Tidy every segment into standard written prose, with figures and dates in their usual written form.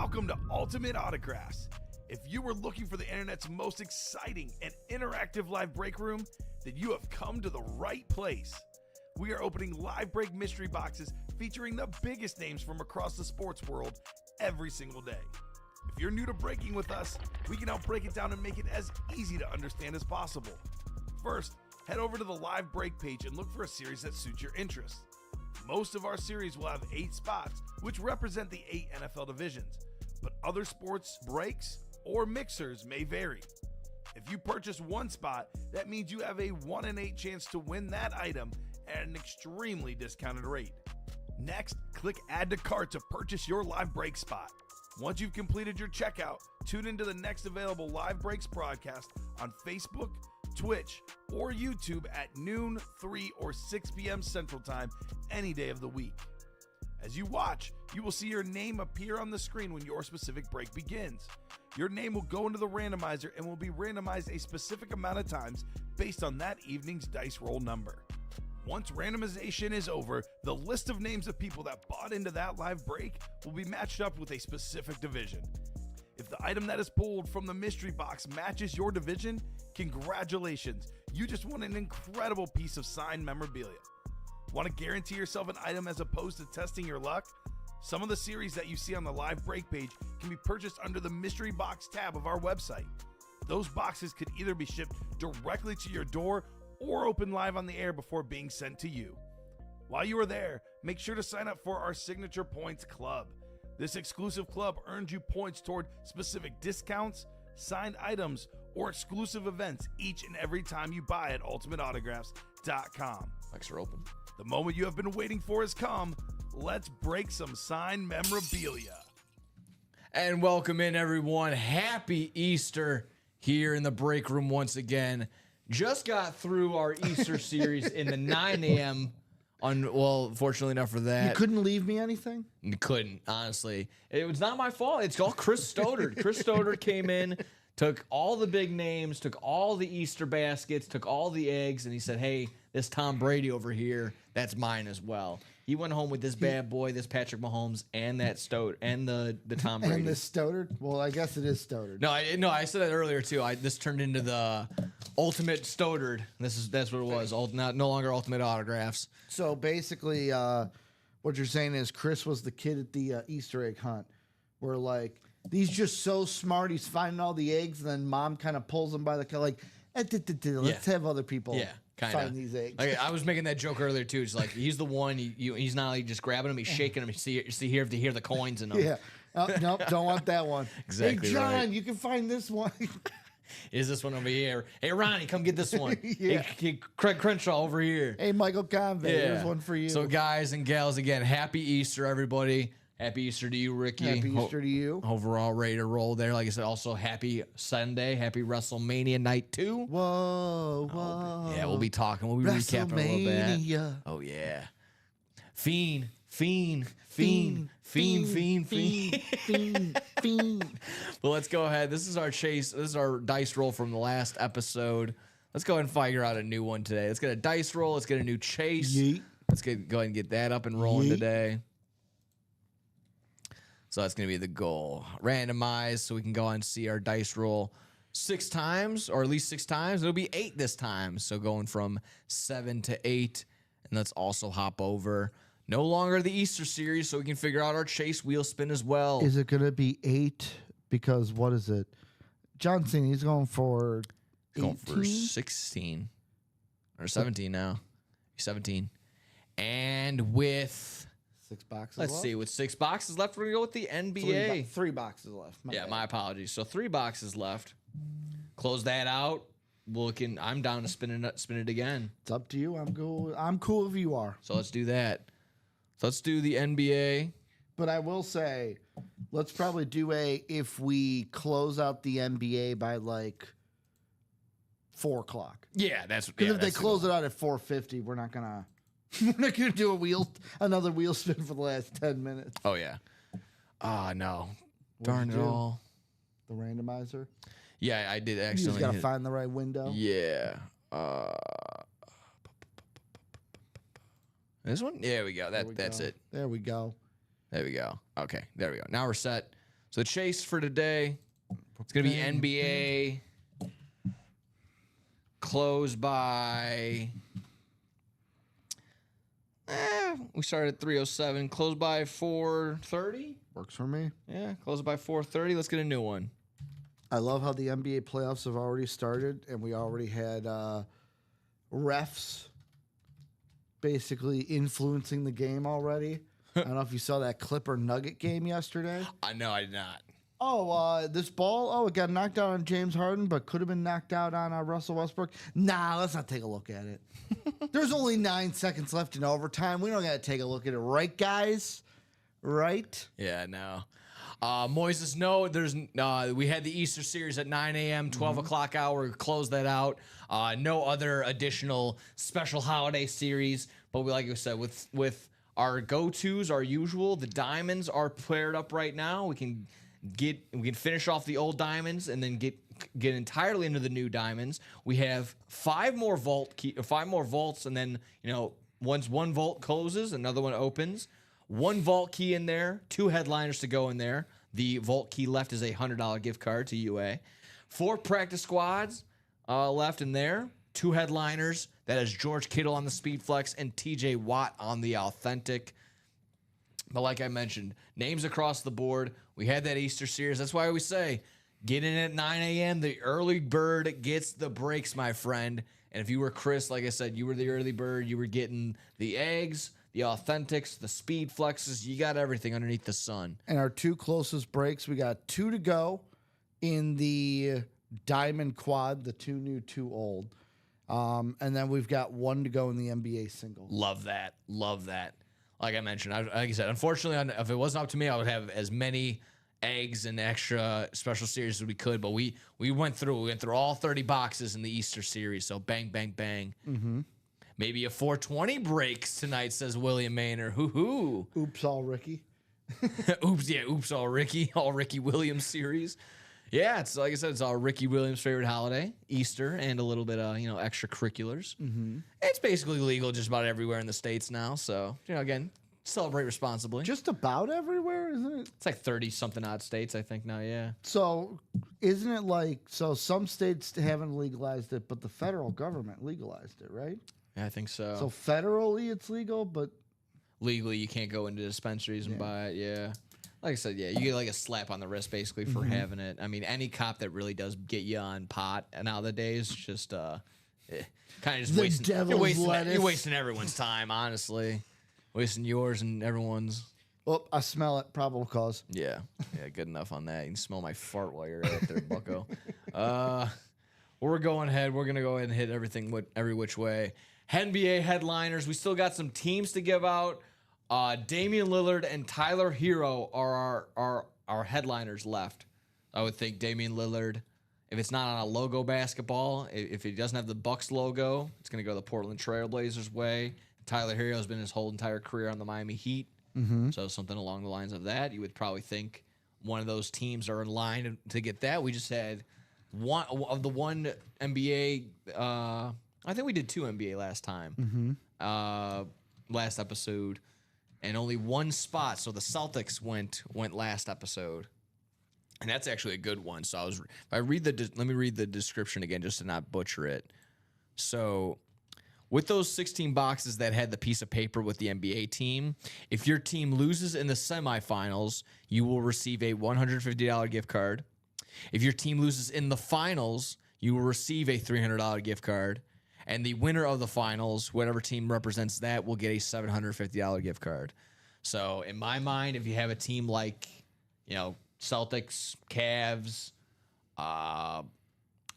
Welcome to Ultimate Autographs. If you were looking for the internet's most exciting and interactive live break room, then you have come to the right place. We are opening live break mystery boxes featuring the biggest names from across the sports world every single day. If you're new to breaking with us, we can help break it down and make it as easy to understand as possible. First, head over to the live break page and look for a series that suits your interests. Most of our series will have 8 spots, which represent the 8 NFL divisions, but other sports breaks or mixers may vary. If you purchase one spot, that means you have a 1 in 8 chance to win that item at an extremely discounted rate. Next, click Add to Cart to purchase your live break spot. Once you've completed your checkout, tune into the next available live breaks broadcast on Facebook, Twitch, or YouTube at noon, 3, or 6 p.m. Central Time any day of the week. As you watch, you will see your name appear on the screen when your specific break begins. Your name will go into the randomizer and will be randomized a specific amount of times based on that evening's dice roll number. Once randomization is over, the list of names of people that bought into that live break will be matched up with a specific division. If the item that is pulled from the mystery box matches your division, congratulations, you just won an incredible piece of signed memorabilia. Want to guarantee yourself an item as opposed to testing your luck? Some of the series that you see on the live break page can be purchased under the mystery box tab of our website. Those boxes could either be shipped directly to your door or open live on the air before being sent to you. While you are there, make sure to sign up for our Signature Points Club. This exclusive club earns you points toward specific discounts, signed items, or exclusive events each and every time you buy at ultimateautographs.com. Mics are open. The moment you have been waiting for has come. Let's break some signed memorabilia. And welcome in, everyone. Happy Easter here in the break room once again. Just got through our Easter series in the 9 a.m. Well, fortunately enough for that. You couldn't leave me anything? Couldn't, honestly. It was not my fault. It's all Chris Stoddard. Chris Stoddard came in, took all the big names, took all the Easter baskets, took all the eggs, and he said, hey, this Tom Brady over here, that's mine as well. He went home with this bad boy, this Patrick Mahomes, and that Stoddard, and the Tom Brady. And this Stoddard? Well, I guess it is Stoddard. No, I said that earlier too. This turned into the Ultimate Stoddard. That's what it was. No longer Ultimate Autographs. So basically, what you're saying is Chris was the kid at the Easter egg hunt, where like he's just so smart, he's finding all the eggs, and then mom kind of pulls him by the collar, like, let's have other people find these eggs. Like, I was making that joke earlier too. It's like he's the one. He's not like just grabbing them. He's shaking them. See if they hear the coins in them. Yeah. Nope, don't want that one. Exactly. Hey, John, right. you can find this one. Is this one over here? Hey, Ronnie, come get this one. Yeah. Hey, Craig Crenshaw over here. Hey, Michael Convey, here's one for you. So, guys and gals, again, happy Easter, everybody. Happy Easter to you, Ricky. Happy Easter to you. Overall, ready to roll there. Like I said, also happy Sunday. Happy WrestleMania Night 2. Whoa. Yeah, we'll be talking. We'll be recapping a little bit. WrestleMania. Oh, yeah. Fiend. Well, let's go ahead. This is our chase. This is our dice roll from the last episode. Let's go ahead and figure out a new one today. Let's get a dice roll. Let's get a new chase. Yeet. Let's go ahead and get that up and rolling Yeet. today. So that's going to be the goal. Randomize so we can go on and see our dice roll 6 times, or at least 6 times. It'll be 8 this time. So going from 7 to 8. And let's also hop over. No longer the Easter series, so we can figure out our chase wheel spin as well. Is it going to be 8? Because what is it? Johnson, he's going for 18? Going for 16. Or 17 now. 17. And with... 6 boxes Let's left? see. With 6 boxes left, we're going to go with the NBA. 3 boxes left. My apologies. So 3 boxes left. Close that out. I'm down to spin it again. It's up to you. I'm cool if you are. So let's do that. So let's do the NBA. But I will say, let's probably do if we close out the NBA by like 4 o'clock. Yeah, that's Because if they close it out at 4:50, we're not gonna do another wheel spin for the last 10 minutes. Oh yeah. No. What'd Darn you it do? all. The randomizer. Yeah, I did You actually. just gotta find the right window. Yeah. This one? There we go. That's it. There we go. There we go. Okay, there we go. Now we're set. So So the chase for today, it's going to be NBA close by... we started at 3:07. Close by 4:30. Works for me. Yeah, close by 4:30. Let's get a new one. I love how the NBA playoffs have already started, and we already had refs basically influencing the game already. I don't know if you saw that Clipper Nugget game yesterday. I know I did not. Oh, this ball, it got knocked out on James Harden, but could have been knocked out on Russell Westbrook. Nah, let's not take a look at it. There's only 9 seconds left in overtime. We don't got to take a look at it, right, guys? Right? Yeah, no. Moises, no, there's we had the Easter series at 9 a.m., 12 o'clock hour. We closed that out. No other additional special holiday series. But we, like I said, with our go-tos, our usual, the diamonds are paired up right now. We can finish off the old diamonds and then get entirely into the new diamonds. We have 5 more vaults, and then once one vault closes, another one opens. 1 vault key in there, 2 headliners to go in there. The vault key left is a $100 gift card to UA. 4 practice squads left in there. 2 headliners. That is George Kittle on the Speed Flex and TJ Watt on the Authentic. But like I mentioned, names across the board. We had that Easter series. That's why we say, get in at 9 a.m. The early bird gets the breaks, my friend. And if you were Chris, like I said, you were the early bird. You were getting the eggs, the Authentics, the Speed Flexes. You got everything underneath the sun. And our 2 closest breaks, we got 2 to go in the Diamond Quad, the 2 new, 2 old. And then we've got 1 to go in the NBA single. Love that. Love that. Like I mentioned, like I said, unfortunately, if it wasn't up to me, I would have as many eggs and extra special series as we could. But we went through all 30 boxes in the Easter series. So bang, bang, bang. Mm-hmm. Maybe a 420 breaks tonight, says William Maynard. Hoo-hoo. Oops, all Ricky. Oops, all Ricky Williams series. Yeah, it's like I said, it's all Ricky Williams' favorite holiday, Easter, and a little bit of extracurriculars. Mm-hmm. It's basically legal just about everywhere in the States now. So again, celebrate responsibly. Just about everywhere, isn't it? It's like 30-something odd states, I think now. Yeah. So isn't it some states haven't legalized it, but the federal government legalized it, right? Yeah, I think so. So federally it's legal, but legally you can't go into dispensaries and buy it. Yeah. Like I said, yeah, you get like a slap on the wrist basically for having it. I mean, any cop that really does get you on pot nowadays just kind of just you're wasting everyone's time, honestly. Wasting yours and everyone's. Oh, I smell it. Probable cause. Yeah, good enough on that. You can smell my fart while you're out there, bucko. We're going ahead. We're going to go ahead and hit everything every which way. NBA headliners. We still got some teams to give out. Damian Lillard and Tyler Hero are our headliners left. I would think Damian Lillard, if it's not on a logo basketball, if he doesn't have the Bucks logo, it's going to go the Portland Trail Blazers way. Tyler Hero has been his whole entire career on the Miami Heat. Mm-hmm. So something along the lines of that. You would probably think one of those teams are in line to get that. We just had one NBA. I think we did 2 NBA last time. Mm-hmm. Last episode. And only 1 spot, so the Celtics went last episode, and that's actually a good one. So let me read the description again, just to not butcher it. So, with those 16 boxes that had the piece of paper with the NBA team, if your team loses in the semifinals, you will receive a $150 gift card. If your team loses in the finals, you will receive a $300 gift card. And the winner of the finals, whatever team represents that, will get a $750 gift card. So in my mind, if you have a team like, Celtics, Cavs, I'm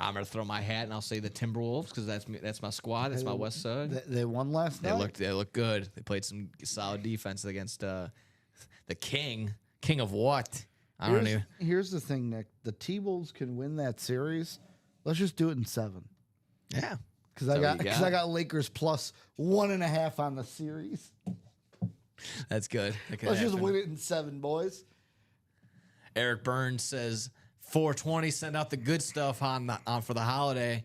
gonna throw my hat and I'll say the Timberwolves because that's my squad. That's my West Side. They won last night. They looked good. They played some solid defense against the King. King of what? I don't know. Here's the thing, Nick. The T-Wolves can win that series. Let's just do it in 7. Yeah. Because I got Lakers plus 1.5 on the series. That's good. Let's just win it in 7, boys. Eric Burns says 420. Send out the good stuff on for the holiday.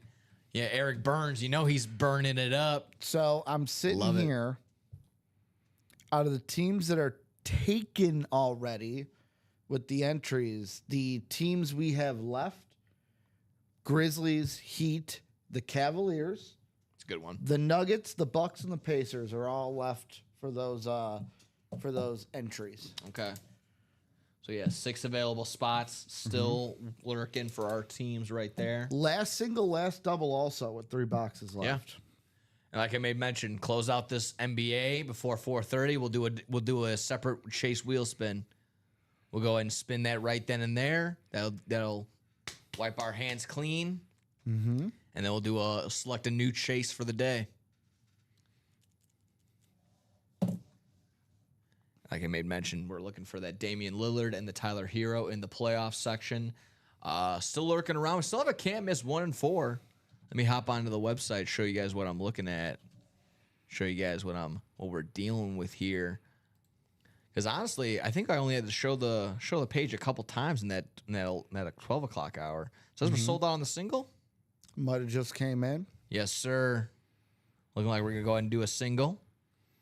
Yeah, Eric Burns. He's burning it up. So I'm sitting here. Out of the teams that are taken already, with the entries. The teams we have left: Grizzlies, Heat, the Cavaliers, It's a good one. the Nuggets, the Bucks, and the Pacers are all left for those entries. Okay. So yeah, 6 available spots still lurking for our teams right there. Last single, last double, also with 3 boxes left. Yeah. And like I made mention, close out this NBA before 4:30. We'll do a separate Chase wheel spin. We'll go ahead and spin that right then and there. That'll wipe our hands clean. Mm-hmm. And then we'll select a new Chase for the day. Like I made mention, we're looking for that Damian Lillard and the Tyler Hero in the playoff section. Still lurking around. We still have a can't miss 1 and 4. Let me hop onto the website, show you guys what I'm looking at, show you guys what we're dealing with here. Because honestly, I think I only had to show the page a couple times in that 12 o'clock hour. So we're sold out on the single. Might have just came in. Yes, sir. Looking like we're gonna go ahead and do a single.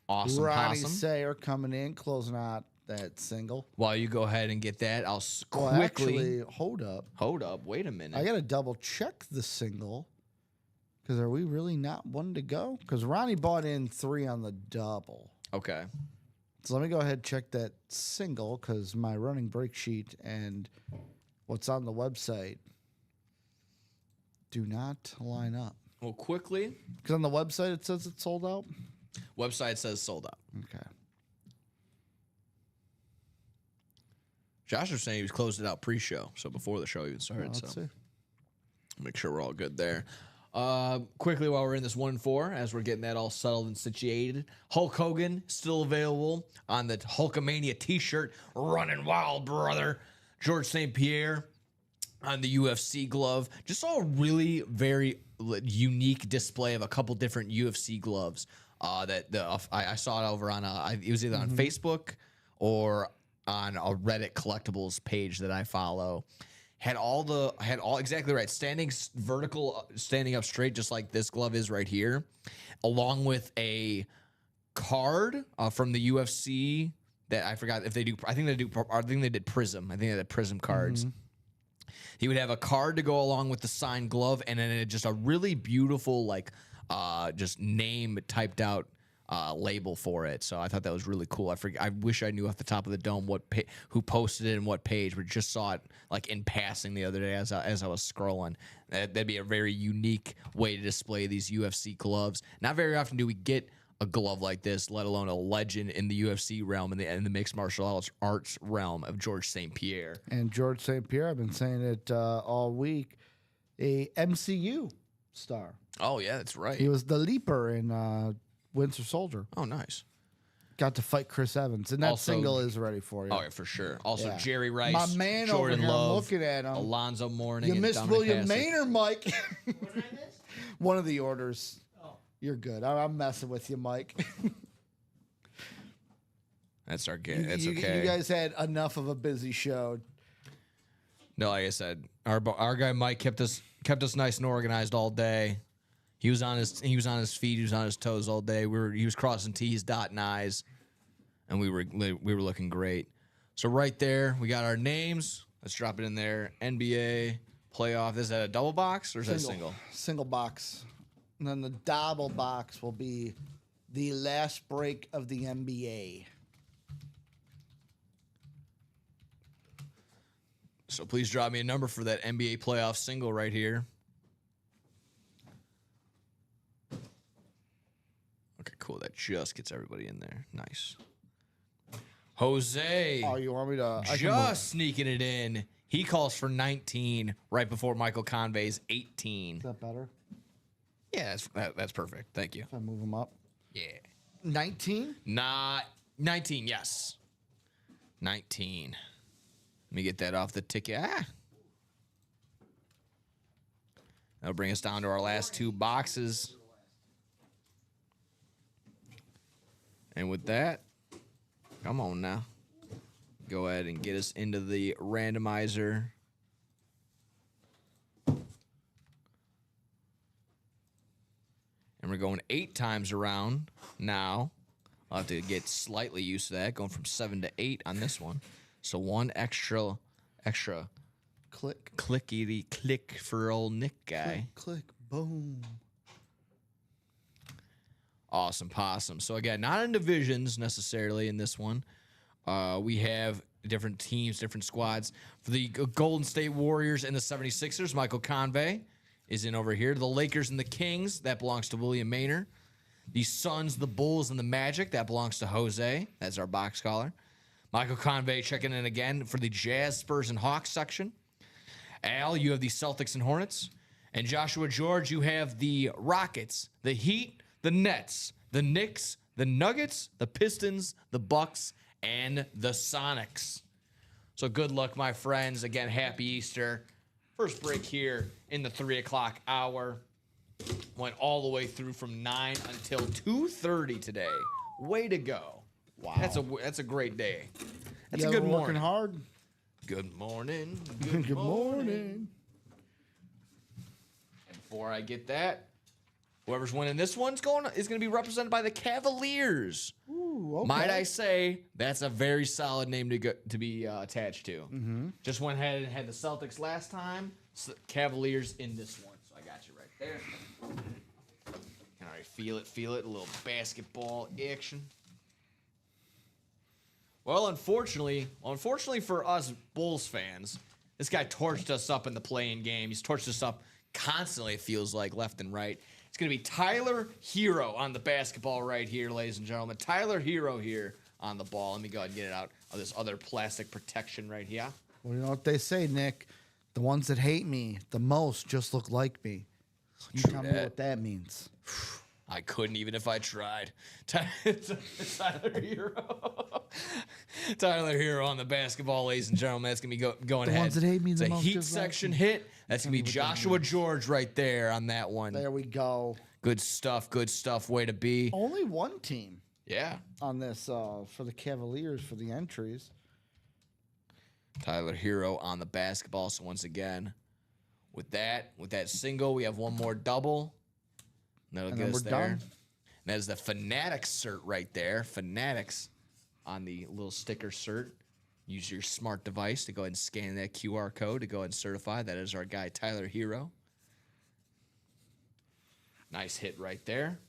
Awesome, Ronnie possum. Sayer coming in, closing out that single. While you go ahead and get that, I'll Well, quickly actually, hold up. Wait a minute. I got to double check the single. Because are we really not one to go? Because Ronnie bought in 3 on the double. Okay. So let me go ahead and check that single because my running break sheet and what's on the website do not line up. Well, quickly. Because on the website it says it's sold out. Website says sold out. Okay. Josh was saying he was closed it out pre-show, so before the show even started. Well, let's so see. make sure we're all good there. Quickly, while we're in this 1 and 4, as we're getting that all settled and situated, Hulk Hogan still available on the Hulkamania T-shirt, running wild, brother. George St. Pierre on the UFC glove. Just saw a really very unique display of a couple different UFC gloves. I saw it over on it was either on Facebook or on a Reddit collectibles page that I follow. Had all exactly right. Standing vertical, standing up straight, just like this glove is right here, along with a card from the UFC that I forgot if they do. I think they did Prism. I think they did Prism cards. He would have a card to go along with the signed glove, and then just a really beautiful just name typed out label for it. So I thought that was really cool. I wish I knew off the top of the dome who posted it and what page, but just saw it like in passing the other day as I was scrolling. That'd be a very unique way to display these UFC gloves. Not very often do we get a glove like this, let alone a legend in the UFC realm and in the mixed martial arts realm of George St. Pierre. And George St. Pierre, I've been saying it all week, a MCU star. Oh yeah, that's right. He was the leaper in Winter Soldier. Oh, nice. Got to fight Chris Evans, and that Also- single is ready for you. Oh, yeah, for sure. Also, Yeah. Jerry Rice, My man Jordan over here, I'm Love, looking at him. Alonzo Mourning, You and missed Dominic William Hasek. Maynard, Mike. One of the orders. You're good. I'm messing with you, Mike. That's our game. That's you, okay. You guys had enough of a busy show. No, like I said, our guy Mike kept us nice and organized all day. He was on his feet. He was on his toes all day. He was crossing T's, dotting I's, and we were looking great. So right there, we got our names. Let's drop it in there. NBA playoff. Is that a double box or is that a single? Single box. And then the double box will be the last break of the NBA. So please drop me a number for that NBA playoff single right here. Okay, cool. That just gets everybody in there. Nice. Jose. Oh, you want me to? I can move. Just sneaking it in. He calls for 19 right before Michael Convey's 18. Is that better? Yeah, that's perfect. Thank you. If I move them up. Yeah. 19? Not 19, yes. 19. Let me get that off the ticket. That'll bring us down to our last 2 boxes. And with that, come on now. Go ahead and get us into the randomizer. And we're going 8 times around now. I'll have to get slightly used to that, going from 7 to 8 on this one. So one extra Click, clickety click for old Nick guy. click, boom. Awesome possum. So again, not in divisions necessarily in this one. We have different teams, different squads. For the Golden State Warriors and the 76ers, Michael Convey is in over here. The Lakers and the Kings, that belongs to William Maynard. The Suns, the Bulls, and the Magic, that belongs to Jose. That's our box caller. Michael Convey checking in again for the Jazz, Spurs, and Hawks section. Al, you have the Celtics and Hornets. And Joshua George, you have the Rockets, the Heat, the Nets, the Knicks, the Nuggets, the Pistons, the Bucks, and the Sonics. So good luck, my friends. Again, happy Easter. First break here in the 3 o'clock hour. Went all the way through from 9 until 2:30 today. Way to go. Wow. That's a great day. That's Yeah, a good we're morning. working hard. Good morning. Good morning. And before I get that, whoever's winning this one's is going to be represented by the Cavaliers. Ooh, okay. Might I say that's a very solid name to be attached to. Mm-hmm. Just went ahead and had the Celtics last time. Cavaliers in this one. So I got you right there. Can already feel it. A little basketball action. Well, unfortunately for us Bulls fans, this guy torched us up in the play-in game. He's torched us up constantly, it feels like, left and right. It's going to be Tyler Hero on the basketball right here, ladies and gentlemen. Tyler Hero here on the ball. Let me go ahead and get it out of this other plastic protection right here. Well, you know what they say, Nick? The ones that hate me the most just look like me. You tell me what that means. I couldn't even if I tried. Tyler Hero. Tyler Hero on the basketball, ladies and gentlemen. That's going to be going The ahead. ones that hate me It's the a most Heat just like section me. hit. That's going to be Tell me what that Joshua George right there on that one. There we go. Good stuff. Way to be. Only one team Yeah. on this for the Cavaliers for the entries. Tyler Hero on the basketball. So once again, with that single, we have one more double. That'll And get then us we're there. done. That is the Fanatics cert right there. Fanatics on the little sticker cert. Use your smart device to go ahead and scan that QR code to go ahead and certify. That is our guy, Tyler Hero. Nice hit right there.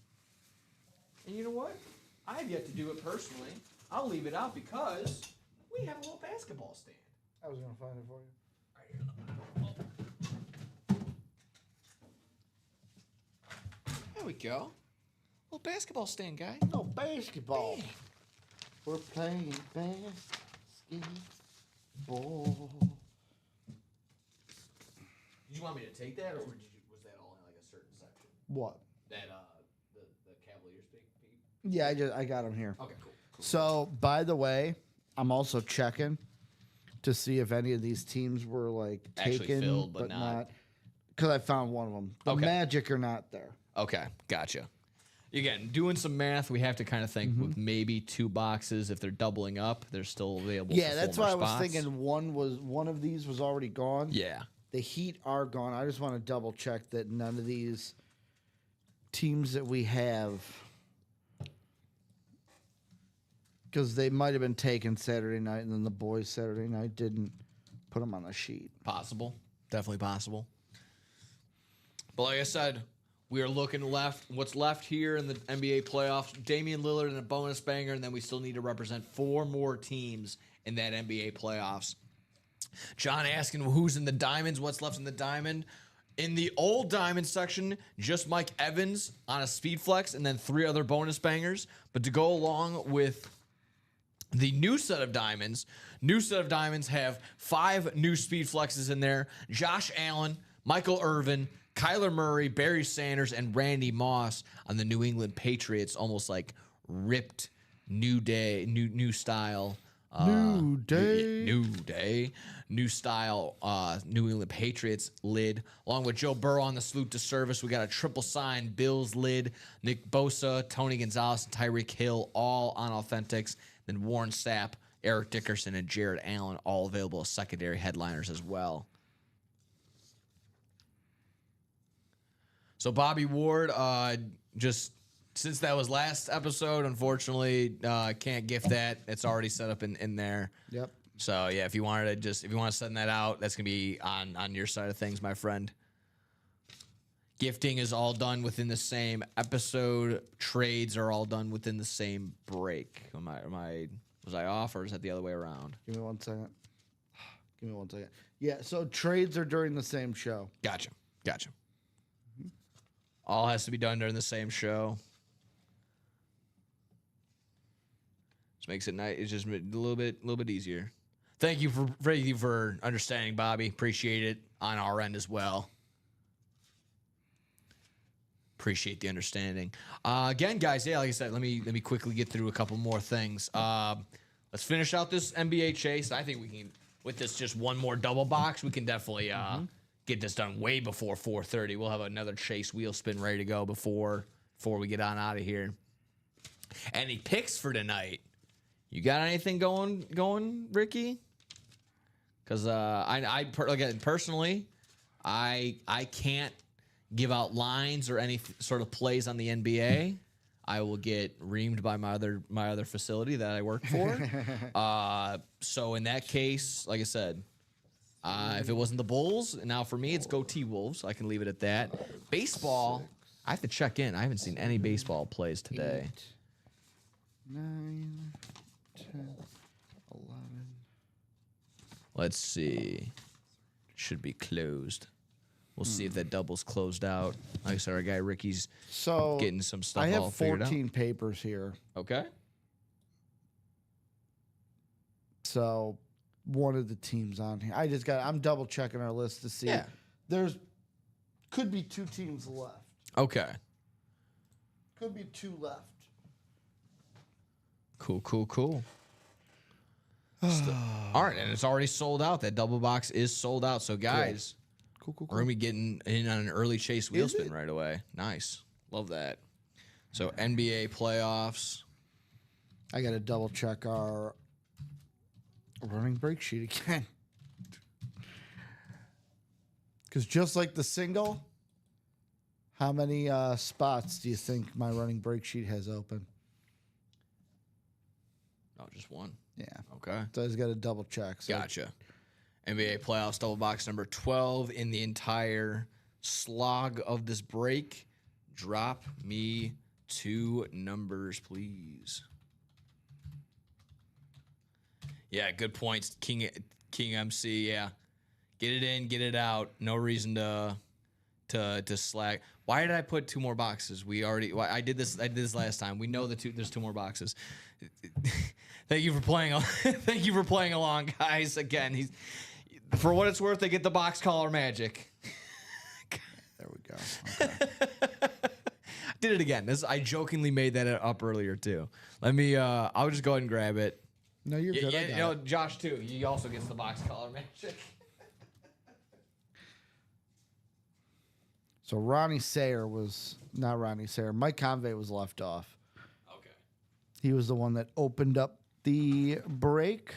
And you know what? I have yet to do it personally. I'll leave it out because we have a little basketball stand. I was going to find it for you. Right here in the back. There we go. Little basketball stand, guy. No basketball. We're playing basketball. Did you want me to take that, or was that all in like a certain section? What? That the Cavaliers pick? Yeah, I got them here. Okay, cool. So, by the way, I'm also checking to see if any of these teams were like Actually taken, filled, but not. Because I found one of them. The Okay. Magic are not there. Okay, gotcha. Again, doing some math, we have to kind of think with maybe 2 boxes. If they're doubling up, they're still available. Yeah, for that's 4 why I more was spots. thinking one of these was already gone. Yeah. The Heat are gone. I just want to double check that none of these teams that we have, because they might have been taken Saturday night, and then the boys Saturday night didn't put them on the sheet. Possible. Definitely possible. But like I said, we are looking left. What's left here in the NBA playoffs, Damian Lillard and a bonus banger, and then we still need to represent 4 more teams in that NBA playoffs. John asking who's in the diamonds, what's left in the diamond. In the old diamond section, just Mike Evans on a speed flex and then 3 other bonus bangers. But to go along with the new set of diamonds have 5 new speed flexes in there. Josh Allen, Michael Irvin, Kyler Murray, Barry Sanders, and Randy Moss on the New England Patriots. Almost like ripped new style. New style New England Patriots lid. Along with Joe Burrow on the salute to service, we got a triple sign Bills lid. Nick Bosa, Tony Gonzalez, and Tyreek Hill all on authentics. Then Warren Sapp, Eric Dickerson, and Jared Allen all available as secondary headliners as well. So Bobby Ward, just since that was last episode, unfortunately, can't gift that. It's already set up in there. Yep. So yeah, if you want to send that out, that's gonna be on your side of things, my friend. Gifting is all done within the same episode. Trades are all done within the same break. Was I off, or is that the other way around? Give me 1 second. Yeah, so trades are during the same show. Gotcha. All has to be done during the same show. Just makes it nice. It's just a little bit easier. Thank you for understanding, Bobby. Appreciate it on our end as well. Appreciate the understanding. Again, guys, yeah, like I said, let me quickly get through a couple more things. Let's finish out this NBA chase. I think we can, with this just one more double box, we can definitely get this done way before 4:30. We'll have another chase wheel spin ready to go before we get on out of here. Any picks for tonight? You got anything going, Ricky? Because personally, I can't give out lines or any sort of plays on the NBA. I will get reamed by my other facility that I work for. So in that case, like I said, if it wasn't the Bulls, now for me it's go T-Wolves. I can leave it at that. Baseball, I have to check in. I haven't seen any baseball plays today. 9, 10, 11. Let's see. Should be closed. We'll see if that double's closed out. Like I said, our guy Ricky's getting some stuff all figured out. I have 14 papers here. Okay. So one of the teams on here. I'm double checking our list to see. Yeah. There's could be 2 teams left. Okay. Could be 2 left. Cool. All right, and it's already sold out. That double box is sold out. So, guys, Cool. we're going to be getting in on an early chase wheel spin right away. Nice. Love that. So, NBA playoffs. I got to double check our running break sheet again. Because just like the single, how many spots do you think my running break sheet has open? Oh, just one. Yeah. Okay. So I just got to double check. So Gotcha. NBA playoffs double box number 12 in the entire slog of this break. Drop me 2 numbers, please. Yeah, good points. King MC, yeah. Get it in, get it out. No reason to slack. Why did I put 2 more boxes? I did this last time. We know there's 2 more boxes. Thank you for playing. Thank you for playing along, guys. Again, for what it's worth, they get the box collar magic. there we go. Okay. Did it again. I jokingly made that up earlier too. Let me. I'll just go ahead and grab it. No, you're good. Yeah, Josh too. He also gets the box collar magic. So Mike Convey was left off. Okay. He was the one that opened up the break.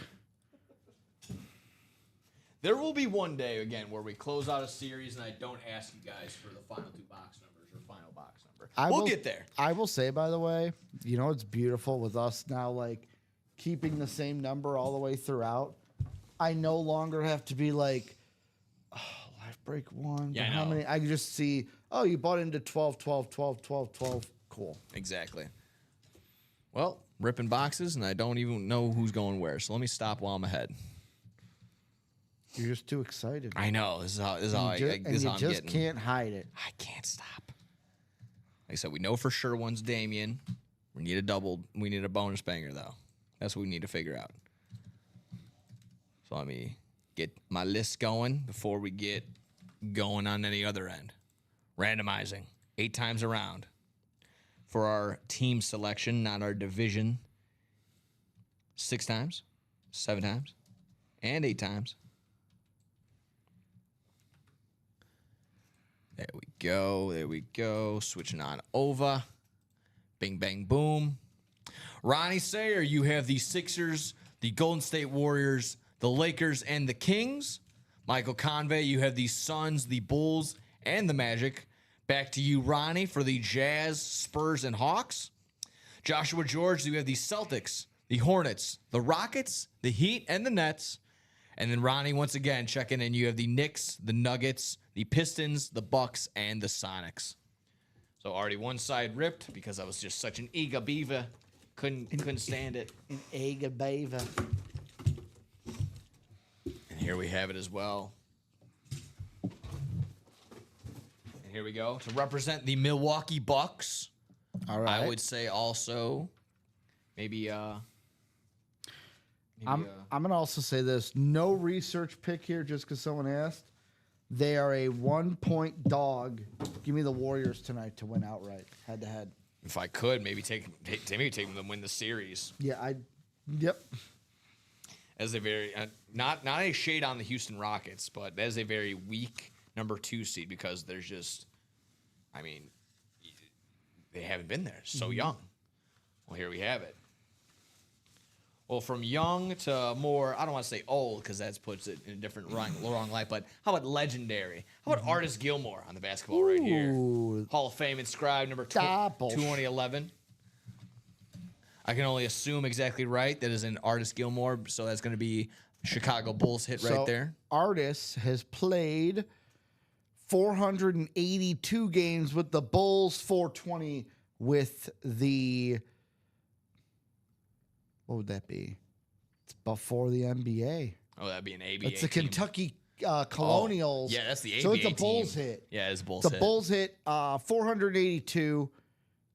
There will be one day again where we close out a series and I don't ask you guys for the final 2 box numbers or final box number. We'll get there. I will say, by the way, it's beautiful with us now, like keeping the same number all the way throughout. I no longer have to be like, life break 1. Yeah, how many? I can just see, you bought into 12, 12, 12, 12, 12. Cool. Exactly. Well, ripping boxes, and I don't even know who's going where. So let me stop while I'm ahead. You're just too excited. I know. This is how I'm just getting. Can't hide it. I can't stop. Like I said, we know for sure one's Damian. We need a bonus banger, though. That's what we need to figure out. So let me get my list going before we get going on any other end. Randomizing 8 times around for our team selection, not our division. 6 times, 7 times, and 8 times. There we go. Switching on over. Bing, bang, boom. Ronnie Sayer, you have the Sixers, the Golden State Warriors, the Lakers, and the Kings. Michael Convey, you have the Suns, the Bulls, and the Magic. Back to you, Ronnie, for the Jazz, Spurs, and Hawks. Joshua George, you have the Celtics, the Hornets, the Rockets, the Heat, and the Nets. And then Ronnie, once again, checking in. You have the Knicks, the Nuggets, the Pistons, the Bucks, and the Sonics. So already one side ripped because I was just such an eager beaver. Couldn't stand it. An egg beaver. And here we have it as well. And here we go. To represent the Milwaukee Bucks, All right. I would say also maybe I'm gonna also say this. No research pick here just because someone asked. They are a 1-point dog. Give me the Warriors tonight to win outright, head to head. if I could maybe take them to win the series. Yeah, Yep. As a very not a shade on the Houston Rockets, but as a very weak number 2 seed because there's just, I mean, they haven't been there. So young. Well, here we have it. Well, from young to more, I don't want to say old because that puts it in a different wrong light, but how about legendary? How about Artis Gilmore on the basketball right here? Ooh. Hall of Fame inscribed, number Double. 2011. I can only assume exactly right. That is an Artis Gilmore, so that's going to be Chicago Bulls hit right there. Artis has played 482 games with the Bulls, 420 with the. What would that be? It's before the NBA. Oh, that'd be an ABA. It's the team. Kentucky Colonials. Yeah, that's the ABA So it's a team. Bulls hit. Yeah, it's a Bulls The hit. Bulls hit 482,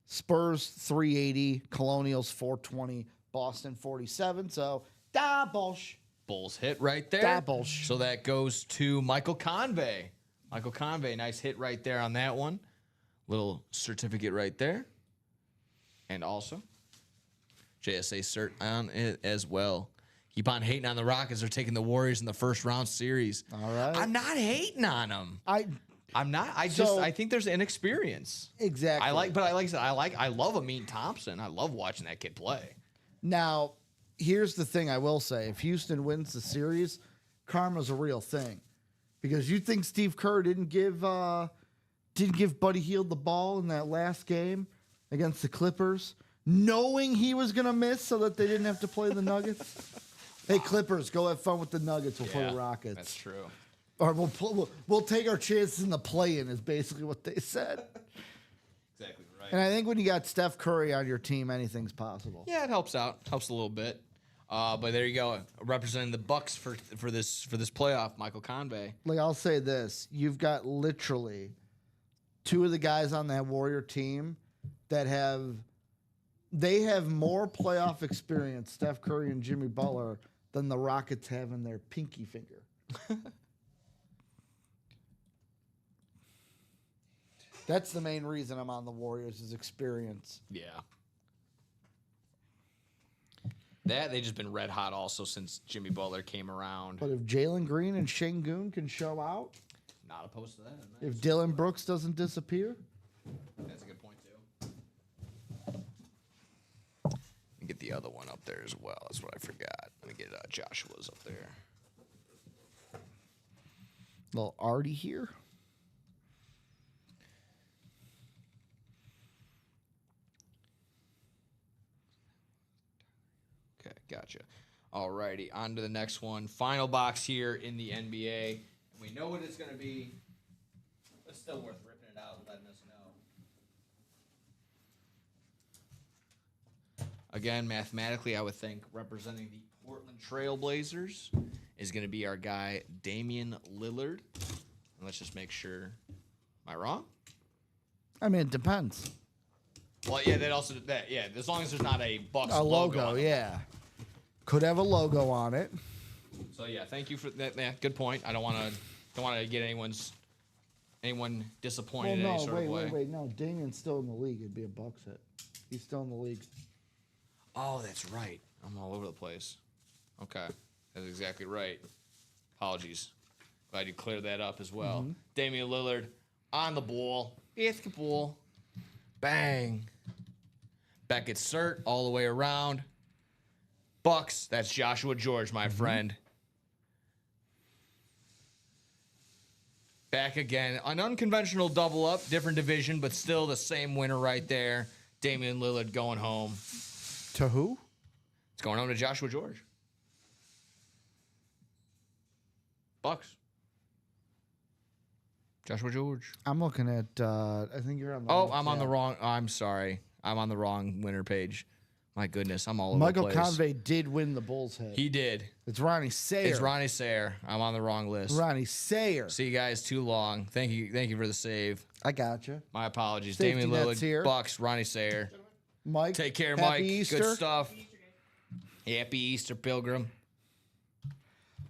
Spurs 380, Colonials 420, Boston 47. So double. Bulls hit right there. Double. So that goes to Michael Convey. Michael Convey, nice hit right there on that one. Little certificate right there. And also JSA cert on it as well. Keep on hating on the Rockets. They're taking the Warriors in the first round series. All right. I'm not hating on them. I'm not. I think there's inexperience. Exactly. I love Amin Thompson. I love watching that kid play. Now, here's the thing I will say. If Houston wins the series, karma's a real thing. Because you think Steve Kerr didn't give Buddy Hield the ball in that last game against the Clippers, knowing he was going to miss so that they didn't have to play the Nuggets? Hey, Clippers, go have fun with the Nuggets. We'll play the Rockets. That's true. Or we'll take our chances in the play-in is basically what they said. Exactly right. And I think when you got Steph Curry on your team, anything's possible. Yeah, it helps out. Helps a little bit. But there you go, representing the Bucks for this playoff, Michael Convey. Like, I'll say this. You've got literally 2 of the guys on that Warrior team that have more playoff experience, Steph Curry and Jimmy Butler, than the Rockets have in their pinky finger. That's the main reason I'm on the Warriors is experience. Yeah. They just been red hot also since Jimmy Butler came around. But if Jalen Green and Şengün can show out, Not opposed to that. if Dylan Brooks doesn't disappear, That's a good point too. Let me get the other one up there as well. That's what I forgot. Let me get Joshua's up there. little Artie here. Okay, gotcha. Alrighty, on to the next one. Final box here in the NBA. We know what it's going to be. It's still worth ripping it out and letting us know. Again, mathematically, I would think representing the Portland Trail Blazers is going to be our guy, Damian Lillard. And let's just make sure. Am I wrong? I mean, it depends. Well, yeah, as long as there's not a Bucks A logo. logo, on it. yeah. Could have a logo on it. So yeah, thank you for that. Yeah, good point. I don't want to get anyone disappointed in any sort of way. Wait. No, Damian's still in the league. It'd be a Bucks hit. He's still in the league. Oh, that's right. I'm all over the place. Okay, that's exactly right. Apologies. Glad you cleared that up as well. Damian Lillard on the ball. Basketball. Bang. Beckett cert all the way around. Bucks. That's Joshua George, my friend. Back again. An unconventional double up. Different division, but still the same winner right there. Damian Lillard going home. To who? It's going home to Joshua George. Bucks. Joshua George. I'm looking at. I think you're on. Oh, I'm on the wrong. I'm sorry. I'm on the wrong winner page. My goodness, I'm all over Michael the place. Convey did win the Bulls head. He did. It's Ronnie Sayer. It's Ronnie Sayer. I'm on the wrong list. Ronnie Sayer. See you guys too long. Thank you for the save. I gotcha. My apologies. Safety Damian net's Lillard, here. Bucks, Ronnie Sayer. Mike. Take care, Happy Mike. Easter. Good stuff. Happy Easter, Pilgrim.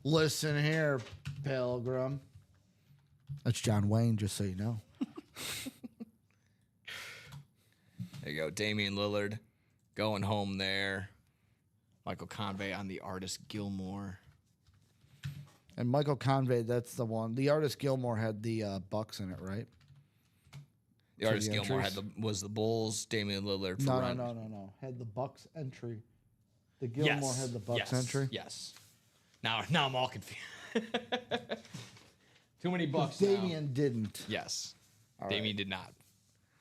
Listen here, Pilgrim. That's John Wayne, just so you know. There you go. Damian Lillard going home there. Michael Convey on the Artist Gilmore. And Michael Convey, that's the one. The artist Gilmore had the Bucks in it, right? The Artist the Gilmore entries? was the Bulls. Damian Lillard for No. Had the Bucks entry. The Gilmore had the Bucks entry. Yes. Now I'm all confused. Too many Bucks. Damian didn't. Yes. All Damian did not.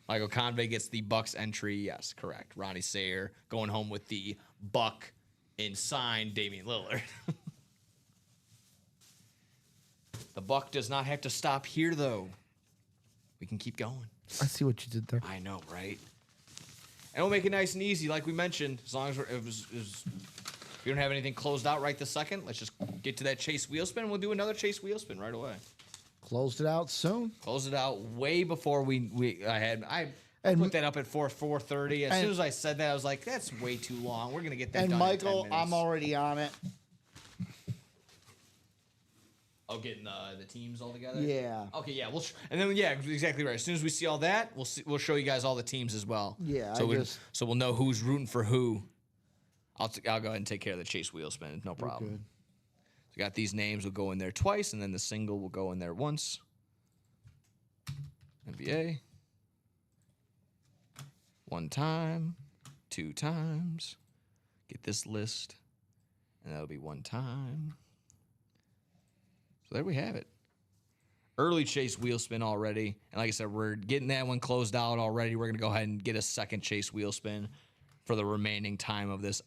Michael Convey gets the Bucks entry. Yes, correct. Ronnie Sayer going home with the Buck and signed Damian Lillard. The Buck does not have to stop here, though. We can keep going. I see what you did there. I know, right? And we'll make it nice and easy, like we mentioned. As long as we don't have anything closed out right this second, let's just get to that chase wheel spin. We'll do another chase wheel spin right away. Closed it out soon. Close it out way before I And- put that up at 4:30. As and- soon as I said that, I was like, that's way too long. We're gonna get that And done Michael, in 10 minutes. I'm already on it. Oh, getting the teams all together. Yeah. Okay, yeah. And then exactly right. As soon as we see all that, we'll show you guys all the teams as well. Yeah, So we'll know who's rooting for who. I'll go ahead and take care of the chase wheel spin. No problem. good. So we got these names will go in there twice, and then the single will go in there once. NBA. One time, 2 times. Get this list, and that'll be 1 time. So there we have it. Early chase wheel spin already. And like I said, we're getting that one closed out already. We're going to go ahead and get a second chase wheel spin for the remaining time of this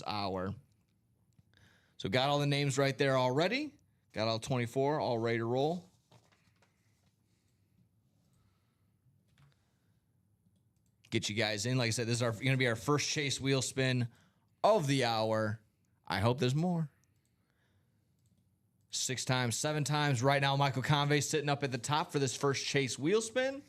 hour. So got all the names right there already. Got all 24 all ready to roll. Get you guys in. Like I said, this is going to be our first chase wheel spin of the hour. I hope there's more. 6 times, 7 times. Right now, Michael Convey sitting up at the top for this first chase wheel spin.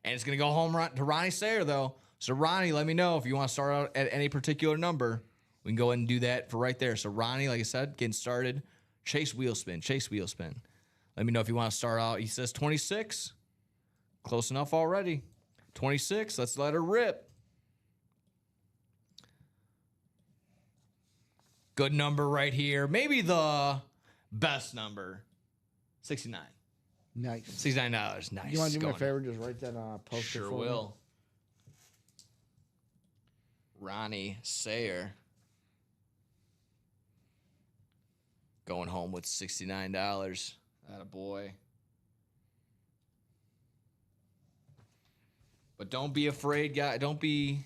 And it's going to go home to Ronnie Sayer, though. So, Ronnie, let me know if you want to start out at any particular number. We can go ahead and do that for right there. So, Ronnie, like I said, getting started. Chase wheel spin, chase wheel spin. Let me know if you want to start out. He says 26. Close enough already. 26. Let's let her rip. Good number right here. Maybe the best number. 69. Nice. $69. Nice. You want to do me a Going. favor? Just write that on a poster. Sure for me? will. Ronnie Sayer. Going home with $69. Attaboy. But don't be afraid, guy. Don't be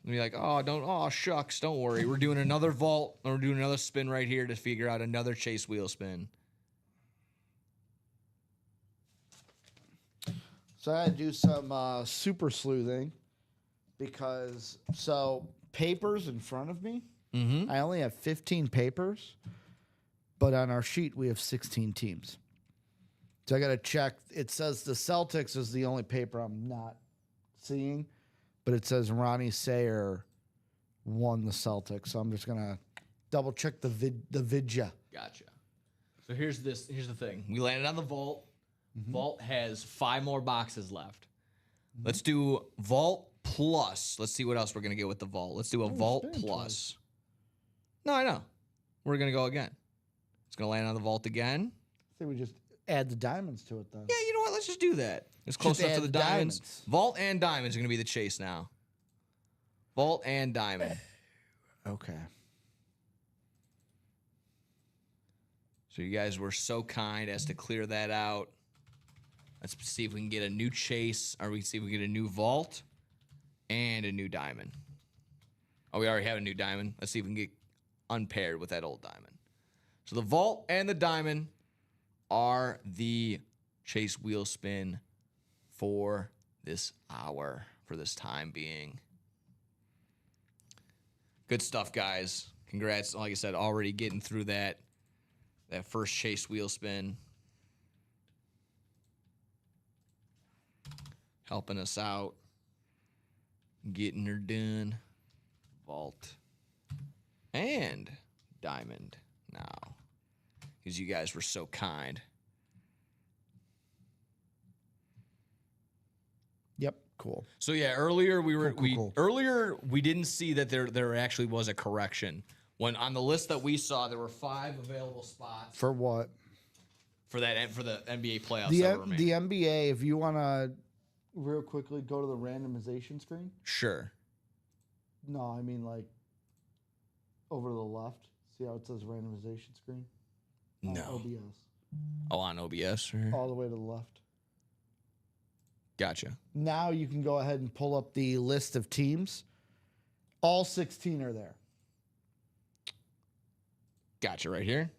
like, oh, shucks. Don't worry. We're doing another vault. And we're doing another spin right here to figure out another chase wheel spin. So I had to do some super sleuthing because papers in front of me. Mm-hmm. I only have 15 papers, but on our sheet we have 16 teams. So I got to check. It says the Celtics is the only paper I'm not seeing, but it says Ronnie Sayer won the Celtics. So I'm just gonna double check the vidya. Gotcha. So here's the thing. We landed on the vault. Vault has 5 more boxes left. Let's do Vault Plus. Let's see what else we're gonna get with the Vault. Let's do a Vault spin Plus. No, I know. We're gonna go again. It's gonna land on the Vault again. I think we just add the diamonds to it then. Yeah, you know what? Let's just do that. It's close Just enough to add the the diamonds. diamonds. Vault and diamonds are gonna be the chase now. Vault and diamond. Okay. So you guys were so kind as to clear that out. Let's see if we can get a new chase, or we can see if we can get a new vault and a new diamond. Oh, we already have a new diamond. Let's see if we can get unpaired with that old diamond. So the vault and the diamond are the chase wheel spin for this hour, for this time being. Good stuff, guys. Congrats. Like I said, already getting through that first chase wheel spin. Helping us out. Getting her done. Vault. And diamond now. Because you guys were so kind. Yep. Cool. So yeah, earlier Cool. earlier we didn't see that there actually was a correction. When on the list that we saw, there were 5 available spots For what? for the NBA playoffs. The that were remaining. NBA. If you want to, real quickly, go to the randomization screen. Sure. No, I mean like over to the left. See how it says randomization screen? On No. OBS. Oh, on OBS. Or? All the way to the left. Gotcha. Now you can go ahead and pull up the list of teams. All 16 are there. Gotcha. Right here.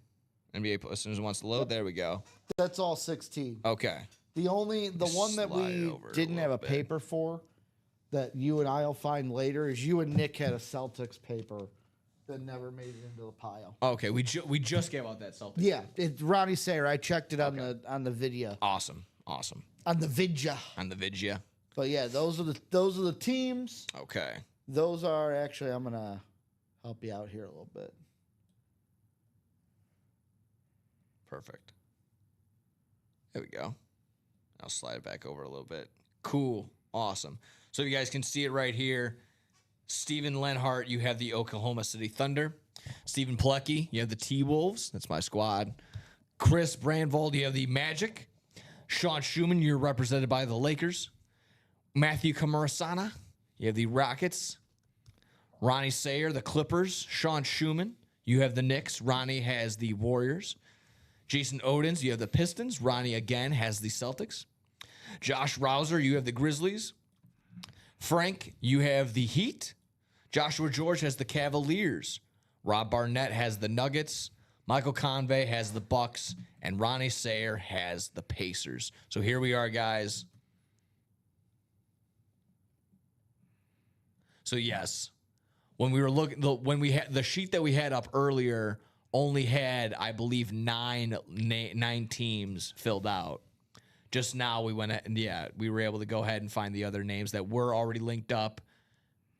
NBA as soon as it wants to load. There we go. That's all 16. Okay. The one that Slide we over a didn't have a little bit. paper for that you and I'll find later is you and Nick had a Celtics paper that never made it into the pile. Okay. We just gave out that Celtics. Yeah, it's Ronnie Sayer. I checked it on the video. Awesome. On the vidya. On the vidya. But yeah, those are the teams. Okay. Those are actually I'm gonna help you out here a little bit. Perfect. There we go. I'll slide it back over a little bit. Cool. Awesome. So you guys can see it right here. Steven Lenhart, you have the Oklahoma City Thunder. Stephen Pilecki, you have the T-Wolves. That's my squad. Chris Brandvold, you have the Magic. Sean Schumann, you're represented by the Lakers. Matthew Camarasana, you have the Rockets. Ronnie Sayer, the Clippers. Sean Schumann, you have the Knicks. Ronnie has the Warriors. Jason Odins, you have the Pistons. Ronnie again has the Celtics. Josh Rouser, you have the Grizzlies. Frank, you have the Heat. Joshua George has the Cavaliers. Rob Barnett has the Nuggets. Michael Convey has the Bucks. And Ronnie Sayer has the Pacers. So here we are, guys. So yes, when we were looking, when we had the sheet that we had up earlier only had, I believe, nine teams filled out. Just now we went, we were able to go ahead and find the other names that were already linked up,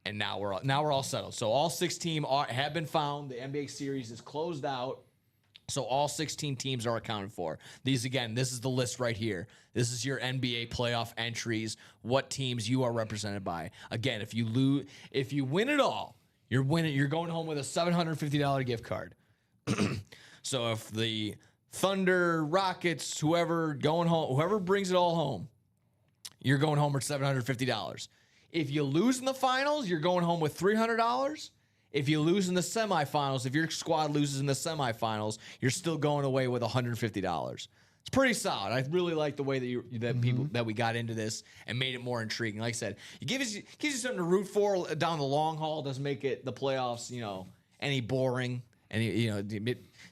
and now we're all settled. So all 6 teams have been found. The NBA series is closed out. So all 16 teams are accounted for. This is the list right here. This is your NBA playoff entries, what teams you are represented by. Again, if you win it all, you're going home with a $750 gift card. So if the Thunder, Rockets, whoever brings it all home, you're going home with $750. If you lose in the finals, you're going home with $300. If you lose in the semifinals, if your squad loses in the semifinals, you're still going away with $150. It's pretty solid. I really like the way that we got into this and made it more intriguing. Like I said, it gives you something to root for down the long haul. Doesn't make it the playoffs, any boring. And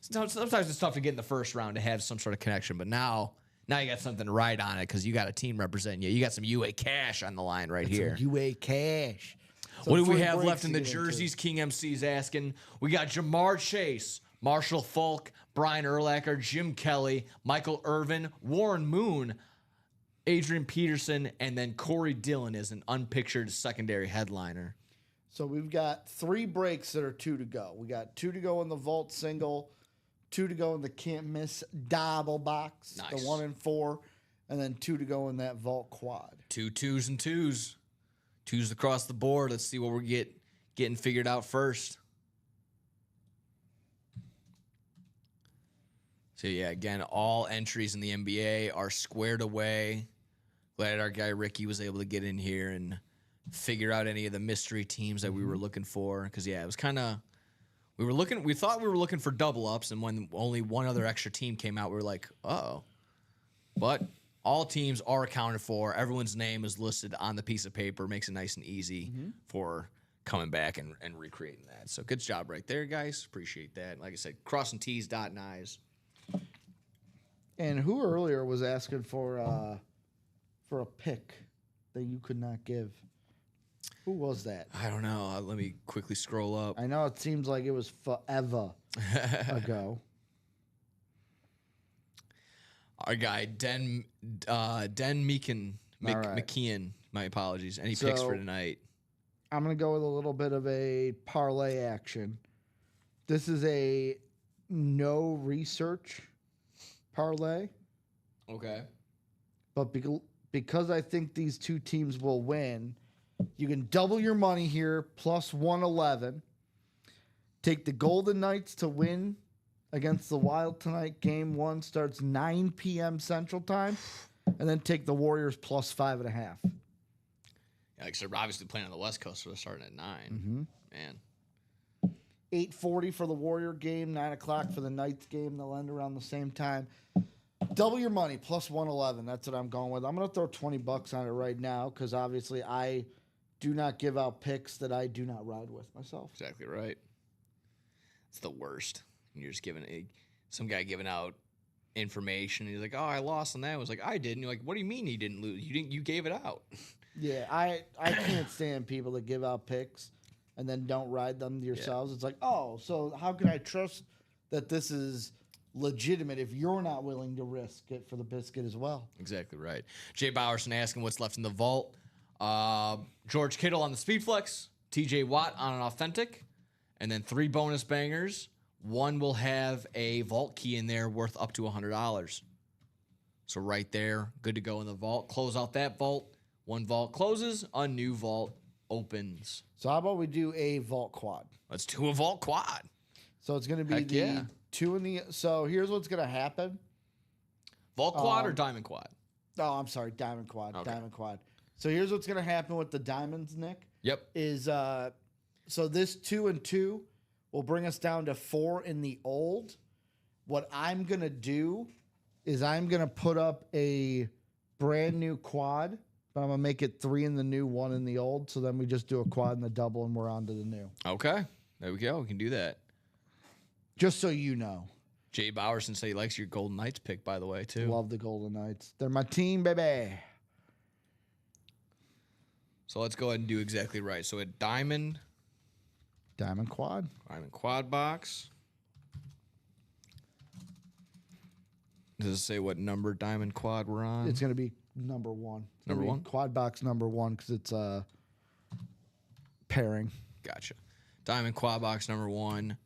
sometimes it's tough to get in the first round to have some sort of connection. But now you got something to ride on it because you got a team representing you. You got some UA cash on the line right here. UA cash. What do we have left in the jerseys? King MC's asking. We got Jamar Chase, Marshall Falk, Brian Urlacher, Jim Kelly, Michael Irvin, Warren Moon, Adrian Peterson, and then Corey Dillon is an unpictured secondary headliner. So we've got 3 breaks that are 2 to go. We got 2 to go in the vault single, 2 to go in the can't miss double box, Nice. the 1 and 4, and then 2 to go in that vault quad. 2 2s and 2s. 2s across the board. Let's see what we're getting figured out first. So yeah, again, all entries in the NBA are squared away. Glad our guy Ricky was able to get in here and figure out any of the mystery teams that we were looking for. Because it was kind of we thought we were looking for double ups, and when only one other extra team came out, we were like, oh. But all teams are accounted for. Everyone's name is listed on the piece of paper. Makes it nice and easy for coming back and recreating that. So good job right there, guys. Appreciate that. Like I said, crossing T's, dotting I's. And who earlier was asking for a pick that you could not give? Who was that? I don't know. Let me quickly scroll up. I know it seems like it was forever ago. Our guy, Den Meekin, All right. McKeon, my apologies. Any picks for So- tonight? I'm going to go with a little bit of a parlay action. This is a no research parlay, Okay. but because I think these two teams will win, you can double your money here, plus 111. Take the Golden Knights to win against the Wild tonight. Game 1 starts 9 p.m. Central Time. And then take the Warriors plus 5.5. Yeah, like they're obviously playing on the West Coast, so they're starting at 9. Mm-hmm. Man. 8:40 for the Warrior game, 9 o'clock for the Knights game. They'll end around the same time. Double your money, plus 111. That's what I'm going with. I'm going to throw $20 on it right now because obviously I do not give out picks that I do not ride with myself. Exactly right. It's the worst. You're just giving some guy giving out information. He's like, "Oh, I lost on that." I was like, "I did." And you're like, "What do you mean you didn't lose? You gave it out." Yeah, I can't stand people that give out picks and then don't ride them yourselves. It's like, oh, so how can I trust that this is legitimate if you're not willing to risk it for the biscuit as well? Exactly right. Jay Bowerson asking what's left in the vault. George Kittle on the speed flex, TJ Watt on an authentic, and then 3 bonus bangers. One will have a vault key in there worth up to $100. So right there, good to go in the vault. Close out that vault. One vault closes, a new vault opens. So how about we do a vault quad? Let's do a vault quad. So it's going to be Heck the yeah. 2 in the. So here's what's going to happen. Vault quad or diamond quad? Oh, I'm sorry, diamond quad. Okay. Diamond quad. So here's what's going to happen with the diamonds, Nick. Yep. Is so this 2 and 2 will bring us down to 4 in the old. What I'm going to do is I'm going to put up a brand new quad, but I'm going to make it 3 in the new, 1 in the old. So then we just do a quad and the double and we're on to the new. Okay. There we go. We can do that. Just so you know. Jay Bowerson said he likes your Golden Knights pick, by the way, too. Love the Golden Knights. They're my team, baby. So let's go ahead and do exactly right. So a diamond Quad. quad box. Does it say what number diamond quad we're on? It's going to be number 1. It's gonna Number be 1? Quad box number 1 because it's pairing. Gotcha. Diamond quad box number 1.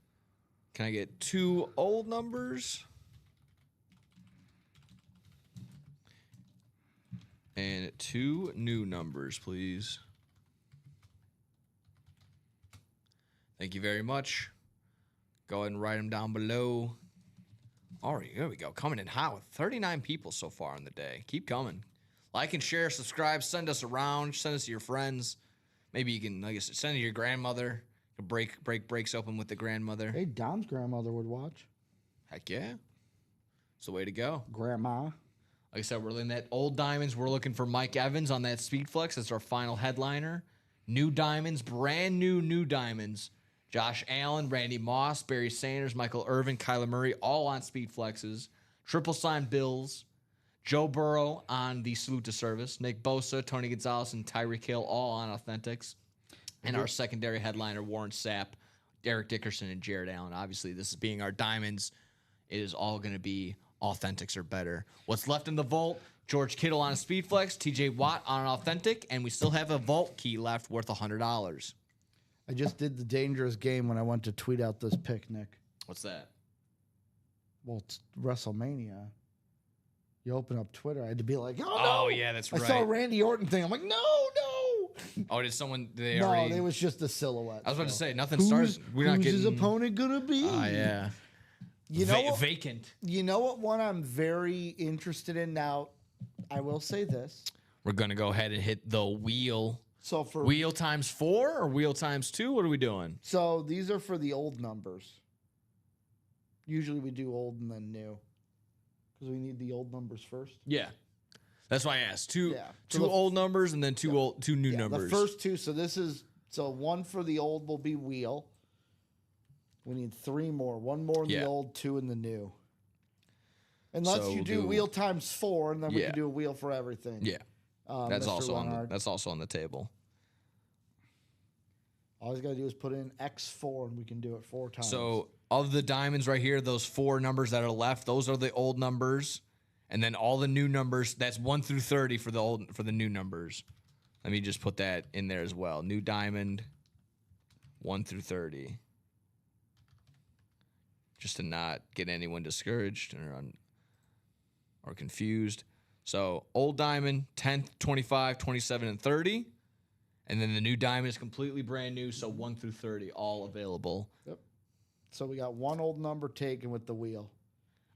Can I get 2 old numbers? And 2 new numbers, please. Thank you very much. Go ahead and write them down below. All right, there we go. Coming in hot with 39 people so far in the day. Keep coming. Like and share, subscribe, send us around, send us to your friends. Maybe you can, like I said, send it to your grandmother. Breaks open with the grandmother. Hey, Dom's grandmother would watch. Heck yeah. It's the way to go. Grandma. Like I said, we're in that old diamonds. We're looking for Mike Evans on that speed flex. That's our final headliner. New diamonds, brand new diamonds. Josh Allen, Randy Moss, Barry Sanders, Michael Irvin, Kyler Murray, all on speed flexes. Triple sign Bills. Joe Burrow on the salute to service. Nick Bosa, Tony Gonzalez, and Tyreek Hill all on authentics. And our secondary headliner, Warren Sapp, Derek Dickerson, and Jared Allen. Obviously, this is being our diamonds. It is all going to be authentics or better. What's left in the vault? George Kittle on a speed flex, TJ Watt on an authentic, and we still have a vault key left worth $100. I just did the dangerous game when I went to tweet out this pick, Nick. What's that? Well, it's WrestleMania. You open up Twitter, I had to be like, Oh, yeah, that's I right. saw a Randy Orton thing. I'm like, no. Oh, did someone? They No, already. it was just a silhouette. I was about to so. say nothing Who's, starts. We're not who's getting his opponent gonna be? Yeah. You know what? Vacant. You know what one I'm very interested in now? I will say this. We're gonna go ahead and hit the wheel. So for Wheel times 4 or wheel times 2? What are we doing? so these are for the old numbers. Usually we do old and then new. Because we need the old numbers first. Yeah. That's why I asked. Two Yeah. So two the- old numbers and then two new Yeah, numbers. the first two, so this is So 1 for the old will be wheel. We need 3 more. 1 more in Yeah. the old, 2 in the new. Unless So you do do- wheel times 4, and then we Yeah. can do a wheel for everything. Yeah, that's Mr. also Leonard. that's also on the table. All he's got to do is put in X4, and we can do it 4 times. So of the diamonds right here, those 4 numbers that are left, those are the old numbers, and then all the new numbers. That's 1 through 30 for the new numbers. Let me just put that in there as well. New diamond, 1 through 30, just to not get anyone discouraged or confused. So old diamond, 10, 25, 27, and 30. And then the new diamond is completely brand new, so 1 through 30, all available. Yep. So we got 1 old number taken with the wheel.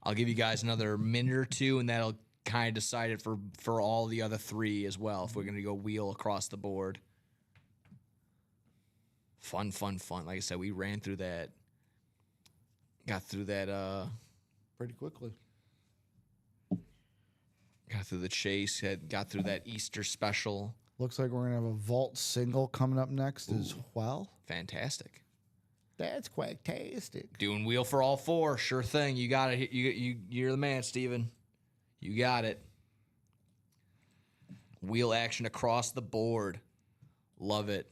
I'll give you guys another minute or 2, and that'll kind of decide it for all the other 3 as well, if we're going to go wheel across the board. Fun. Like I said, we ran through that. Got through that. Pretty quickly. Got through the chase. Got through that Easter special. Looks like we're going to have a vault single coming up next as well. Fantastic. That's quacktastic. Doing wheel for all 4. Sure thing. You got it. You're the man, Steven. You got it. Wheel action across the board. Love it.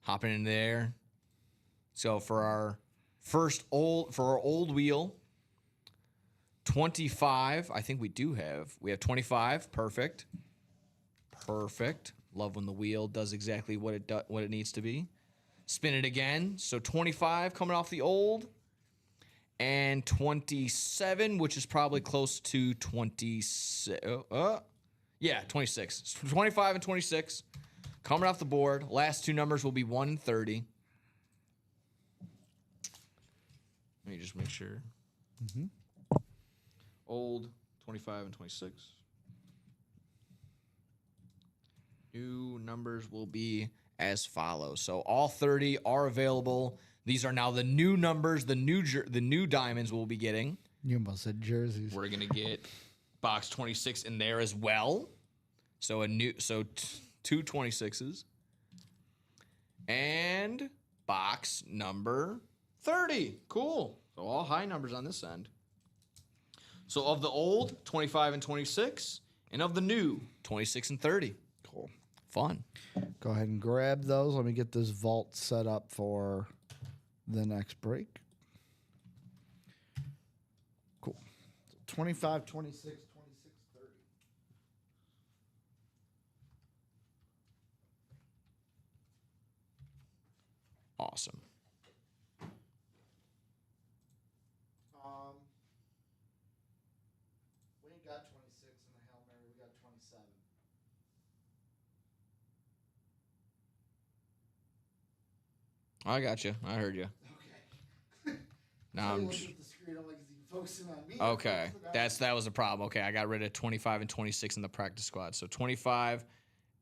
Hopping in there. So for our old wheel, 25. I think we have 25. Perfect. Love when the wheel does exactly what it needs to be. Spin it again. So 25 coming off the old. And 27, which is probably close to 26. Yeah, 26. 25 and 26 coming off the board. Last 2 numbers will be 1 and 30. Let me just make sure. Old, 25 and 26. New numbers will be as follows. So all 30 are available. These are now the new numbers, the new diamonds we'll be getting. You almost said jerseys. We're gonna get box 26 in there as well. So two 26s. And box number 30. Cool. So all high numbers on this end. So of the old, 25 and 26, and of the new, 26 and 30. Cool. Fun. Go ahead and grab those. Let me get this vault set up for the next break. Cool. So 25, 26, 26, 30. Awesome. We ain't got 26 in the Hail Mary. We got 27. I got you. I heard you. Okay. Now I I'm. looked at the screen. I'm like, is he focusing on me? Okay, that was a problem. Okay, I got rid of 25 and 26 in the practice squad. So 25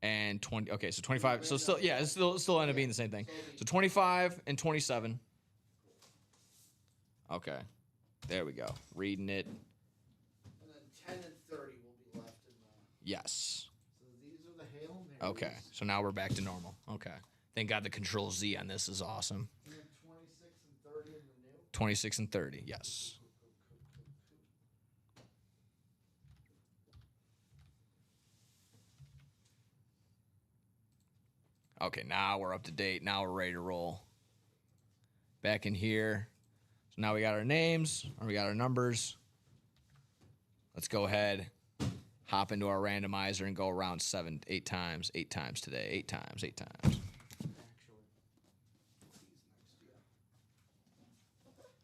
and 20. Okay, so 25. So still, yeah, it's still end up being the same thing. So 25 and 27. Okay, there we go. Reading it. And then 10 and 30 will be left in the. Yes. So these are the Hail Marys. Okay, so now we're back to normal. Okay, thank God the Control Z on this is awesome. And then 26 and 30 in the new. 26 and 30. Yes. Okay, now we're up to date. Now we're ready to roll. Back in here. So now we got our names, or we got our numbers. Let's go ahead, hop into our randomizer and go around 8 times today. 8 times.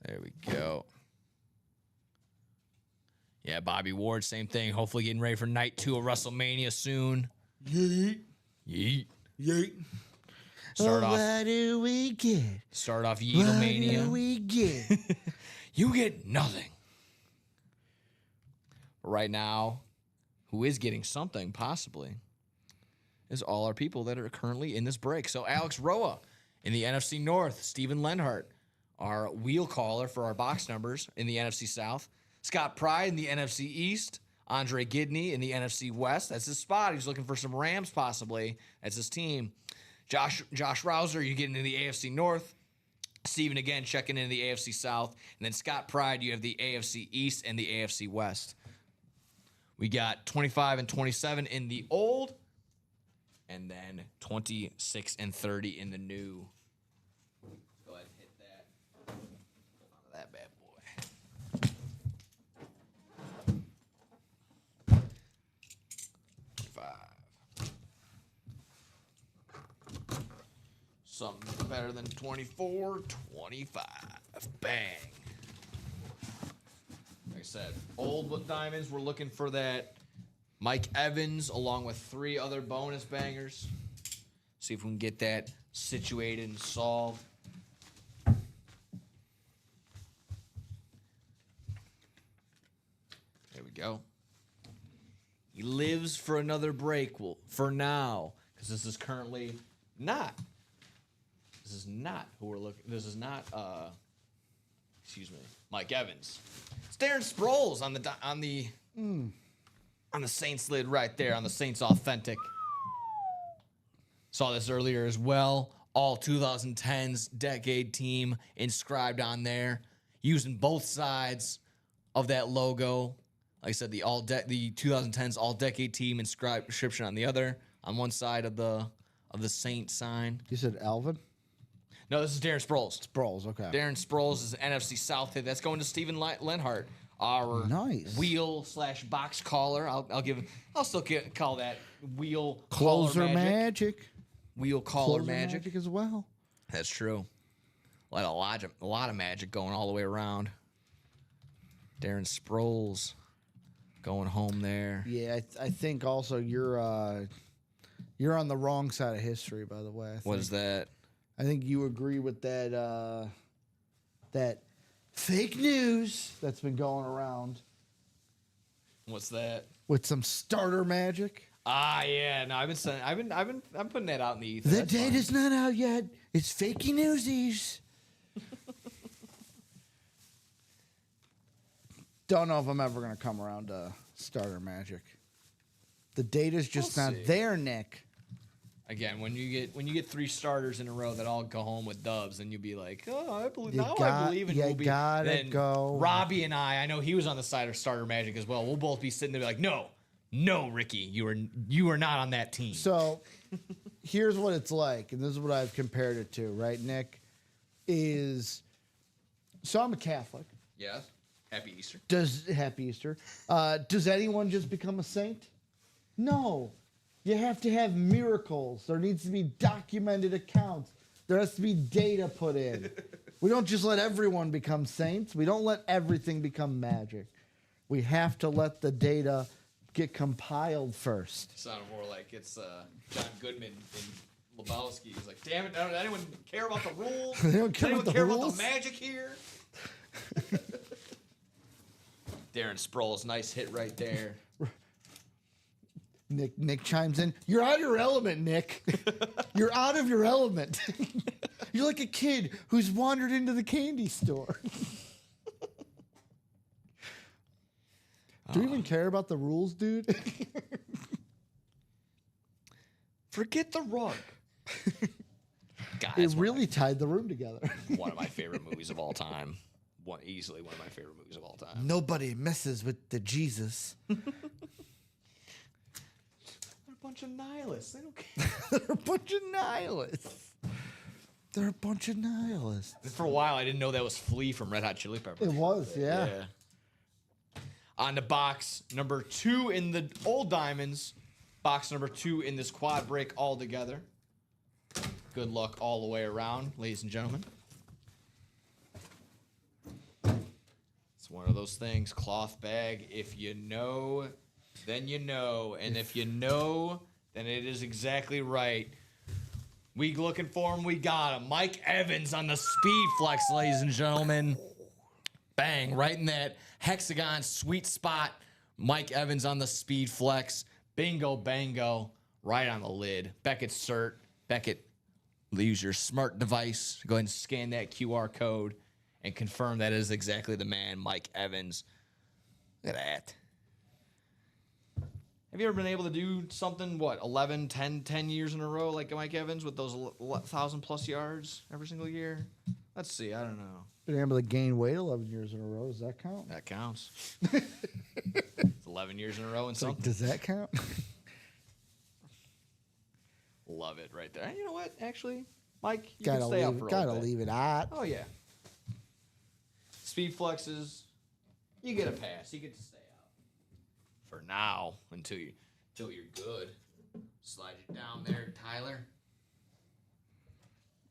There we go. Yeah, Bobby Ward, same thing. Hopefully getting ready for night 2 of WrestleMania soon. Yeet. Yeet. Yeet. Start off What do we get? What do Yeetomania. we get? You get nothing. Right now, who is getting something, possibly, is all our people that are currently in this break. So Alex Roa in the NFC North, Steven Lenhart, our wheel caller for our box numbers in the NFC South, Scott Pride in the NFC East, Andre Gidney in the NFC West. That's his spot. He's looking for some Rams, possibly. That's his team. Josh Rouser, you get into the AFC North. Steven again checking into the AFC South. And then Scott Pride, you have the AFC East and the AFC West. We got 25 and 27 in the old, and then 26 and 30 in the new. Go ahead and hit that. Hold on to that bad boy. 25. Something better than 24, 25. Bang. Like I said, old diamonds, we're looking for that Mike Evans along with 3 other bonus bangers. See if we can get that situated and solved. There we go. He lives for another break. Well, for now, because this is currently not. This is not who we're looking. This is not. Excuse me, Mike Evans. It's Darren Sproles on the Saints lid right there on the Saints Authentic. Saw this earlier as well. All 2010s decade team inscribed on there, using both sides of that logo. Like I said, the 2010s all decade team inscription on the other, on one side of the Saint sign. You said Alvin? No, this is Darren Sproles. Sproles, okay. Darren Sproles is an NFC South hit. That's going to Steven Lenhart, our Nice. wheel/box caller. I'll still call that wheel Closer caller magic. Wheel caller Closer magic. as well. That's true. A lot of magic going all the way around. Darren Sproles going home there. Yeah, I think also you're on the wrong side of history, by the way. What is that? I think you agree with that that fake news that's been going around What's that? with some starter magic. Ah, yeah. No, I'm putting that out in the ether. The That's fine. data's not out yet. It's fakey newsies. Don't know if I'm ever gonna come around to starter magic. The data's just We'll not see. there, Nick. Again, when you get 3 starters in a row that all go home with dubs, then you'll be like, oh, I believe You I believe in. you We'll be, gotta then go. Robbie and I know he was on the side of starter magic as well. We'll both be sitting there like, no, Ricky, you are not on that team. So here's what it's like, and this is what I've compared it to, right, Nick? So I'm a Catholic. Yes. Happy Easter. Happy Easter. Does anyone just become a saint? No. You have to have miracles. There needs to be documented accounts. There has to be data put in. We don't just let everyone become saints. We don't let everything become magic. We have to let the data get compiled first. Sounded more like it's John Goodman and Lebowski. He's like, damn it, does anyone care about the rules? They don't care Does anyone about the care rules? about the magic here? Darren Sproles, nice hit right there. Nick chimes in. You're out of your element, Nick. You're out of your element. You're like a kid who's wandered into the candy store. Do you even care about the rules, dude? Forget the rug. God, It that's really tied the room together. one of my favorite movies of all time. Easily one of my favorite movies of all time. Nobody messes with the Jesus. They're a bunch of nihilists. They don't care. They're a bunch of nihilists. They're a bunch of nihilists. For a while, I didn't know that was Flea from Red Hot Chili Peppers. It was, yeah. On the box number 2 in the old diamonds, box number 2 in this quad break all together. Good luck all the way around, ladies and gentlemen. It's one of those things, cloth bag. If you know, then you know. And if you know, then it is exactly right. We looking for him, we got him. Mike Evans on the speed flex, ladies and gentlemen. Bang, right in that hexagon sweet spot. Mike Evans on the speed flex. Bingo, bango, right on the lid. Beckett cert. Beckett, use your smart device. Go ahead and scan that QR code and confirm that is exactly the man, Mike Evans. Look at that. Have you ever been able to do something, 11, 10 years in a row like Mike Evans with those 1,000+ yards every single year? Let's see. I don't know. Been able to gain weight 11 years in a row. Does that count? That counts. It's 11 years in a row and It's like, something. does that count? Love it right there. And you know what? Actually, Mike, you can gotta stay out leave, for a gotta little bit. leave it at. Oh, yeah. Speed flexes, you get a pass. You get to stay out. For now, until you're good. Slide it down there, Tyler.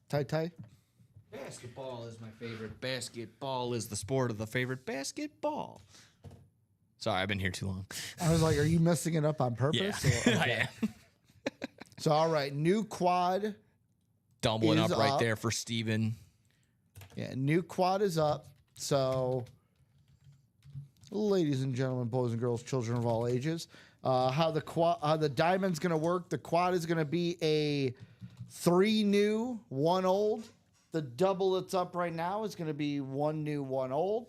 Ty. Basketball is my favorite. Basketball is the sport of the favorite basketball. Sorry, I've been here too long. I was like, are you messing it up on purpose? Or- I am. So, all right, new quad. Doubling Is up right up. there for Steven. Yeah, new quad is up. So, ladies and gentlemen, boys and girls, children of all ages, how the diamond's gonna work? The quad is gonna be a 3 new, 1 old. The double that's up right now is gonna be 1 new, 1 old.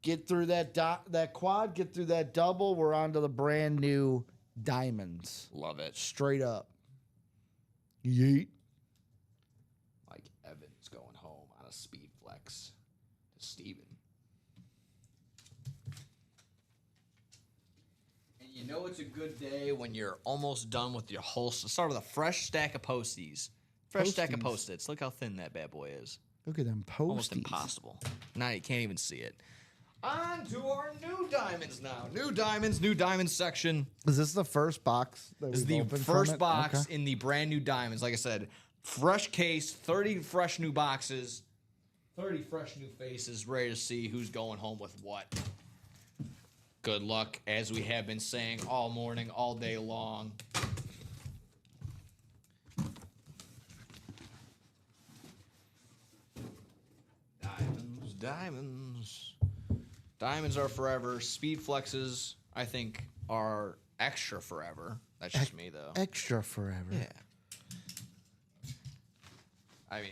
Get through that quad, get through that double. We're on to the brand new diamonds. Love it. Straight up. Yeet. Mike Evans going home on a speed flex to Steven. And you know it's a good day when you're almost done with your whole. Start with a fresh stack of posties. Fresh stack of Posties. Post-its. Look how thin that bad boy is. Look at them Almost posties. impossible. Now you can't even see it. On to our new diamonds now. New diamonds section. Is this the first box that This is we've the opened from first it? box Okay. in the brand new diamonds. Like I said, fresh case, 30 fresh new boxes, 30 fresh new faces, ready to see who's going home with what. Good luck, as we have been saying all morning, all day long. Diamonds. Diamonds are forever. Speed flexes, I think, are extra forever. That's just me, though. Extra forever. Yeah. I mean,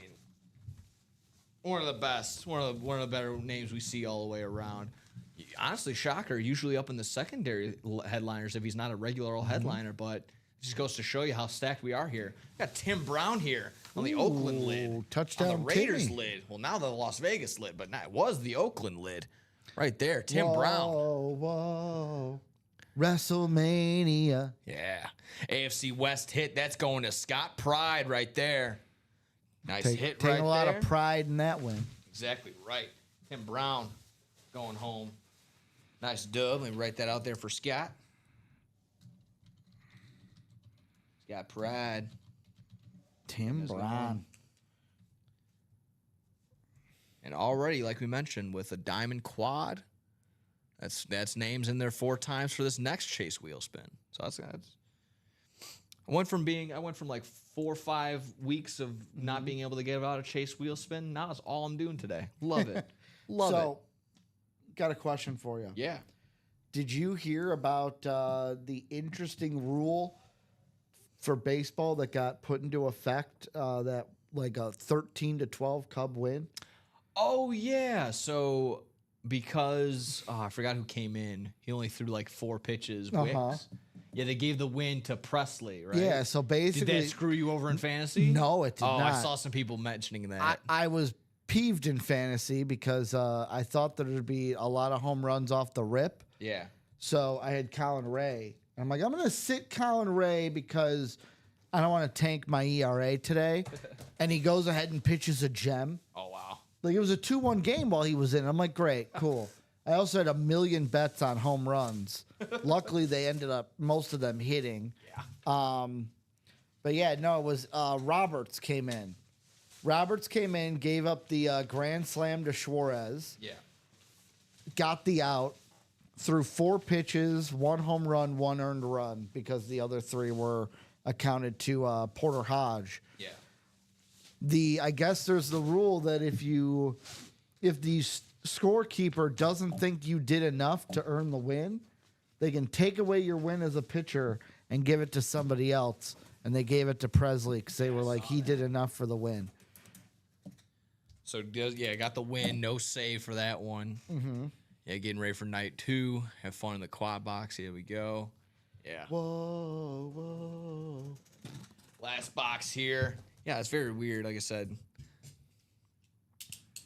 one of the best, one of the better names we see all the way around. Honestly, Shocker usually up in the secondary headliners if he's not a regular old headliner, but it just goes to show you how stacked we are here. We got Tim Brown here on the Oakland lid, touchdown on the Raiders Timmy. lid. Well, now the Las Vegas lid, but it was the Oakland lid, right there. Tim Brown. Whoa. WrestleMania. Yeah. AFC West hit. That's going to Scott Pride right there. Nice hit Taking right a lot there. of pride in that win. Exactly right. Tim Brown going home. Nice dub. Let me write that out there for Scott. Scott Pride. Tim That's Brown. And already, like we mentioned, with a diamond quad, that's names in there 4 times for this next Chase wheel spin. So that's I went from like 4 or 5 weeks of not being able to get out a Chase wheel spin. Now it's all I'm doing today. Love it. Love So, got a question for you. it. Yeah. Did you hear about the interesting rule for baseball that got put into effect that like a 13-12 Cub win? Oh yeah. So because I forgot who came in. He only threw like 4 pitches. Uh-huh. Wicks. Yeah, they gave the win to Presley, right? Yeah, so Did basically that screw you over in fantasy? No, it did Oh, not. I saw some people mentioning that. I was peeved in fantasy because I thought that there'd be a lot of home runs off the rip. Yeah. So I had Colin Ray. And I'm like, I'm going to sit Colin Ray because I don't want to tank my ERA today. And he goes ahead and pitches a gem. Oh wow. Like it was a 2-1 game while he was in. I'm like, great, cool. I also had 1 million bets on home runs. Luckily, they ended up most of them hitting. Yeah. But yeah, no, it was Roberts came in. Roberts came in, gave up the grand slam to Suarez, Yeah. got the out, threw 4 pitches, 1 home run, 1 earned run because the other 3 were accounted to Porter Hodge. Yeah. I guess there's the rule that if the scorekeeper doesn't think you did enough to earn the win, they can take away your win as a pitcher and give it to somebody else. And they gave it to Presley because they were like, he did enough for the win. So yeah, got the win. No save for that one. Mm-hmm. Yeah, getting ready for night 2. Have fun in the quad box. Here we go. Yeah. Whoa, whoa. Last box here. Yeah, it's very weird. Like I said.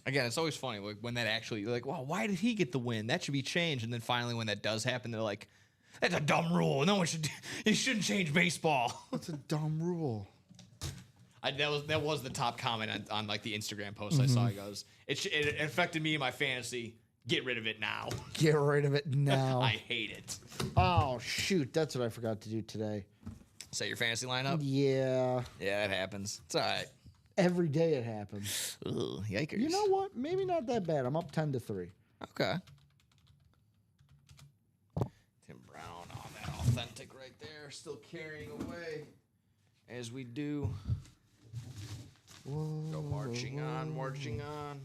Again, it's always funny like when that actually like, wow, why did he get the win? That should be changed. And then finally, when that does happen, they're like, that's a dumb rule. No one should. You shouldn't change baseball. That's a dumb rule. That was the top comment on like the Instagram post I saw. He goes, it affected me in my fantasy. Get rid of it now. Get rid of it now. I hate it. Oh, shoot. That's what I forgot to do today. Set your fantasy lineup. Yeah. Yeah, it happens. It's all right. Every day it happens. Ugh, yikers. You know what? Maybe not that bad. I'm up 10-3. Okay. Tim Brown on that authentic right there, still carrying away as we do. Whoa, Go marching on, marching on.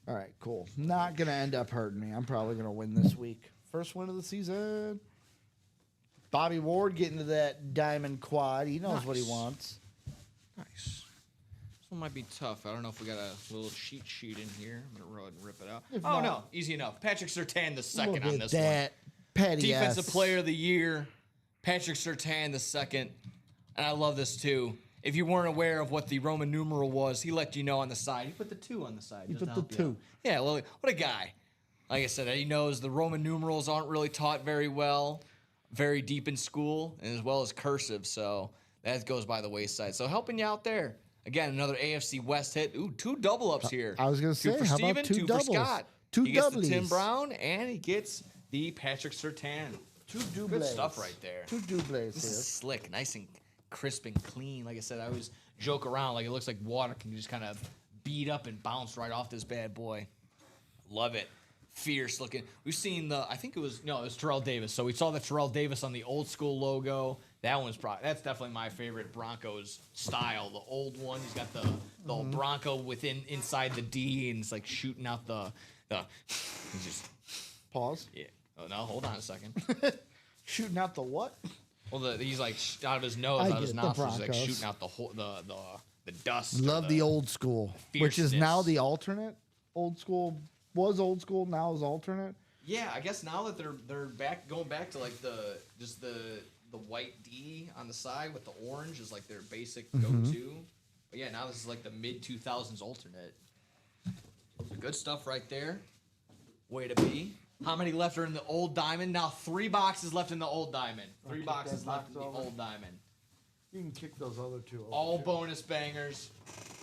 All right, cool. Not going to end up hurting me. I'm probably going to win this week. First win of the season. Bobby Ward getting to that diamond quad. He knows what he Nice. wants. Nice. This one might be tough. I don't know if we got a little cheat sheet in here. I'm gonna go ahead and rip it out. If Oh not- no, easy enough. Patrick Surtain the Look second on at this that. Patty Defensive ass. Player of the Year, Patrick Surtain the second. And I love this too. If you weren't aware of what the Roman numeral was, he let you know on the side. He put the 2 on the side. just put to the help you 2. out. Yeah, well, what a guy. Like I said, he knows the Roman numerals aren't really taught very well, very deep in school, and as well as cursive. So that goes by the wayside. So helping you out there. Again, another AFC West hit. Ooh, 2 double ups here. I was gonna Two say, for how about Steven, 2 2 doubles? for Scott. 2 he gets the Tim doublies. Brown, and he gets the Patrick Surtain. 2 doubles. Good stuff right there. 2 doubles This here. is slick, nice and crisp and clean. Like I said, I always joke around like it looks like water can just kind of beat up and bounce right off this bad boy. Love it. Fierce looking. We've seen it was Terrell Davis. So we saw the Terrell Davis on the old school logo. That's definitely my favorite Broncos style. The old one. He's got the old Bronco inside the D, and it's like shooting out the. He's just Pause. yeah. Oh no, hold on a second. Shooting out the what? Well, he's like out of his nose, I out of his get the nostrils, he's like Broncos. shooting out the whole the dust. Love the old school, which is now fierceness. the alternate. Old school was old school, now is alternate. Yeah, I guess now that they're going back to like the white D on the side with the orange is like their basic go-to. But yeah, now this is like the mid 2000s alternate. Good stuff right there. Way to be. How many left are in the old diamond? Now 3 boxes left in the old diamond. 3 kick boxes that left in box the over. old diamond. You can kick those other 2 over. All bonus bangers.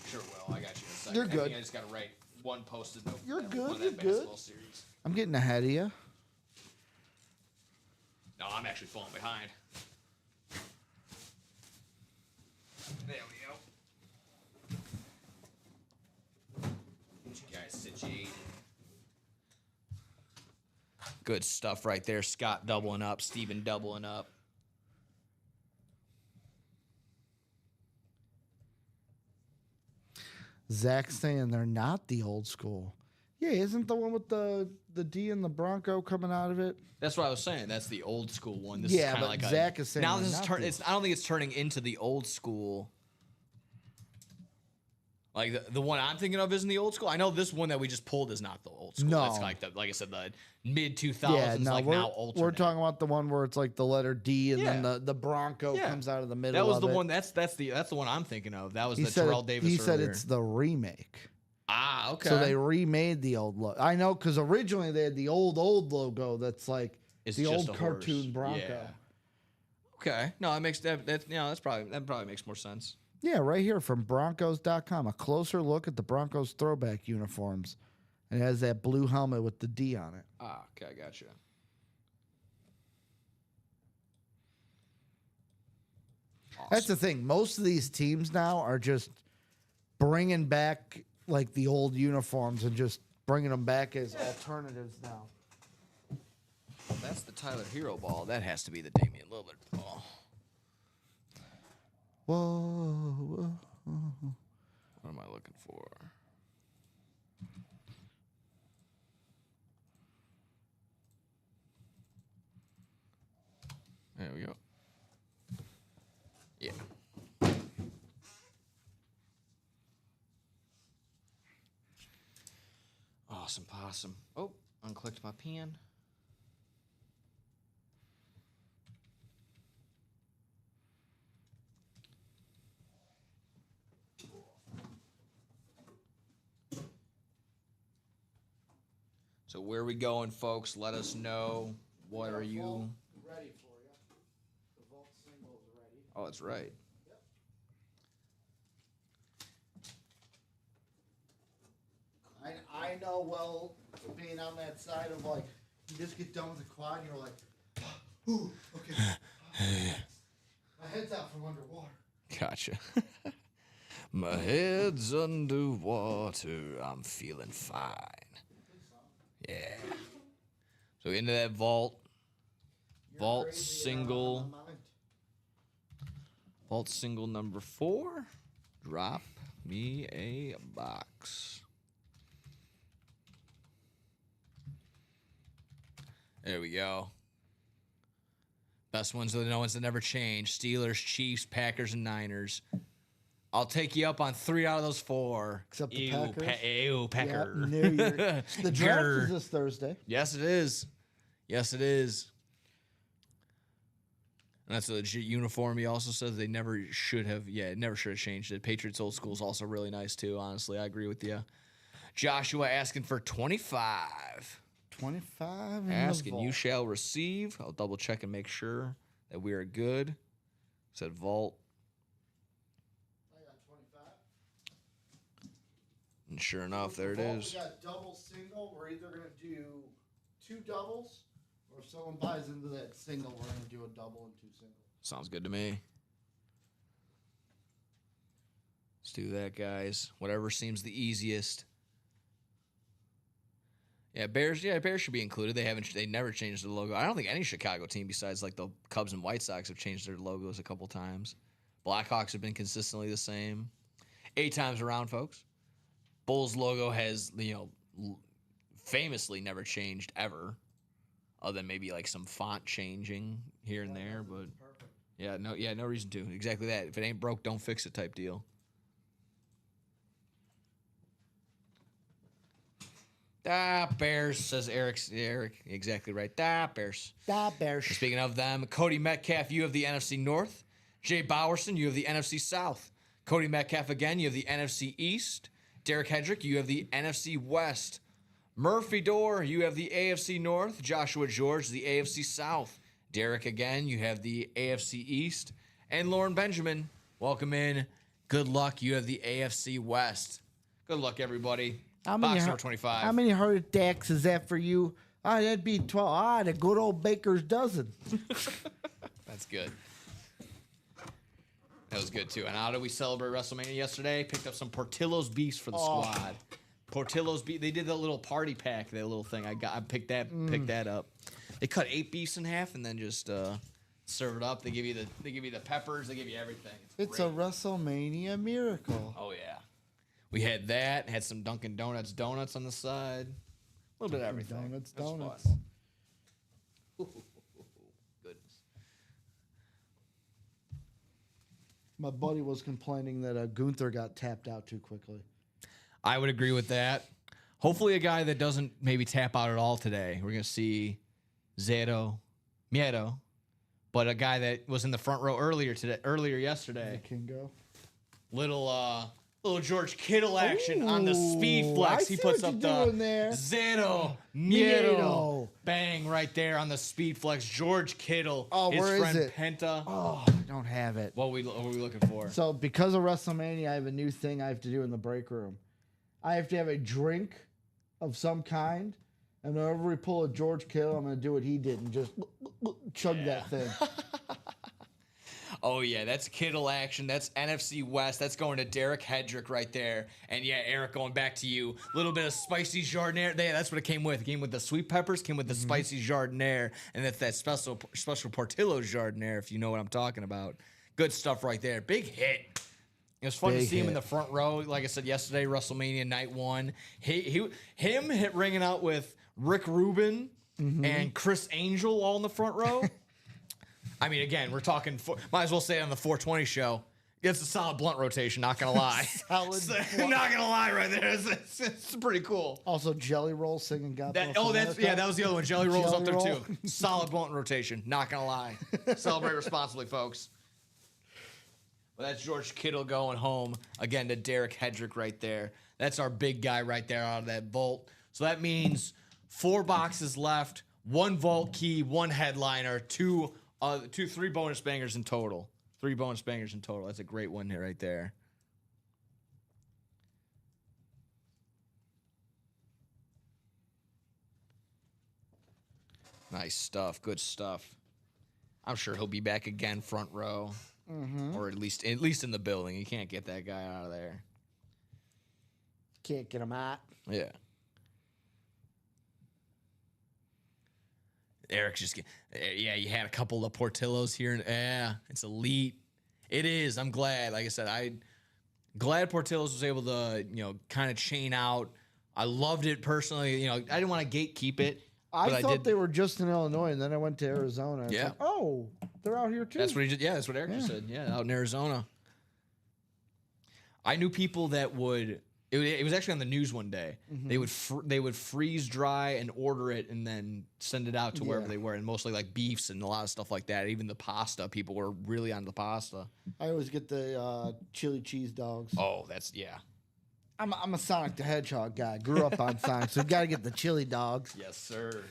Sure will. I got you in a second. You're I good. think I just got to write one post-it note. You're for good, that you're good. basketball series. I'm getting ahead of you. No, I'm actually falling behind. There we go. Get you guys situated. Good stuff right there. Scott doubling up. Steven doubling up. Zach saying they're not the old school. Yeah, isn't the one with the D and the Bronco coming out of it? That's what I was saying. That's the old school one. This Yeah, is kind but of like Zach is saying now they're this is not turn. the- It's I don't think it's turning into the old school. Like the one I'm thinking of isn't the old school. I know this one that we just pulled is not the old school. No. That's like I said, the mid 2000s. Yeah, no, like we're, now alternate. we're talking about the one where it's like the letter D and then Yeah. the Bronco Yeah. comes out of the middle. That was of the it. one. That's the one I'm thinking of. That was He the said Terrell it- Davis. He said earlier. it's the remake. Ah, okay. So they remade the old logo. I know because originally they had the old logo that's like It's the just old a horse. cartoon Bronco. Yeah. Okay. No, that makes that probably makes more sense. Yeah, right here from Broncos.com. A closer look at the Broncos throwback uniforms. And it has that blue helmet with the D on it. Ah, okay, I gotcha. That's the thing. Most of these teams now are just bringing back like the old uniforms and just bringing them back as alternatives now. That's the Tyler Hero ball. That has to be the Damian Lillard ball. Whoa. What am I looking for? There we go. Yeah. Awesome possum. Oh, unclicked my pen. So where are we going, folks? Let us know. What are you? Ready for you. The vault single is ready. Oh, that's right. I know well being on that side of like you just get done with the quad and you're like, ooh, okay. My head's out from underwater. Gotcha. My head's underwater. I'm feeling fine. Yeah. So into that vault. Vault single. Vault single number 4. Drop me a box. There we go. Best ones are the ones that never change. Steelers, Chiefs, Packers, and Niners. I'll take you up on 3 out of those 4. Except the Packers. Packer. The draft Grr. is this Thursday. Yes, it is. Yes, it is. And that's a legit uniform. He also says they never should have. Yeah, it never should have changed it. Patriots old school is also really nice too. Honestly, I agree with you. Joshua asking for 25. 25. Ask and you shall receive. I'll double check and make sure that we are good. Said vault. I got 25. And sure enough, there it is. We got double single. We're either going to do 2 doubles, or if someone buys into that single, we're going to do a double and 2 singles. Sounds good to me. Let's do that, guys. Whatever seems the easiest. Yeah, Bears should be included. They never changed the logo. I don't think any Chicago team besides like the Cubs and White Sox have changed their logos a couple times. Blackhawks have been consistently the same. 8 times around, folks. Bulls logo has, famously never changed ever. Other than maybe like some font changing here and there, but no reason to. Exactly that. If it ain't broke, don't fix it type deal. Bears, says Eric. Exactly right. Bears. Bears. Speaking of them, Cody Metcalf, you have the NFC North. Jay Bowerson, you have the NFC South. Cody Metcalf again, you have the NFC East. Derek Hedrick, you have the NFC West. Murphy Dorr, you have the AFC North. Joshua George, the AFC South. Derek again, you have the AFC East. And Lauren Benjamin, welcome in. Good luck, you have the AFC West. Good luck, everybody. Box number 25. How many heart attacks is that for you? That'd be 12. The good old baker's dozen. That's good. That was good, too. And how did we celebrate WrestleMania yesterday? Picked up some Portillo's beefs for the squad. Portillo's beef. They did that little party pack, that little thing. I picked that up. They cut 8 beefs in half and then just serve it up. They give you the peppers. They give you everything. It's great. a WrestleMania miracle. Oh yeah. We had that. Had some Dunkin' Donuts on the side. A little bit of everything. Donuts. That's fun. Goodness. My buddy was complaining that Gunther got tapped out too quickly. I would agree with that. Hopefully a guy that doesn't maybe tap out at all today. We're going to see Miedo, but a guy that was in the front row earlier yesterday. Kingo. Little George Kittle action on the speed flex. He puts up the Zero Miedo. Bang right there on the speed flex. George Kittle. Oh, his where friend is it? Penta. Oh, I don't have it. What are we looking for? So because of WrestleMania, I have a new thing I have to do in the break room. I have to have a drink of some kind, and whenever we pull a George Kittle, I'm going to do what he did and just chug that thing. Oh, yeah, that's Kittle action. That's NFC West. That's going to Derek Hedrick right there. And, yeah, Eric, going back to you. A little bit of spicy jardiniere. Yeah, that's what it came with. It came with the sweet peppers, came with the spicy jardiniere, and that's that special Portillo's jardiniere, if you know what I'm talking about. Good stuff right there. Big hit. It was fun to see him in the front row. Like I said yesterday, WrestleMania Night 1. Him ringing out with Rick Rubin and Chris Angel all in the front row. I mean, again, we're talking. Might as well say it on the 420 show. It's a solid blunt rotation. Not gonna lie. Not gonna lie, right there. It's pretty cool. Also, Jelly Roll singing "God Bless America." That was the other one. Jelly Roll was up there Roll. too. Solid blunt rotation. Not gonna lie. Celebrate responsibly, folks. Well, that's George Kittle going home again to Derek Hedrick right there. That's our big guy right there out of that vault. So that means 4 boxes left, 1 vault key, 1 headliner, 3 bonus bangers in total. 3 bonus bangers in total. That's a great one here right there. Nice stuff. Good stuff. I'm sure he'll be back again front row. Or at least in the building. You can't get that guy out of there. Can't get him out. Yeah. Eric's just you had a couple of Portillos here, and it's elite. It is. I'm glad. Like I said, glad Portillos was able to, kind of chain out. I loved it personally. I didn't want to gatekeep it. I thought they were just in Illinois, and then I went to Arizona. Yeah. Like, oh, they're out here too. That's what that's what Eric just said. Yeah, out in Arizona. I knew people that would. It was actually on the news one day. They would freeze dry and order it and then send it out to wherever they were, and mostly like beefs and a lot of stuff like that. Even the pasta, people were really on the pasta. I always get the chili cheese dogs. Oh, I'm a Sonic the Hedgehog guy. Grew up on Sonic, so you got to get the chili dogs. Yes, sir.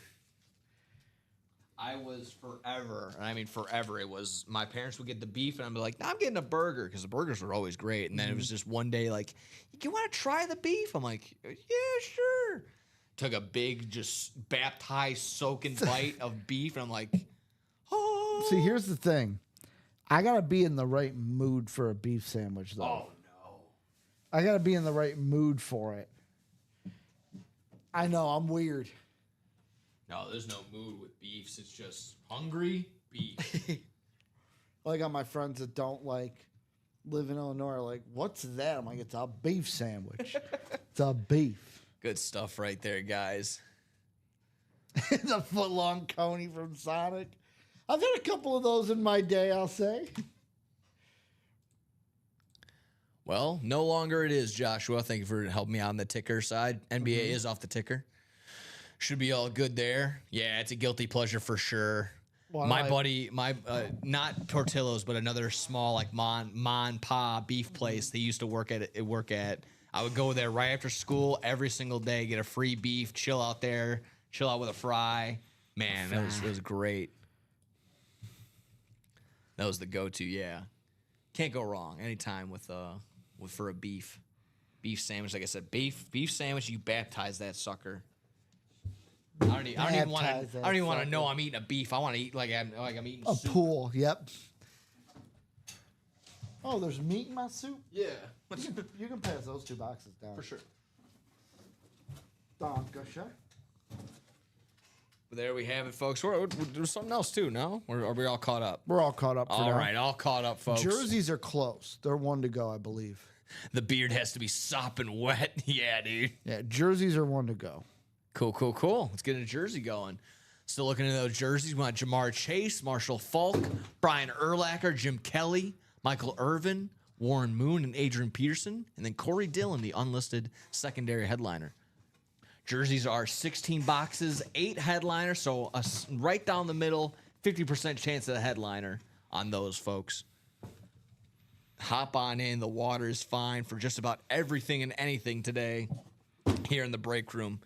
I was forever, and I mean forever, it was my parents would get the beef, and I'd be like, no, I'm getting a burger, because the burgers were always great. And then it was just one day like, you want to try the beef? I'm like, yeah, sure. Took a big, just baptized, soaking bite of beef, and I'm like, oh. See, here's the thing. I got to be in the right mood for a beef sandwich, though. Oh, no. I got to be in the right mood for it. I know, I'm weird. No, there's no mood with beefs. It's just hungry beef. I got my friends that don't live in Illinois are like, what's that? I'm like, it's a beef sandwich. It's a beef. Good stuff right there, guys. The foot-long coney from Sonic. I've had a couple of those in my day, I'll say. Well, no longer it is, Joshua. Thank you for helping me out on the ticker side. NBA is off the ticker. Should be all good there. Yeah, it's a guilty pleasure for sure. Well, my buddy, not Portillo's, but another small Mon Pa beef place they used to work at. I would go there right after school every single day, get a free beef, chill out there, chill out with a fry. Man, it was great. That was the go-to. Yeah, can't go wrong anytime for a beef sandwich. Like I said, beef sandwich. You baptize that sucker. I don't even want to know I'm eating a beef. I want to eat like I'm eating a soup. pool. Yep. Oh, there's meat in my soup? Yeah. You can pass those 2 boxes down. For sure. Dankeschön. But there we have it, folks. There's something else too, no? Or are we all caught up? We're all caught up for All now. right, all caught up, folks. Jerseys are close. They're 1 to go, I believe. The beard has to be sopping wet. Yeah, dude. Yeah, jerseys are 1 to go. Cool. Let's get a jersey going. Still looking at those jerseys. We want Jamar Chase, Marshall Falk, Brian Urlacher, Jim Kelly, Michael Irvin, Warren Moon, and Adrian Peterson, and then Corey Dillon, the unlisted secondary headliner. Jerseys are 16 boxes, 8 headliners, so right down the middle, 50% chance of the headliner on those, folks. Hop on in. The water is fine for just about everything and anything today here in the break room.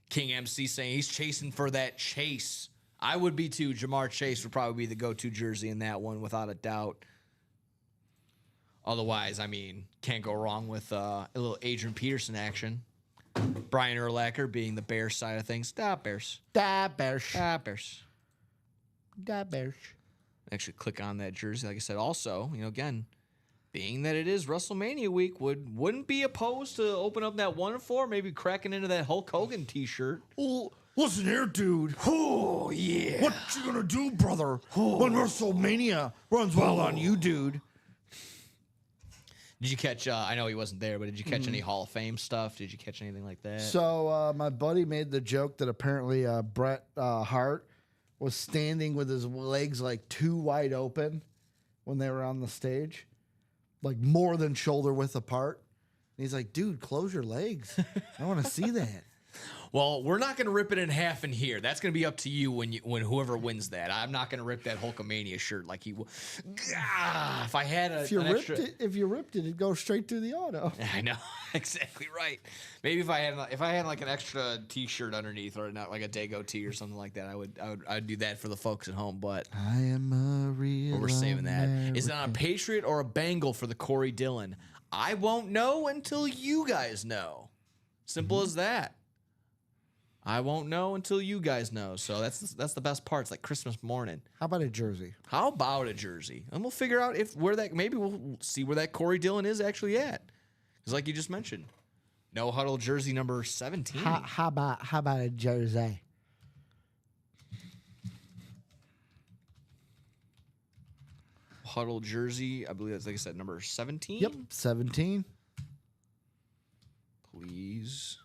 King MC saying he's chasing for that chase. I would be too. Jamar Chase would probably be the go-to jersey in that one without a doubt. Otherwise, I mean, can't go wrong with a little Adrian Peterson action. Brian Urlacher being the Bears side of things. Bears. Bears. Actually click on that jersey. Like I said, also, again, being that it is WrestleMania week, wouldn't be opposed to open up that 1-4, maybe cracking into that Hulk Hogan t-shirt. Oh, listen here, dude. Oh, yeah. What you gonna do, brother, when WrestleMania runs wild on you, dude? Did you catch, I know he wasn't there, but did you catch any Hall of Fame stuff? Did you catch anything like that? So my buddy made the joke that apparently Bret Hart was standing with his legs like too wide open when they were on the stage, like more than shoulder width apart. And he's like, dude, close your legs. I want to see that. Well, we're not going to rip it in half in here. That's going to be up to you when whoever wins that. I'm not going to rip that Hulkamania shirt like he will. If I had If you ripped it, it'd go straight through the auto. I know. Exactly right. Maybe if I had like an extra T-shirt underneath, or not like a Dago tee or something like that, I'd do that for the folks at home. But I am a real we're saving that. Is it on a American. Patriot or a Bengal for the Corey Dillon? I won't know until you guys know. Simple as that. I won't know until you guys know. So that's the best part. It's like Christmas morning. How about a jersey? How about a jersey? And we'll figure out maybe we'll see where that Corey Dillon is actually at. Because like you just mentioned, no huddle jersey number 17. How about a jersey? Huddle jersey, I believe that's, like I said, number 17. Yep, 17. Please.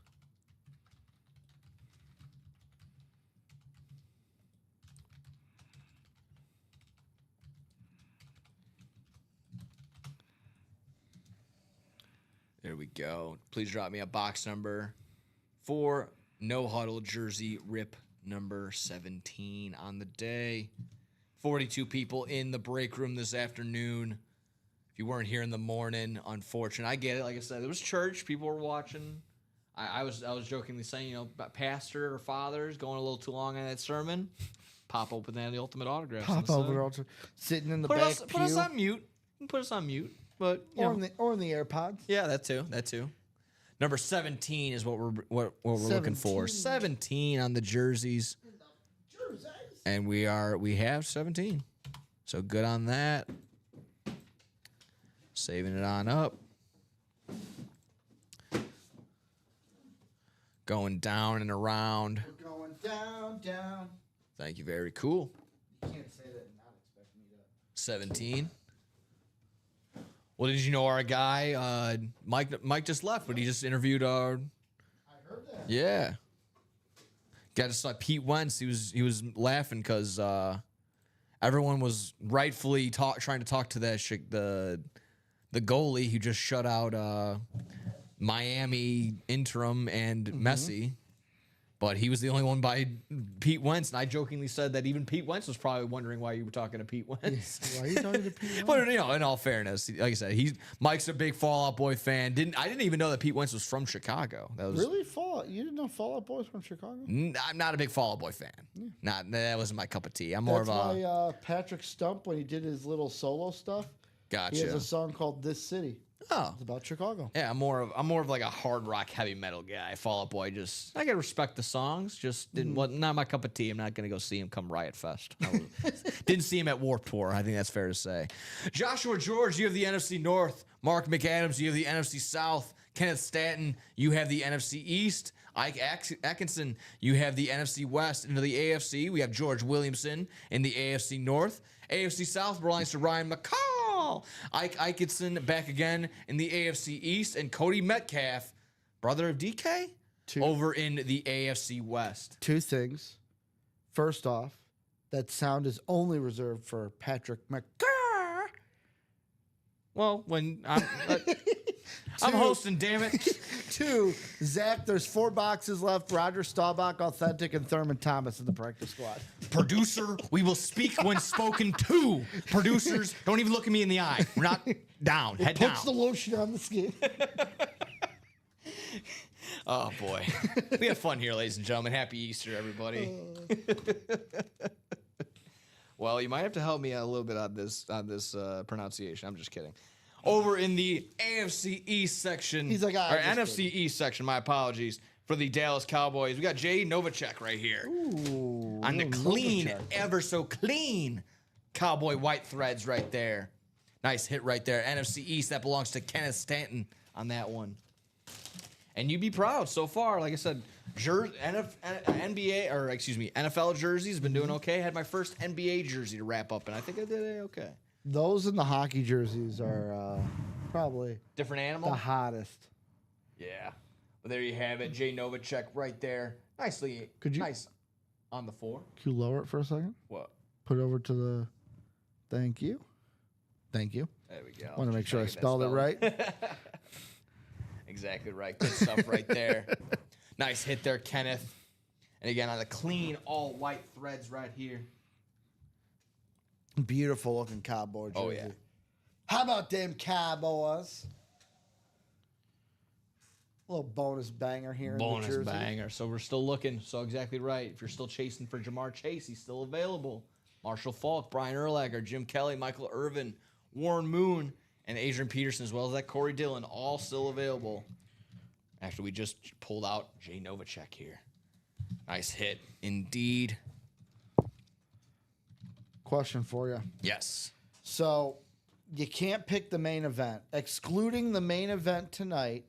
There we go. Please drop me a box number for no huddle jersey rip number 17 on the day. 42 people in the break room this afternoon. If you weren't here in the morning, unfortunate. I get it. Like I said, it was church. People were watching. I was jokingly saying, about pastor or fathers going a little too long on that sermon. Pop open that the ultimate autograph. Pop over, also sitting in the back pew. Put us on mute. You can put us on mute. But or in the AirPods. yeah, that too. Number 17 is what we're looking for. 17 on the jerseys. And we have 17. So good on that. Saving it on up. Going down and around. We're going down. Thank you. Very cool. You can't say that and not expect me to. 17. Well, did you know our guy, Mike just left, but he just interviewed our. I heard that. Yeah. Got to saw Pete Wentz. He was laughing because everyone was rightfully trying to talk to the goalie who just shut out Miami interim and Messi. But he was the only one by Pete Wentz, and I jokingly said that even Pete Wentz was probably wondering why you were talking to Pete Wentz. Why are you talking to Pete? But in all fairness, like I said, Mike's a big Fall Out Boy fan. I didn't even know that Pete Wentz was from Chicago. That was Really? You didn't know Fall Out Boys from Chicago? I'm not a big Fall Out Boy fan. That wasn't my cup of tea. I'm That's more of a why Patrick Stump, when he did his little solo stuff, he has gotcha. a song called "This City." Oh, It's about Chicago. yeah. I'm more of like a hard rock, heavy metal guy. Fall Out Boy, I gotta respect the songs. Just not my cup of tea. I'm not gonna go see him come Riot Fest. Didn't see him at Warped Tour. I think that's fair to say. Joshua George, you have the NFC North. Mark McAdams, you have the NFC South. Kenneth Stanton, you have the NFC East. Ike Atkinson, you have the NFC West. Into the AFC, we have George Williamson in the AFC North. AFC South belongs to Ryan McCall. Ike Atkinson back again in the AFC East. And Cody Metcalf, brother of DK, over in the AFC West. Two things. First off, that sound is only reserved for Patrick McCarr. Well, when I'm hosting, damn it. Two, Zach, there's 4 boxes left. Roger Staubach, Authentic, and Thurman Thomas in the practice squad. Producer, we will speak when spoken to. Producers, don't even look at me in the eye. We're not down. Head down. Puts the lotion on the skin. Oh, boy. We have fun here, ladies and gentlemen. Happy Easter, everybody. Well, you might have to help me out a little bit on this pronunciation. I'm just kidding. Over in the AFC East section, He's like, or just NFC kidding. East section, my apologies, for the Dallas Cowboys. We got Jay Novacek right here. Ooh, On the little clean, Novacek. ever so clean cowboy white threads right there. Nice hit right there. NFC East, that belongs to Kenneth Stanton on that one. And you'd be proud so far. Like I said, NFL jerseys been doing okay. Had my first NBA jersey to wrap up, and I think I did okay. Those and the hockey jerseys are probably Different animal? the hottest. Yeah. Well, there you have it. Jay Novacek right there. Nicely. Nice on the floor. Can you lower it for a second? What? Put it over to the thank you. Thank you. There we go. Want to make sure I Just spelled it right. Exactly right. Good stuff right there. Nice hit there, Kenneth. And again, on the clean, all white threads right here. Beautiful looking cowboy jersey. Oh, yeah. How about them Cowboys? little bonus banger here in New Bonus Jersey. banger. So we're still looking. So exactly right. If you're still chasing for Jamar Chase, he's still available. Marshall Falk, Brian Urlacher, Jim Kelly, Michael Irvin, Warren Moon, and Adrian Peterson, as well as that Corey Dillon, all still available. Actually, we just pulled out Jay Novacek here. Nice hit indeed. Question for you. Yes. So you can't pick the main event. Excluding the main event tonight,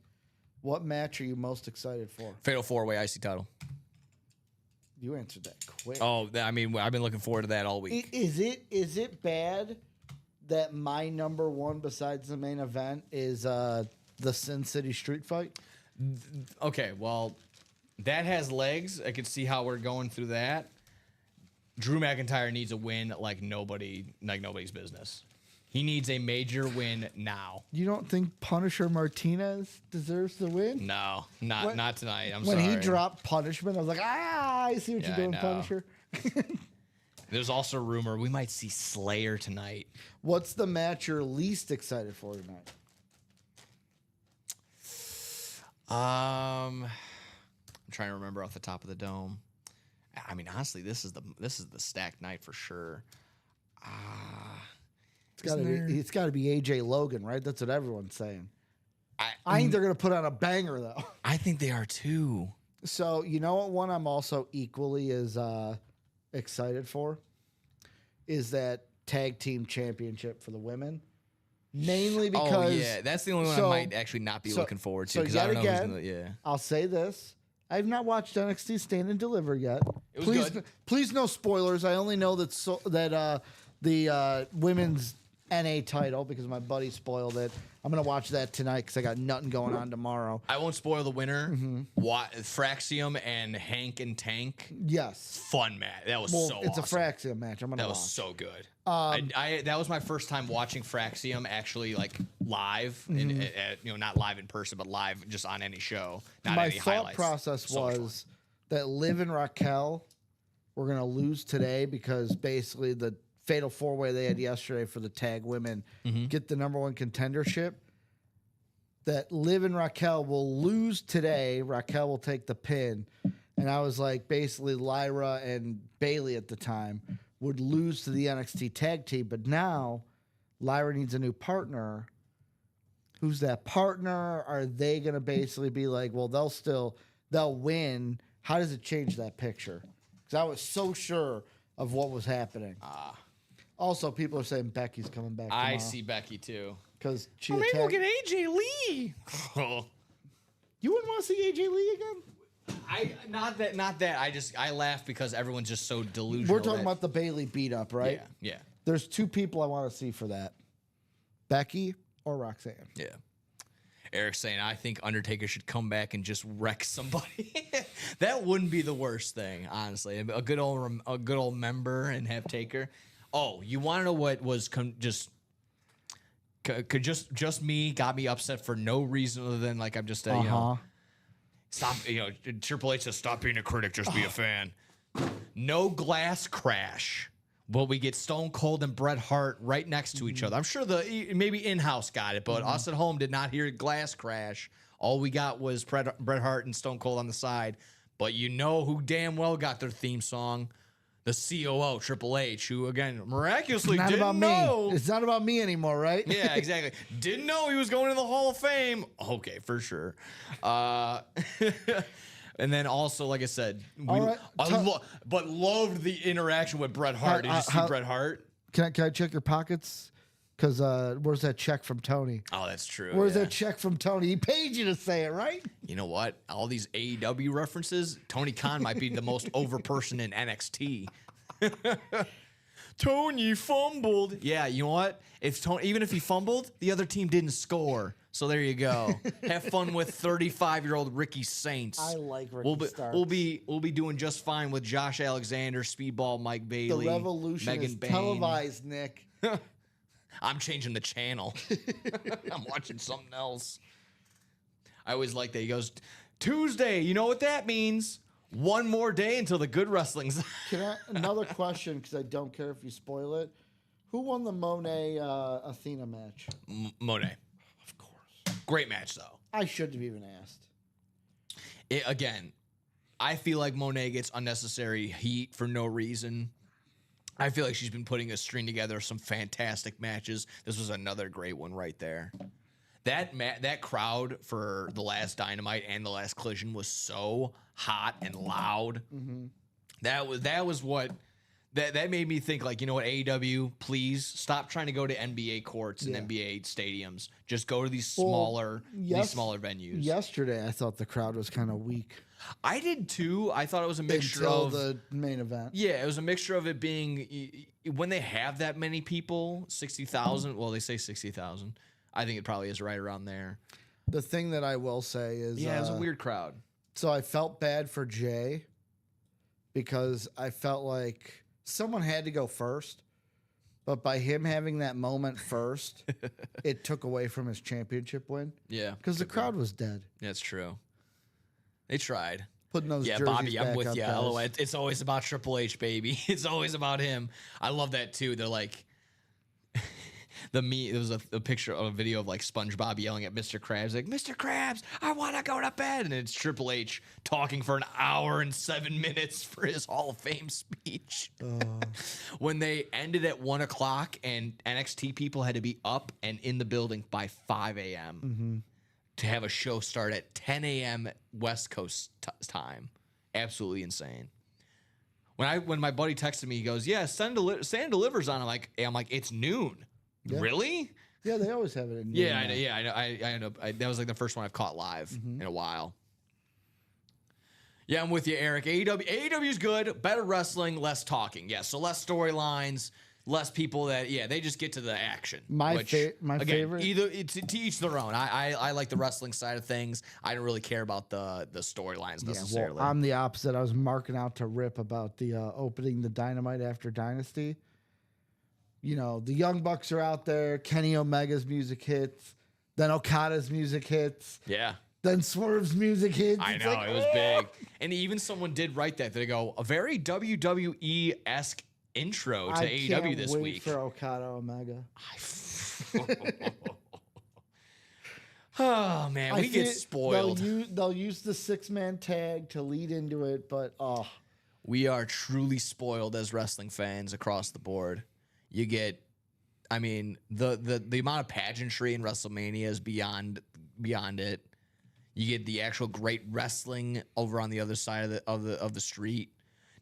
what match are you most excited for? Fatal 4-way IC title. You answered that quick. Oh, I mean, I've been looking forward to that all week. Is it bad that my number one besides the main event is the Sin City Street Fight? Okay, well, that has legs. I can see how we're going through that. Drew McIntyre needs a win like nobody's business. He needs a major win now. You don't think Punisher Martinez deserves the win? No, not tonight. I'm When sorry. he dropped Punishment, I was like, I see what Yeah, you're doing, I know. Punisher. There's also a rumor we might see Slayer tonight. What's the match you're least excited for tonight? I'm trying to remember off the top of the dome. I mean, honestly, this is the stacked night for sure. It's got to be AJ Logan, right? That's what everyone's saying. I think they're going to put on a banger, though. I think they are too. So, you know what one I'm also equally as excited for is that tag team championship for the women. Mainly because... Oh, yeah. That's the only one so- I might actually not be so- looking forward to so because I yet don't know who's again, going to... Yeah. I'll say this. I've not watched NXT Stand and Deliver yet. It was please, good. Please, no spoilers. I only know that the women's NA title because my buddy spoiled it. I'm gonna watch that tonight because I got nothing going on tomorrow. I won't spoil the winner. Mm-hmm. Fraxium and Hank and Tank. Yes. Fun match. That was Well, so it's awesome. a Fraxium match. I'm gonna That watch. was so good. I that was my first time watching Fraxium actually like live, and not live in person, but live just on any show. Not My any thought highlights. process So much fun. was that Liv and Raquel were gonna lose today because basically the fatal 4-way they had yesterday for the tag women get the number one contendership. That Liv and Raquel will lose today. Raquel will take the pin. And I was like, basically, Lyra and Bailey at the time would lose to the NXT tag team. But now Lyra needs a new partner. Who's that partner? Are they going to basically be like, well, they'll win? How does it change that picture? Because I was so sure of what was happening. Also, people are saying Becky's coming back tomorrow. I see Becky too. Because she Maybe we'll attacked. get AJ Lee. You wouldn't want to see AJ Lee again? Not that. I laugh because everyone's just so delusional. We're talking about the Bailey beat up, right? Yeah. There's two people I want to see for that: Becky or Roxanne. Yeah. Eric's saying, I think Undertaker should come back and just wreck somebody. That wouldn't be the worst thing, honestly. A good old member and have Taker. Oh, you want to know what was just me got me upset for no reason other than like I'm just stop. Triple H says stop being a critic, just be a fan. No glass crash. Well, we get Stone Cold and Bret Hart right next to each other. I'm sure maybe in-house got it, but us at home did not hear glass crash. All we got was Bret Hart and Stone Cold on the side. But you know who damn well got their theme song? The COO, Triple H, who, again, miraculously Not didn't about know. me. It's not about me anymore, right? Yeah, exactly. Didn't know he was going to the Hall of Fame. Okay, for sure. And then also, like I said, All right, but loved the interaction with Bret Hart. Did you see Bret Hart? Can I check your pockets? Because where's that check from Tony? Oh, that's true. Where's yeah. that check from Tony? He paid you to say it, right? You know what? All these AEW references, Tony Khan might be the most over person in NXT. Tony fumbled. Yeah, you know what? Even if he fumbled, the other team didn't score. So there you go. Have fun with 35-year-old Ricky Saints. I like Ricky Starks. We'll be doing just fine with Josh Alexander, Speedball, Mike The Bailey, revolution Megan is Bayne. televised, Nick. I'm changing the channel. I'm watching something else. I always like that. He goes, Tuesday, you know what that means? One more day until the good wrestling's. Another question, because I don't care if you spoil it. Who won the Monet Athena match? Monet. Of course. Great match, though. I shouldn't have even asked. again, I feel like Monet gets unnecessary heat for no reason. I feel like she's been putting a string together some fantastic matches. This was another great one right there. That crowd for the last Dynamite and the last Collision was so hot and loud. That was what that made me think, like, you know what, AEW, please stop trying to go to NBA courts and NBA stadiums. Just go to these smaller venues. Yesterday, I thought the crowd was kind of weak I did too. I thought it was a mixture until of the main event. Yeah, it was a mixture of it being when they have that many people, 60,000. Well, they say 60,000. I think it probably is right around there. The thing that I will say is, Yeah, it was a weird crowd. So I felt bad for Jay because I felt like someone had to go first, but by him having that moment first, it took away from his championship win. Yeah, Because the crowd was dead. that's true. They tried. Putting those Yeah, jerseys Bobby, I'm back with up, you. guys. LOL. It's always about Triple H, baby. It's always about him. I love that too. They're like there was a picture of a video of like SpongeBob yelling at Mr. Krabs, like, Mr. Krabs, I want to go to bed. And it's Triple H talking for an hour and 7 minutes for his Hall of Fame speech. When they ended at 1 o'clock and NXT people had to be up and in the building by 5 a.m. To have a show start at 10 a.m. West Coast time. Absolutely insane. When my buddy texted me, he goes, "Yeah, Sand Delivers on." I'm like, it's noon. Yeah. Really? Yeah, they always have it in. Yeah, I know. Yeah, I know. That was like the first one I've caught live in a while. Yeah, I'm with you, Eric. AEW is good. Better wrestling, less talking. Yeah, so less storylines, less people they just get to the action. My again, favorite. Either to each their own. I like the wrestling side of things. I don't really care about the storylines necessarily. Well, I'm the opposite. I was marking out to Rip about the opening the Dynamite after Dynasty. You know, the Young Bucks are out there. Kenny Omega's music hits. Then Okada's music hits. Yeah. Then Swerve's music hits. I It's know, like, it was big. And even someone did write that. They go, a very WWE-esque intro to I AEW can't this wait week. for Okada Omega. Oh, man, we get spoiled. They'll use the 6-man tag to lead into it, but We are truly spoiled as wrestling fans across the board. You get, I mean, the amount of pageantry in WrestleMania is beyond it. You get the actual great wrestling over on the other side of the street.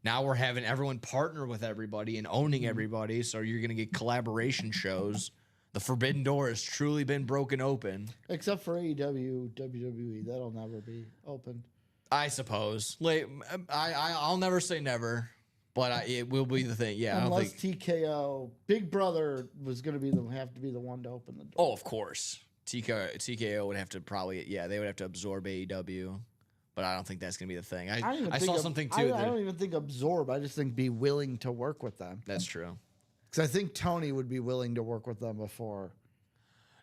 Now we're having everyone partner with everybody and owning everybody, so you're gonna get collaboration shows. The forbidden door has truly been broken open. except for AEW, WWE, that'll never be opened. I suppose. Like, I'll never say never. But it will be the thing. Yeah, Unless I don't think. TKO, Big Brother was going to have to be the one to open the door. Oh, of course. TKO would have to they would have to absorb AEW. But I don't think that's going to be the thing. I saw something too. I don't even think absorb. I just think be willing to work with them. That's true. Because I think Tony would be willing to work with them before.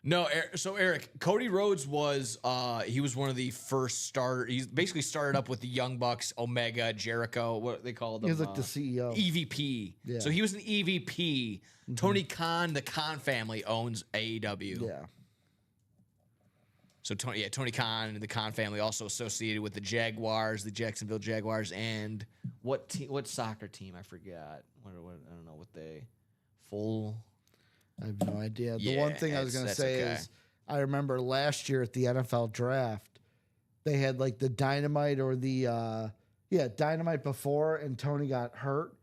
No, so Eric, Cody Rhodes was he was one of the first starter. He basically started up with the Young Bucks, Omega, Jericho, what they called them. He was like the CEO. EVP. Yeah. So he was an EVP. Tony Khan, the Khan family owns AEW. Yeah. So Tony Khan and the Khan family also associated with the Jaguars, the Jacksonville Jaguars, and what soccer team? I forgot. What I don't know what they full. I have no idea. The Yeah, one thing I was going to that's say okay. is I remember last year at the NFL draft, they had like the Dynamite or the Dynamite before, and Tony got hurt.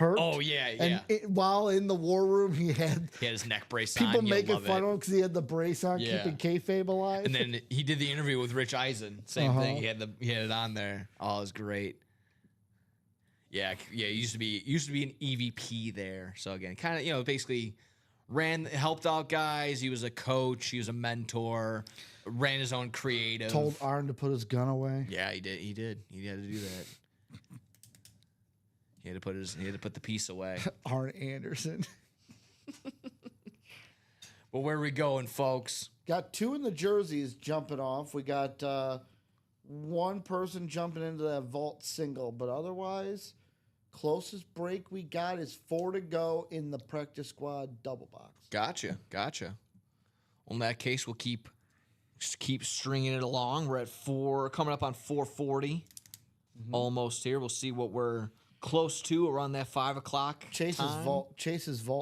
Oh yeah, And while in the war room, he had his neck brace on. people You'll making love fun it. of him because he had the brace on, Yeah. keeping kayfabe alive. And then he did the interview with Rich Eisen. Same thing. He had it on there. Oh, it was great. Yeah. He used to be an EVP there. So again, kind of basically helped out guys. He was a coach. He was a mentor. Ran his own creative. Told Arn to put his gun away. Yeah, he did. He had to do that. He had to put the piece away. Arn Anderson. But where are we going, folks? Got 2 in the jerseys jumping off. We got one person jumping into that vault single, but otherwise, closest break we got is 4 to go in the practice squad double box. Gotcha. Well, in that case, we'll keep Just keep stringing it along. We're at coming up on 4:40, almost here. We'll see what we're close to around that 5 o'clock. Chase's time. Vault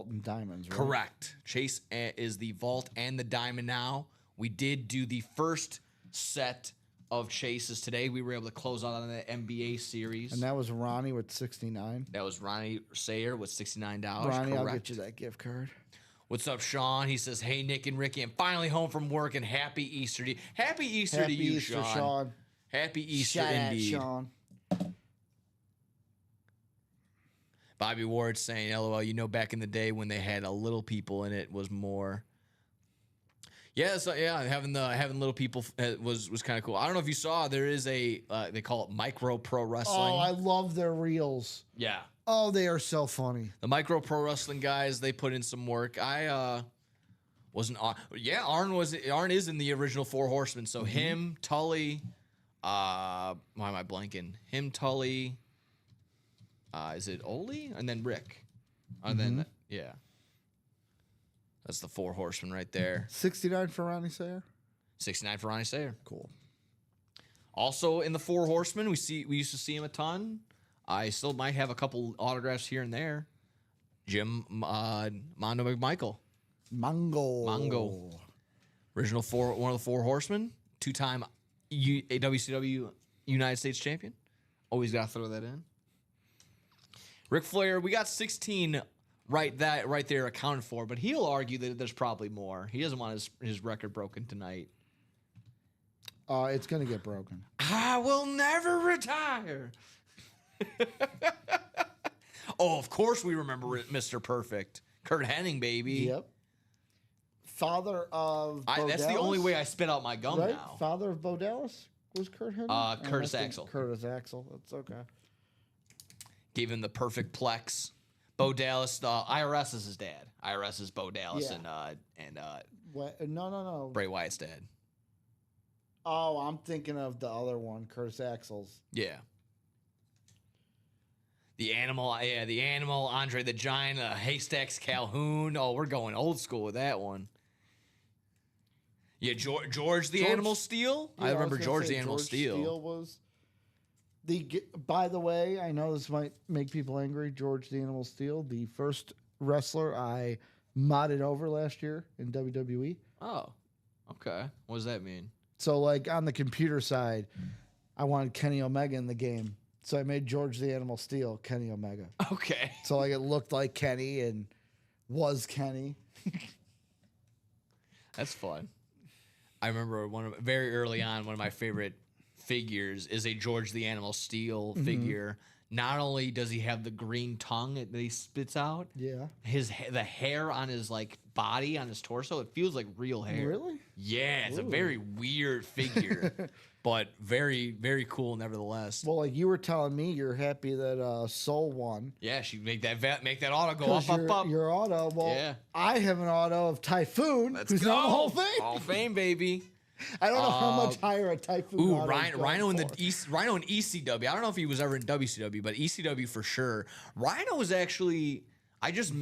and Diamonds, right? Correct. Chase is the vault and the diamond now. We did do the first set of chases today. We were able to close out on the NBA series. And that was Ronnie with 69. That was Ronnie Sayer with $69. Ronnie, I'll Correct. get you that gift card. What's up, Sean? He says, "Hey, Nick and Ricky, I'm finally home from work and happy Easter to you." Happy Easter Happy to you, Easter, Sean. Sean. Happy Easter Shout out, indeed. Sean. Bobby Ward saying, "LOL, you know, back in the day when they had a little people in it was more." Yeah, so yeah, having little people was kind of cool. I don't know if you saw, there is a they call it Micro Pro Wrestling. Oh, I love their reels. Yeah. Oh, they are so funny. The Micro Pro Wrestling guys, they put in some work. I wasn't on. Yeah, Arn is in the original Four Horsemen. So him, Tully, why am I blanking? Him, Tully, is it Oli? And then Rick. And then yeah. That's the Four Horsemen right there. 69 for Ronnie Sayer. 69 for Ronnie Sayer. Cool. Also in the Four Horsemen, we used to see him a ton. I still might have a couple autographs here and there. Jim Mondo McMichael. Mongo. Original one of the Four Horsemen, 2-time WCW United States champion. Always got to throw that in. Ric Flair, we got 16 right there accounted for, but he'll argue that there's probably more. He doesn't want his record broken tonight. It's going to get broken. I will never retire. Oh, of course we remember Mr. Perfect. Kurt Hennig, baby. Yep. Father of That's the only way I spit out my gum right? now. Father of Bo Dallas was Kurt Hennig? Curtis I think Axel. Curtis Axel. That's okay. Gave him the perfect plex. Bo Dallas, IRS is his dad. IRS is Bo Dallas Yeah. and What? No. Bray Wyatt's dad. Oh, I'm thinking of the other one, Curtis Axel's. Yeah. The animal, Andre the Giant, Haystacks Calhoun. Oh, we're going old school with that one. Yeah, George the Animal Steel. Yeah, I was remember gonna George say the Animal George Steel. was by the way, I know this might make people angry. George the Animal Steel, the first wrestler I modded over last year in WWE. Oh, okay. What does that mean? So, like, on the computer side, I wanted Kenny Omega in the game. So I made George the Animal Steel Kenny Omega. Okay. So, like, it looked like Kenny and was Kenny. That's fun. I remember very early on, one of my favorite figures is a George the Animal Steel figure. Not only does he have the green tongue that he spits out, Yeah. the hair on his like body, on his torso, it feels like real hair. Really? Yeah, it's a very weird figure, but very, very cool nevertheless. Well, like you were telling me, you're happy that Soul won. Yeah, she make that auto go 'Cause up. Your auto. Well, Yeah. I have an auto of Typhoon, who's not in the Hall of Fame. Hall of Fame, baby. I don't know how much higher a Typhoon. Ooh, auto is going Rhino in for. Rhino in ECW. I don't know if he was ever in WCW, but ECW for sure. Rhino was actually. I just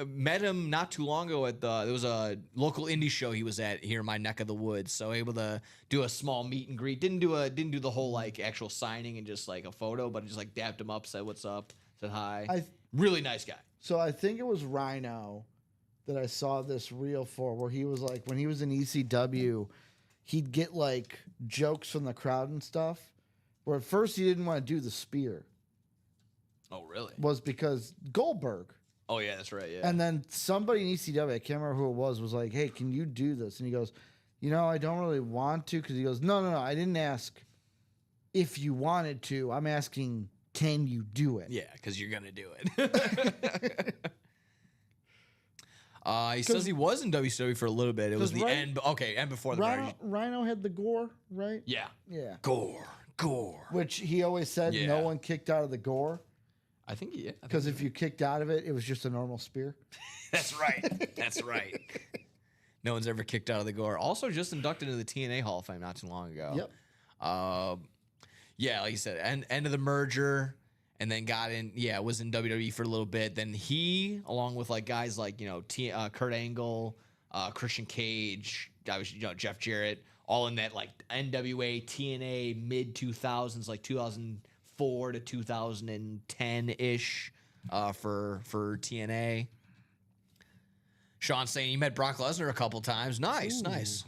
met him not too long ago at there was a local indie show he was at here in my neck of the woods. So able to do a small meet and greet. Didn't do the whole like actual signing and just like a photo, but just like dapped him up, said what's up, said hi. Really nice guy. So I think it was Rhino that I saw this reel for, where he was like, when he was in ECW, he'd get like jokes from the crowd and stuff. Where at first he didn't want to do the spear, Oh really? was because Goldberg. Oh yeah, that's right. Yeah. And then somebody in ECW, I can't remember who it was like, hey, can you do this? And he goes, I don't really want to. Because he goes, no, I didn't ask if you wanted to. I'm asking, can you do it? Yeah, because you're gonna do it. He says he was in WCW for a little bit. It was the end. Okay, and before the marriage. Rhino had the gore, right? Yeah. Yeah. Gore. Which he always said Yeah. no one kicked out of the gore. I think yeah. Because if you kicked out of it, it was just a normal spear. That's right. That's right. No one's ever kicked out of the gore. Also, just inducted into the TNA Hall of Fame not too long ago. Yep. Yeah, like you said, end of the merger, and then got in. Yeah, was in WWE for a little bit. Then he, along with like guys like Kurt Angle, Christian Cage, guys Jeff Jarrett, all in that like NWA, TNA, mid 2000s, like 2004 to 2010 ish, for TNA. Sean saying you met Brock Lesnar a couple times. Nice, nice.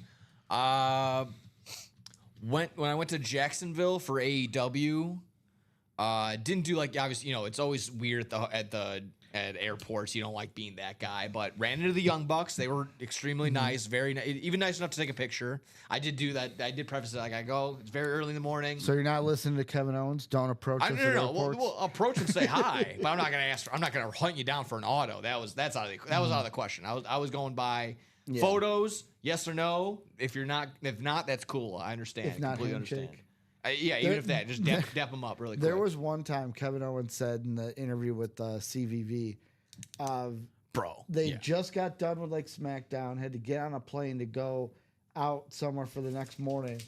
When I went to Jacksonville for AEW, didn't do like, obviously, it's always weird at airports. You don't like being that guy, but ran into the Young Bucks. They were extremely nice, very nice, even nice enough to take a picture. I did do that. I did preface it like I go. It's very early in the morning. So you're not listening to Kevin Owens? Don't approach us at No. airports? We'll approach and say hi, but I'm not gonna ask. I'm not gonna hunt you down for an auto. That was out of the question. I was going by photos, yes or no. If not, that's cool. I understand. If not, completely handshake. understand. Even if that, just dap them up really quick. There was one time Kevin Owens said in the interview with CVV, bro. they just got done with like SmackDown, had to get on a plane to go out somewhere for the next morning.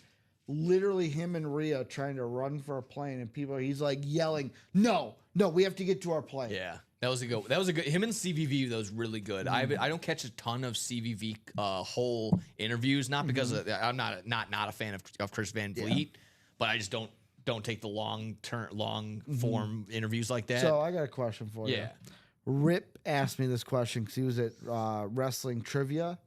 Literally him and Rhea trying to run for a plane, and he's like yelling, no, we have to get to our plane. Yeah. That was a good. Him and CVV, that was really good. I don't catch a ton of CVV whole interviews, not because I'm not a fan of Chris Van Vliet, but I just don't take the long form interviews like that. So I got a question for you. Yeah. Rip asked me this question because he was at wrestling trivia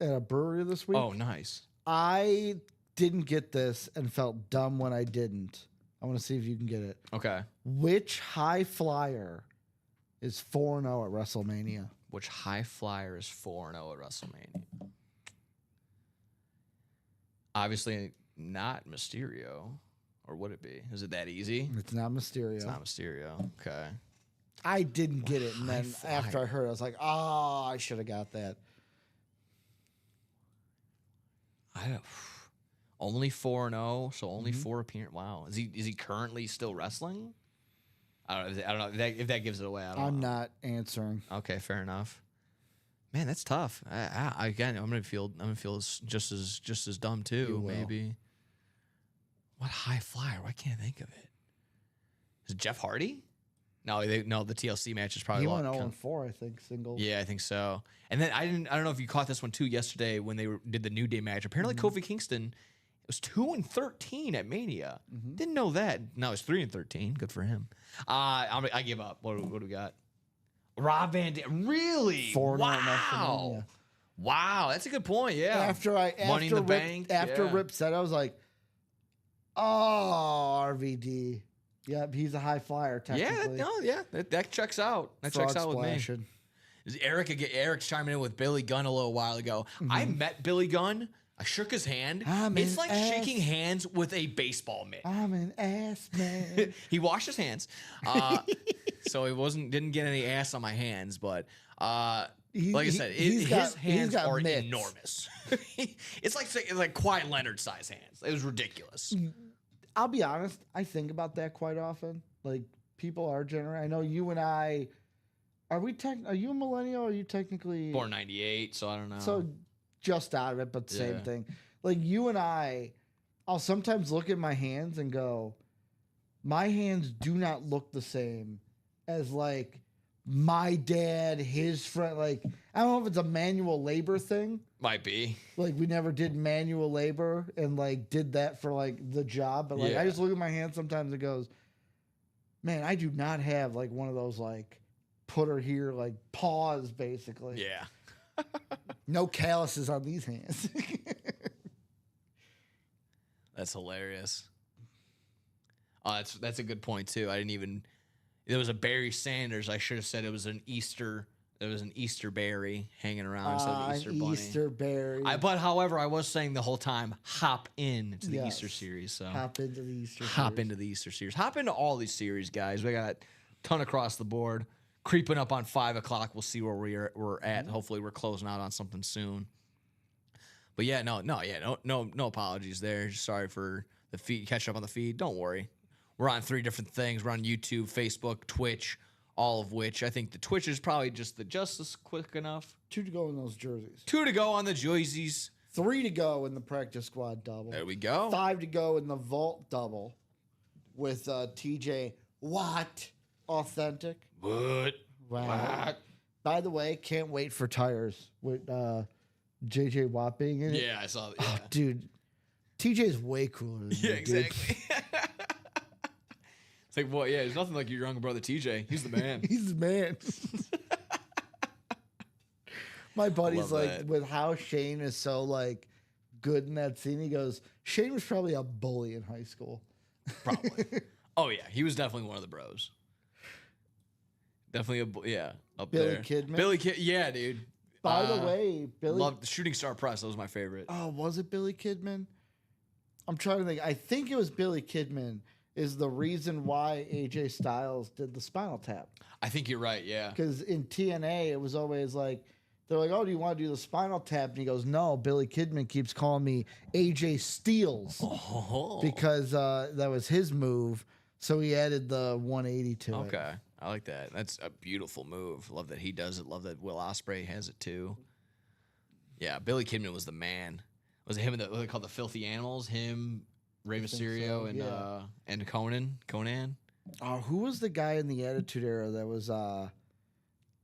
at a brewery this week. Oh, nice. I didn't get this and felt dumb when I didn't. I want to see if you can get it. Okay. Which high flyer is 4-0 at WrestleMania? Which high flyer is 4-0 at WrestleMania? Obviously not Mysterio. Or would it be? Is it that easy? It's not Mysterio. It's not Mysterio. Okay. I didn't get it, and then after I heard it, I was like, oh, I should have got that. Only 4-0, so only 4 appearances. Wow. Is he currently still wrestling? I don't know if that gives it away. I'm not answering. Okay, fair enough. Man, that's tough. I'm gonna feel just as dumb too. Maybe. What high flyer? Why can't I think of it? Is it Jeff Hardy? No, the TLC match is probably. He went 0-4, I think, singles. Yeah, I think so. And then I don't know if you caught this one too yesterday when they did the New Day match. Apparently, Kofi Kingston was 2-13 at Mania. Didn't know that. No, it's 3-13. Good for him. I give up. What do we got? Rob Van Dam. Really? 4-0 wow. WrestleMania. Wow, that's a good point. Yeah. After Rip said, I was like, oh, RVD. Yep, he's a high flyer, technically. That checks out. That checks out with me. Eric's chiming in with Billy Gunn a little while ago. I met Billy Gunn. I shook his hand. It's like shaking hands with a baseball mitt. I'm an ass man. He washed his hands, so didn't get any ass on my hands. But like I said, his hands are mitts. enormous. It's like Kawhi Leonard size hands. It was ridiculous. I'll be honest. I think about that quite often. Like, people are generous. I know you and I. Are you a millennial? Or are you technically Born 98? So I don't know. So just out of it, but same thing. Like, you and I'll sometimes look at my hands and go, my hands do not look the same as like my dad, his friend. Like, I don't know if it's a manual labor thing. Might be. Like, we never did manual labor and like did that for like the job. But like, I just look at my hands sometimes and goes, man, I do not have like one of those like put her here, like paws basically. Yeah. No calluses on these hands. That's hilarious. That's a good point too. There was a Barry Sanders. I should have said it was an Easter. There was an Easter berry hanging around instead of Easter bunny. Easter berry. However, I was saying the whole time, hop into the Easter series. So hop into the Easter. Into the Easter series. Hop into all these series, guys. We got a ton across the board. Creeping up on 5 o'clock. We'll see where we're at. Hopefully, we're closing out on something soon. But yeah, no apologies there. Sorry for the feed. Catch up on the feed. Don't worry. We're on 3 different things. We're on YouTube, Facebook, Twitch, all of which I think the Twitch is probably just as quick enough. 2 to go in those jerseys. 2 to go on the jerseys. 3 to go in the practice squad double. There we go. 5 to go in the vault double with TJ Watt authentic. What? Wow. By the way, can't wait for tires with JJ Watt being in it. Yeah, I saw that. Oh, Yeah, dude, TJ's way cooler than yeah you, dude. exactly. It's like, well, yeah, there's nothing like your younger brother TJ. He's the man. He's the man. My buddy's Love like, that. with how Shane is so like good in that scene, he goes, Shane was probably a bully in high school. Probably. Oh yeah, he was definitely one of the bros. Definitely up Billy there. Kidman? Billy Kid, yeah, dude. By the way, Billy. Loved the Shooting Star Press. That was my favorite. Oh, was it Billy Kidman? I'm trying to think. I think it was Billy Kidman. Is the reason why AJ Styles did the Spinal Tap. I think you're right. Yeah. Because in TNA, it was always like, they're like, oh, do you want to do the Spinal Tap? And he goes, no, Billy Kidman keeps calling me AJ Steels Oh. because that was his move. So he added the 180 to it. Okay, I like that. That's a beautiful move. Love that he does it. Love that Will Ospreay has it too. Yeah, Billy Kidman was the man. Was it him and what they called the Filthy Animals? Him, Rey think Mysterio, so, and yeah. and Conan. Oh, who was the guy in the Attitude Era that was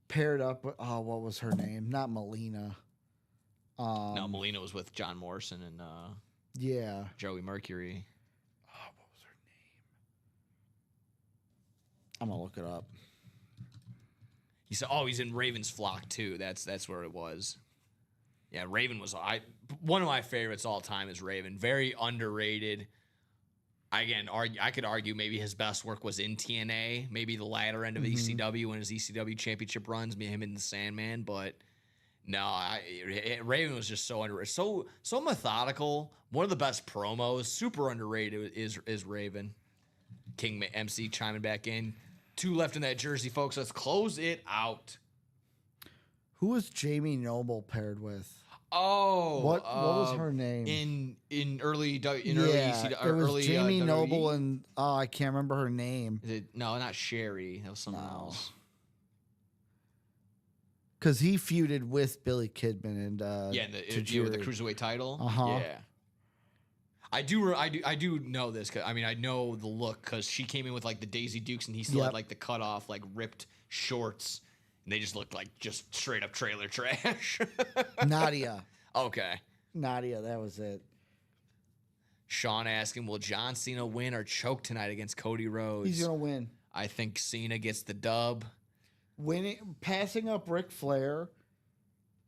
paired up with, oh, what was her name? Not Melina. No, Melina was with John Morrison and Yeah. Joey Mercury. Oh, what was her name? I'm going to look it up. He said, he's in Raven's Flock too. That's where it was. Yeah, Raven was one of my favorites all time is Raven. Very underrated. Again, I could argue maybe his best work was in TNA, maybe the latter end of ECW when his ECW championship runs, me him and the Sandman. But no, Raven was just so underrated, so methodical. One of the best promos, super underrated is Raven. King MC chiming back in. 2 left in that jersey, folks. Let's close it out. Who was Jamie Noble paired with? Oh, What was her name? in early ECW, it was early Jamie WWE? Noble and I can't remember her name No, not Sherry. That was someone No. else. because he feuded with Billy Kidman and Yeah, with the Tajiri. cruiserweight title. Uh-huh. Yeah. I do know this because I know the look because she came in with like the Daisy Dukes and he still Yep. had like the cut off like ripped shorts and they just looked like just straight up trailer trash. Nadia. Okay. Nadia, that was it. Sean asking, will John Cena win or choke tonight against Cody Rhodes? He's gonna win. I think Cena gets the dub. Passing up Ric Flair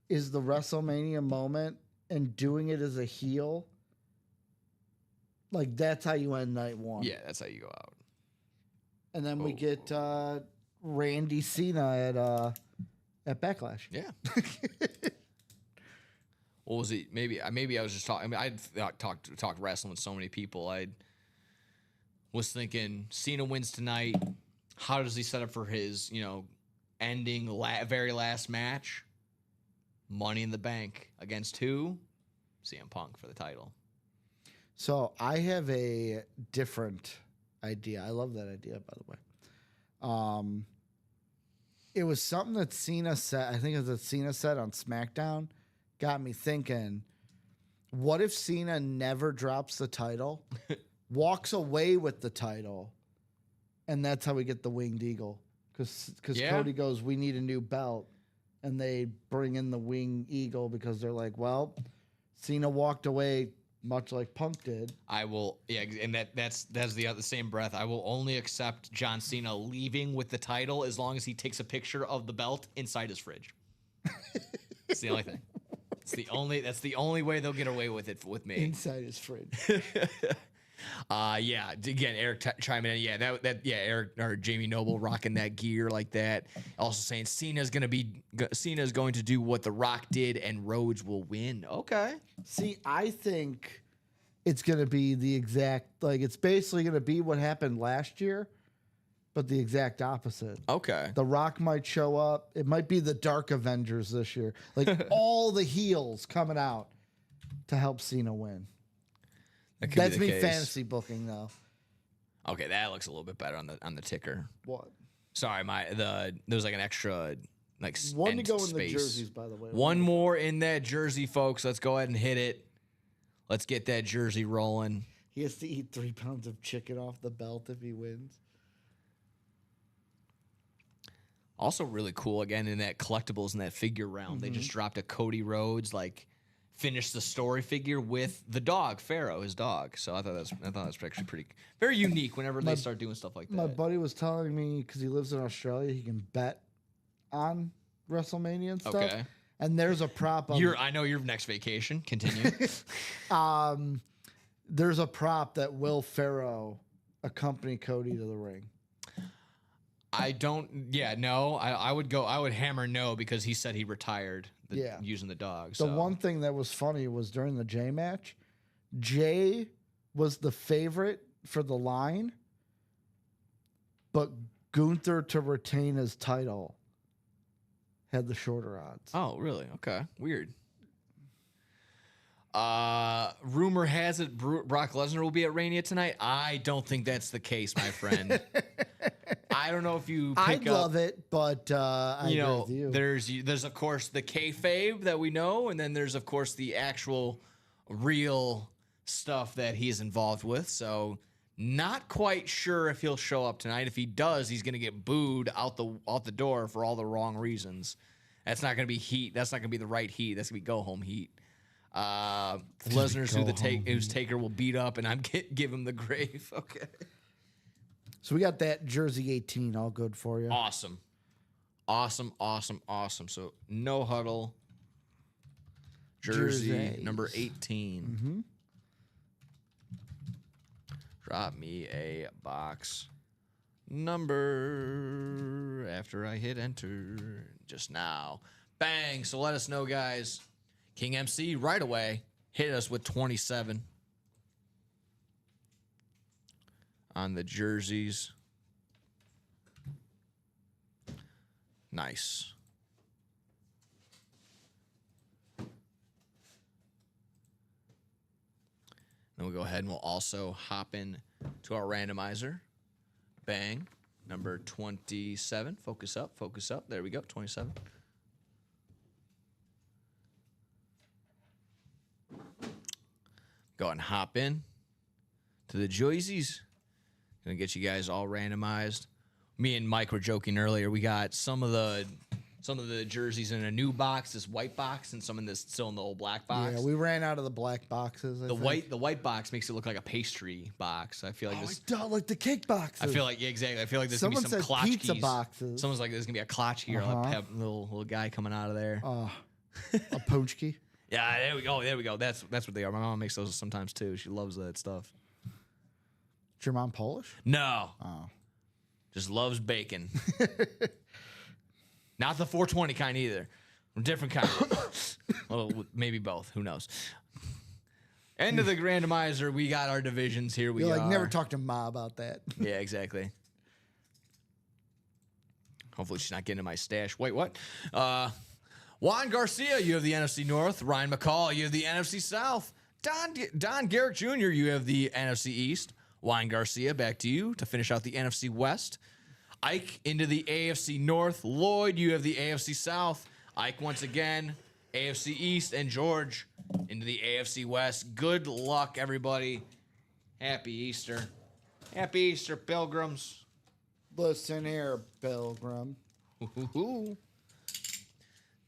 is the WrestleMania moment, and doing it as a heel, like that's how you end night one. Yeah, that's how you go out. And then we get Randy Cena at Backlash. Yeah. What was it? Maybe I was just talking. I mean, I talked wrestling with so many people. I was thinking Cena wins tonight. How does he set up for his ending very last match? Money in the Bank against who? CM Punk for the title. So I have a different idea. I love that idea, by the way. It was something that Cena said. I think it was that Cena said on SmackDown. Got me thinking, what if Cena never drops the title, walks away with the title, and that's how we get the Winged Eagle? Because Yeah. Cody goes, we need a new belt, and they bring in the Winged Eagle because they're like, well, Cena walked away much like Punk did. I will, yeah, and that's the same breath. I will only accept John Cena leaving with the title as long as he takes a picture of the belt inside his fridge. It's the only thing. That's the only way they'll get away with it with me. Inside his fridge. Yeah. Again, Eric chiming in. Yeah, Eric or Jamie Noble rocking that gear like that. Also saying Cena's going to do what The Rock did and Rhodes will win. Okay. See, I think it's going to be the exact, it's basically going to be what happened last year, but the exact opposite. Okay. The Rock might show up. It might be the Dark Avengers this year. Like all the heels coming out to help Cena win. That could That's be the me case. fantasy booking though. Okay, that looks a little bit better on the ticker. What? Sorry, there was like an extra One to end go in space. the jerseys, by the way. One more in that jersey, folks. Let's go ahead and hit it. Let's get that jersey rolling. He has to eat 3 pounds of chicken off the belt if he wins. Also really cool, again, in that collectibles and that figure realm. They just dropped a Cody Rhodes, finish the story figure with the dog, Pharaoh, his dog. So I thought that's actually pretty very unique whenever they start doing stuff like that. My buddy was telling me because he lives in Australia, he can bet on WrestleMania and stuff. Okay. And there's a prop. I know your next vacation. Continue. There's a prop that Will Ferrell accompany Cody to the ring. I don't. Yeah, no. I would go. I would hammer no because he said he retired. Using the dog. The one thing that was funny was during the Jay match, Jay was the favorite for the line, but Gunther to retain his title had the shorter odds. Oh, really? Okay. Weird. Rumor has it Brock Lesnar will be at Rainier tonight. I don't think that's the case, my friend. I don't know if you I love it, but I agree with you. There's of course the kayfabe that we know, and then there's of course the actual real stuff that he's involved with. So not quite sure if he'll show up tonight. If he does, he's gonna get booed out the door for all the wrong reasons. That's not gonna be heat. That's not gonna be the right heat. That's gonna be go home heat. Lesnar's whose Taker will beat up, and I'm give him the grave. Okay. So we got that jersey 18 all good for you. Awesome. So no huddle. Jersey number 18. Mm-hmm. Drop me a box number after I hit enter just now. Bang. So let us know, guys. King MC right away hit us with 27 on the jerseys. Nice. Then we'll go ahead and we'll also hop in to our randomizer. Bang. Number 27. Focus up. There we go. 27. Go ahead and hop in to the jerseys. Gonna get you guys all randomized. Me and Mike were joking earlier. We got some of the jerseys in a new box, this white box, and some in this still in the old black box. Yeah, we ran out of the black boxes. The white box makes it look like a pastry box. I feel like this. Like the cake boxes. I feel like exactly. I feel like there's Someone gonna be some said pizza klatchkes. boxes. Someone's like, there's gonna be a klatchkey or a little guy coming out of there. A ponchki. Yeah, there we go. There we go. That's what they are. My mom makes those sometimes too. She loves that stuff. Is your mom Polish? No. Oh. Just loves bacon. Not the 420 kind either. Different kind. Well, maybe both. Who knows? End of the randomizer. We got our divisions here. We You're like, never talk to Ma about that. Yeah, exactly. Hopefully she's not getting in my stash. Wait, what? Juan Garcia, you have the NFC North. Ryan McCall, you have the NFC South. Don Garrett Jr., you have the NFC East. Juan Garcia, back to you to finish out the NFC West. Ike into the AFC North. Lloyd, you have the AFC South. Ike once again, AFC East. And George into the AFC West. Good luck, everybody. Happy Easter. Happy Easter, pilgrims. Listen here, Pilgrim.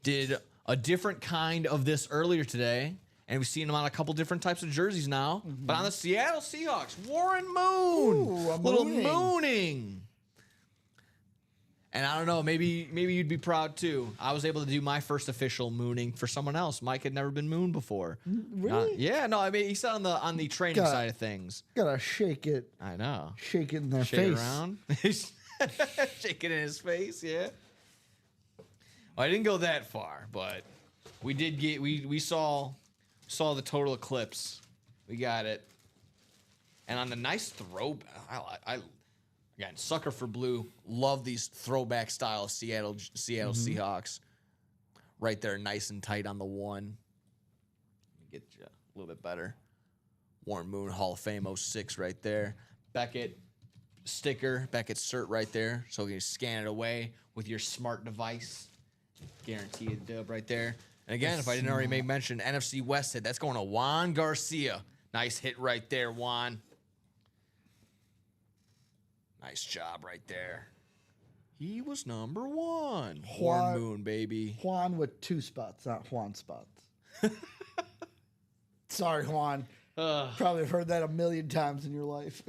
Did a different kind of this earlier today, and we've seen them on a couple different types of jerseys now. Mm-hmm. But on the Seattle Seahawks, Warren Moon, Ooh, little mooning. And I don't know, maybe you'd be proud too. I was able to do my first official mooning for someone else. Mike had never been mooned before. Really? Yeah, no. I mean, he said on the training side of things. Gotta shake it. I know. Shake it in their Shake face. it around. Shake it in his face. Yeah. Well, I didn't go that far, but we did get we saw the total eclipse. We got it. And on the nice throw, I again, sucker for blue. Love these throwback style Seattle Seahawks. Right there, nice and tight on the one. Get you a little bit better. Warren Moon Hall of Fame 06 right there. Beckett sticker, Beckett cert right there. So you can scan it away with your smart device. Guaranteed dub right there. And again, if I didn't already make mention, NFC West hit. That's going to Juan Garcia. Nice hit right there, Juan. Nice job right there. He was number one. Warren Moon, baby. Juan with 2 spots, not Juan spots. Sorry, Juan. Probably heard that a million times in your life.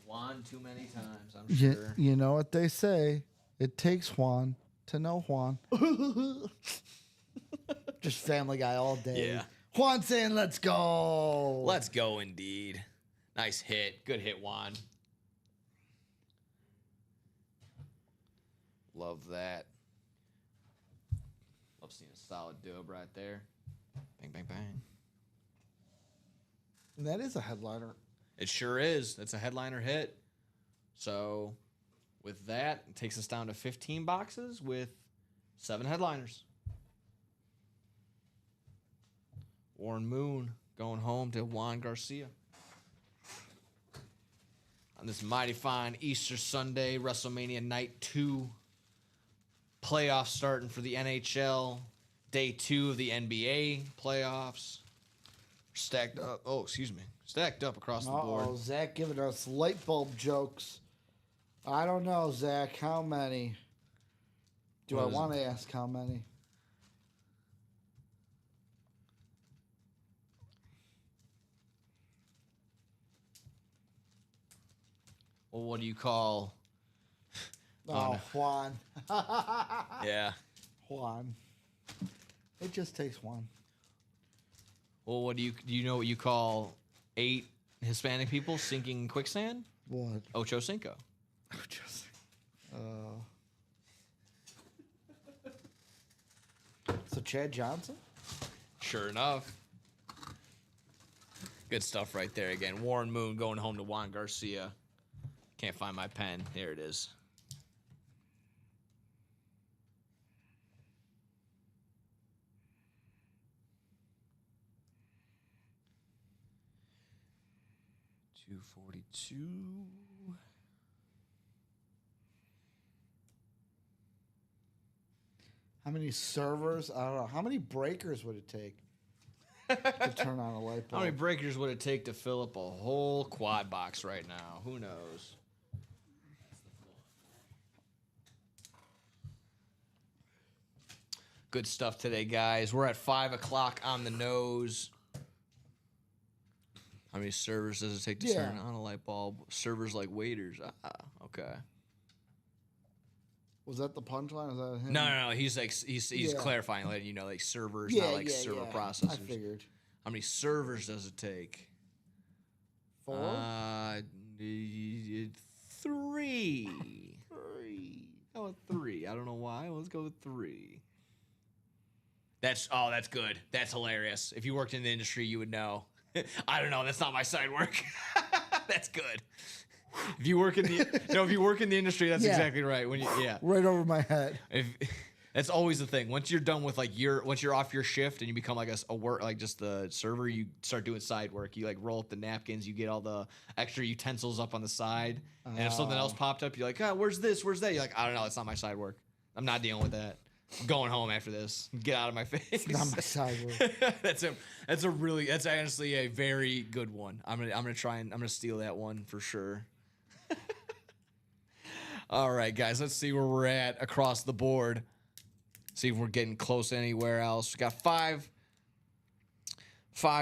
Juan too many times, I'm sure. You know what they say. It takes Juan to know Juan. Just Family Guy all day. Yeah. Juan saying, let's go. Let's go, indeed. Nice hit. Good hit, Juan. Love that. Love seeing a solid dub right there. Bang, bang, bang. And that is a headliner. It sure is. That's a headliner hit. So, with that, it takes us down to 15 boxes with 7 headliners. Warren Moon going home to Juan Garcia. On this mighty fine Easter Sunday, WrestleMania Night 2. Playoffs starting for the NHL. Day 2 of the NBA playoffs. Stacked up. Oh, excuse me. Stacked up across the board. Oh, Zach giving us light bulb jokes. I don't know, Zach. How many? Do I What is want to ask how many? Well, what do you call? Oh, Juan. Yeah. Juan. It just takes one. Well, what do you know what you call 8 Hispanic people sinking in quicksand? What? Ocho Cinco. Just. So Chad Johnson? Sure enough. Good stuff right there again. Warren Moon going home to Juan Garcia. Can't find my pen. Here it is. $242. How many servers? I don't know. How many breakers would it take to turn on a light How many bulb? breakers would it take to fill up a whole quad box right now? Who knows? Good stuff today, guys. We're at 5 o'clock on the nose. How many servers does it take to turn on a light bulb? Servers like waiters. Ah, okay. Was that the punchline? Is that him? No. He's Yeah. clarifying, letting you know, like servers, not like server processors. I figured. How many servers does it take? 4? 3. 3. How about 3? I don't know why. Let's go with 3. That's good. That's hilarious. If you worked in the industry, you would know. I don't know. That's not my side work. That's good. If you work in the industry, that's Yeah. exactly right. Right over my head. That's always the thing. Once you're done with once you're off your shift and you become like a work, like just the server, you start doing side work. You like roll up the napkins, you get all the extra utensils up on the side. And if something else popped up, you're like, where's this? Where's that? You're like, I don't know. It's not my side work. I'm not dealing with that. I'm going home after this. Get out of my face. Not my side work. That's honestly a very good one. I'm gonna steal that one for sure. All right, guys, let's see where we're at across the board. See if we're getting close anywhere else. We got 5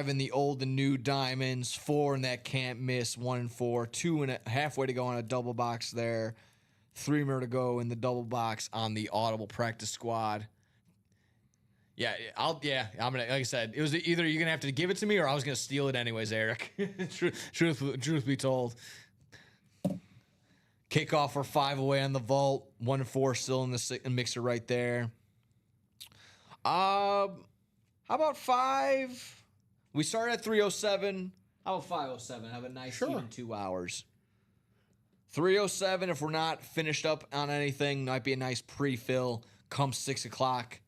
in the old and new diamonds, 4 in that can't miss, 1 and 4, 2 and halfway to go on a double box there, 3 more to go in the double box on the audible practice squad. I'm gonna, like I said, it was either you're gonna have to give it to me or I was gonna steal it anyways, Eric. Truth be told. Kickoff for 5 away on the vault, 1 and 4 still in the mixer right there. How about 5? We started at 307. How about 507? Have a nice even 2 hours. 307, if we're not finished up on anything, might be a nice pre-fill come 6 o'clock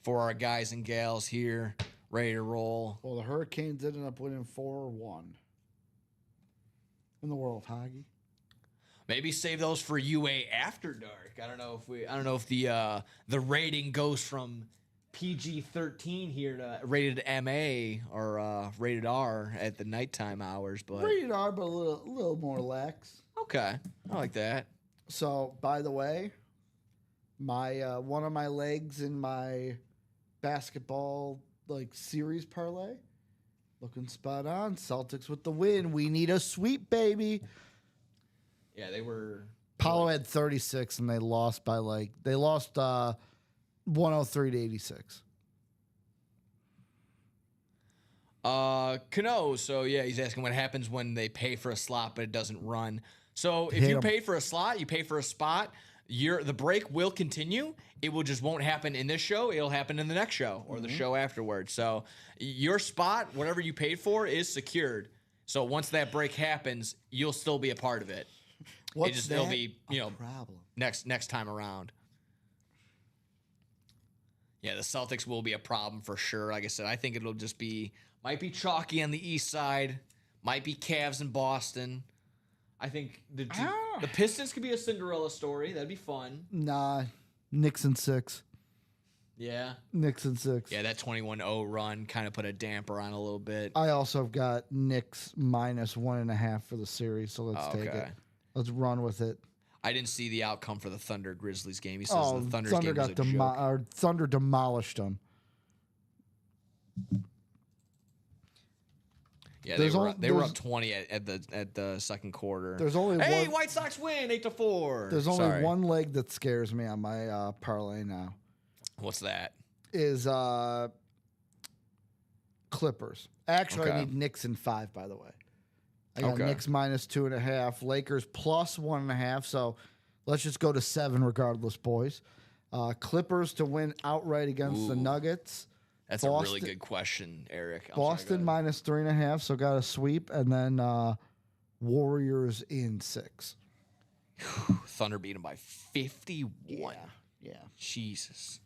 for our guys and gals here, ready to roll. Well, the Hurricanes ended up winning 4-1 in the World Hockey. Maybe save those for UA after dark. I don't know if the rating goes from PG-13 here to rated MA or rated R at the nighttime hours, but Rated R, but a little more lax. okay, I like that. So, by the way, my one of my legs in my basketball series parlay. Looking spot on. Celtics with the win. We need a sweep, baby. Yeah, they were. Paulo had 36, and they lost by 103 to 86. Cano. So yeah, he's asking what happens when they pay for a slot but it doesn't run. So if Hit you 'em. pay for a slot, you pay for a spot. The break will continue. It will just won't happen in this show. It'll happen in the next show or the show afterwards. So your spot, whatever you paid for, is secured. So once that break happens, you'll still be a part of it. It'll be problem? next time around. Yeah, the Celtics will be a problem for sure. Like I said, I think it'll just might be chalky on the east side, might be Cavs in Boston. I think the Pistons could be a Cinderella story. That'd be fun. Nah, Knicks in 6. Yeah. Knicks in 6. Yeah, that 21-0 run kind of put a damper on a little bit. I also have got Knicks minus 1.5 for the series, so let's take it. Let's run with it. I didn't see the outcome for the Thunder Grizzlies game. He says the Thunder's Thunder game was a got joke. Thunder demolished them. Yeah, they were up 20 at the second quarter. There's only Hey, one. White Sox win 8-4. There's only Sorry. one leg that scares me on my parlay now. What's that? Is Clippers. Actually, I Okay. need Knicks in 5, by the way. I got Okay. Knicks minus 2.5, Lakers plus 1.5. So let's just go to 7 regardless, boys. Clippers to win outright against the Ooh. Nuggets. That's a really Boston- good question, Eric. I'm Boston sorry, go ahead. minus 3.5, so got a sweep, and then Warriors in 6. Thunder beat him by 51. Yeah. Jesus.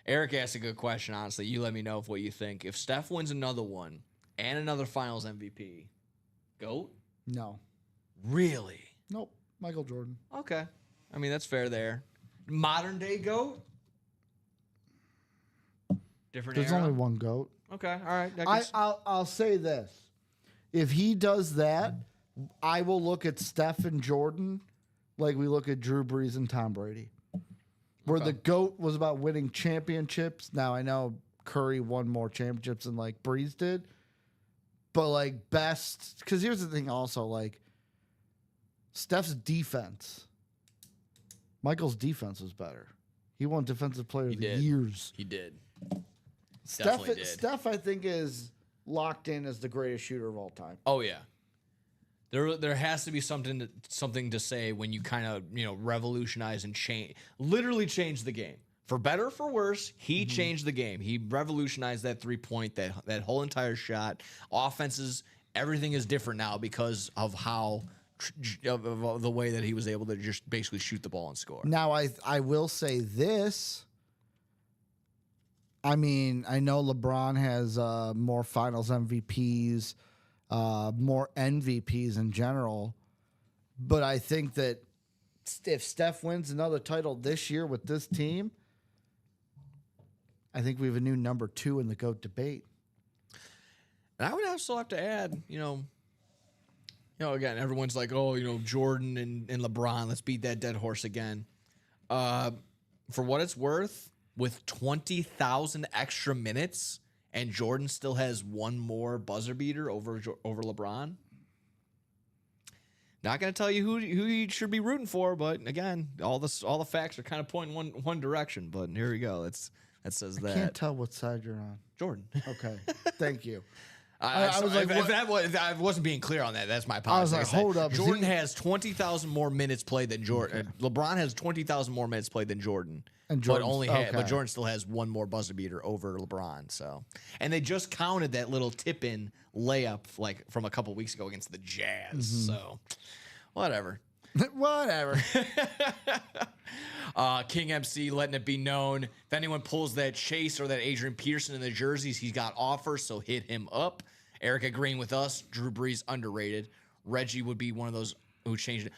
Eric asked a good question, honestly. You let me know what you think. If Steph wins another one and another finals MVP, GOAT? No. Really? Nope. Michael Jordan. Okay. I mean, that's fair there. Modern day GOAT? Different There's era? only one GOAT. Okay, all right. I'll say this. If he does that, I will look at Steph and Jordan like we look at Drew Brees and Tom Brady. Where the GOAT was about winning championships. Now, I know Curry won more championships than, Brees did. But, best... Because here's the thing also, Steph's defense. Michael's defense was better. He won Defensive Player of the did. Years. He did. Steph, Definitely did. Steph, I think, is locked in as the greatest shooter of all time. Oh yeah. There has to be something to say when you kind of revolutionize and literally change the game for better or for worse. He changed the game. He revolutionized that 3-point, that whole entire shot. Offenses, everything is different now because of how of the way that he was able to just basically shoot the ball and score. Now, I will say this. I mean, I know LeBron has more Finals MVPs, more MVPs in general, but I think that if Steph wins another title this year with this team, I think we have a new number 2 in the GOAT debate. And I would also have to add, again, everyone's like, oh, Jordan and LeBron, let's beat that dead horse again. For what it's worth, with 20,000 extra minutes, and Jordan still has one more buzzer beater over LeBron. Not going to tell you who you should be rooting for, but again, all the facts are kind of pointing one direction. But here we go. That says that. I can't tell what side you're on. Jordan. Okay, thank you. I was like, if I wasn't being clear on that. That's my apology. I was like, hold up, Jordan has 20,000 more minutes played than Jordan. LeBron has 20,000 more minutes played than Jordan. And but Jordan's- but Jordan still has one more buzzer beater over LeBron. So, and they just counted that little tip in layup from a couple weeks ago against the Jazz. So, whatever. Whatever. King MC letting it be known if anyone pulls that Chase or that Adrian Peterson in the jerseys, he's got offers, so hit him up. Eric agreeing with us. Drew Brees underrated. Reggie would be one of those who changed it.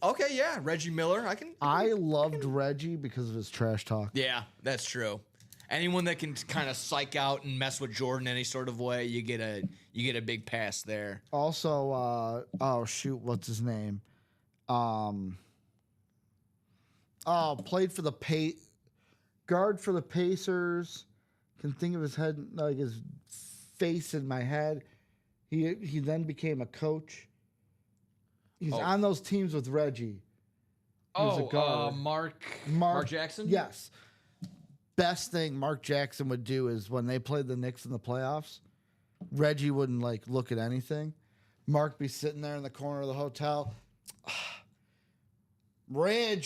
Okay, yeah, Reggie Miller. I loved Reggie because of his trash talk. Yeah, that's true. Anyone that can kind of psych out and mess with Jordan any sort of way, you get a big pass there. Also, what's his name? Played for the guard for the Pacers. can think of his head, like his face in my head. He then became a coach. He's on those teams with Reggie. He was a guard. Mark Jackson? Yes. Best thing Mark Jackson would do is when they played the Knicks in the playoffs, Reggie wouldn't like look at anything. Mark be sitting there in the corner of the hotel. Reg,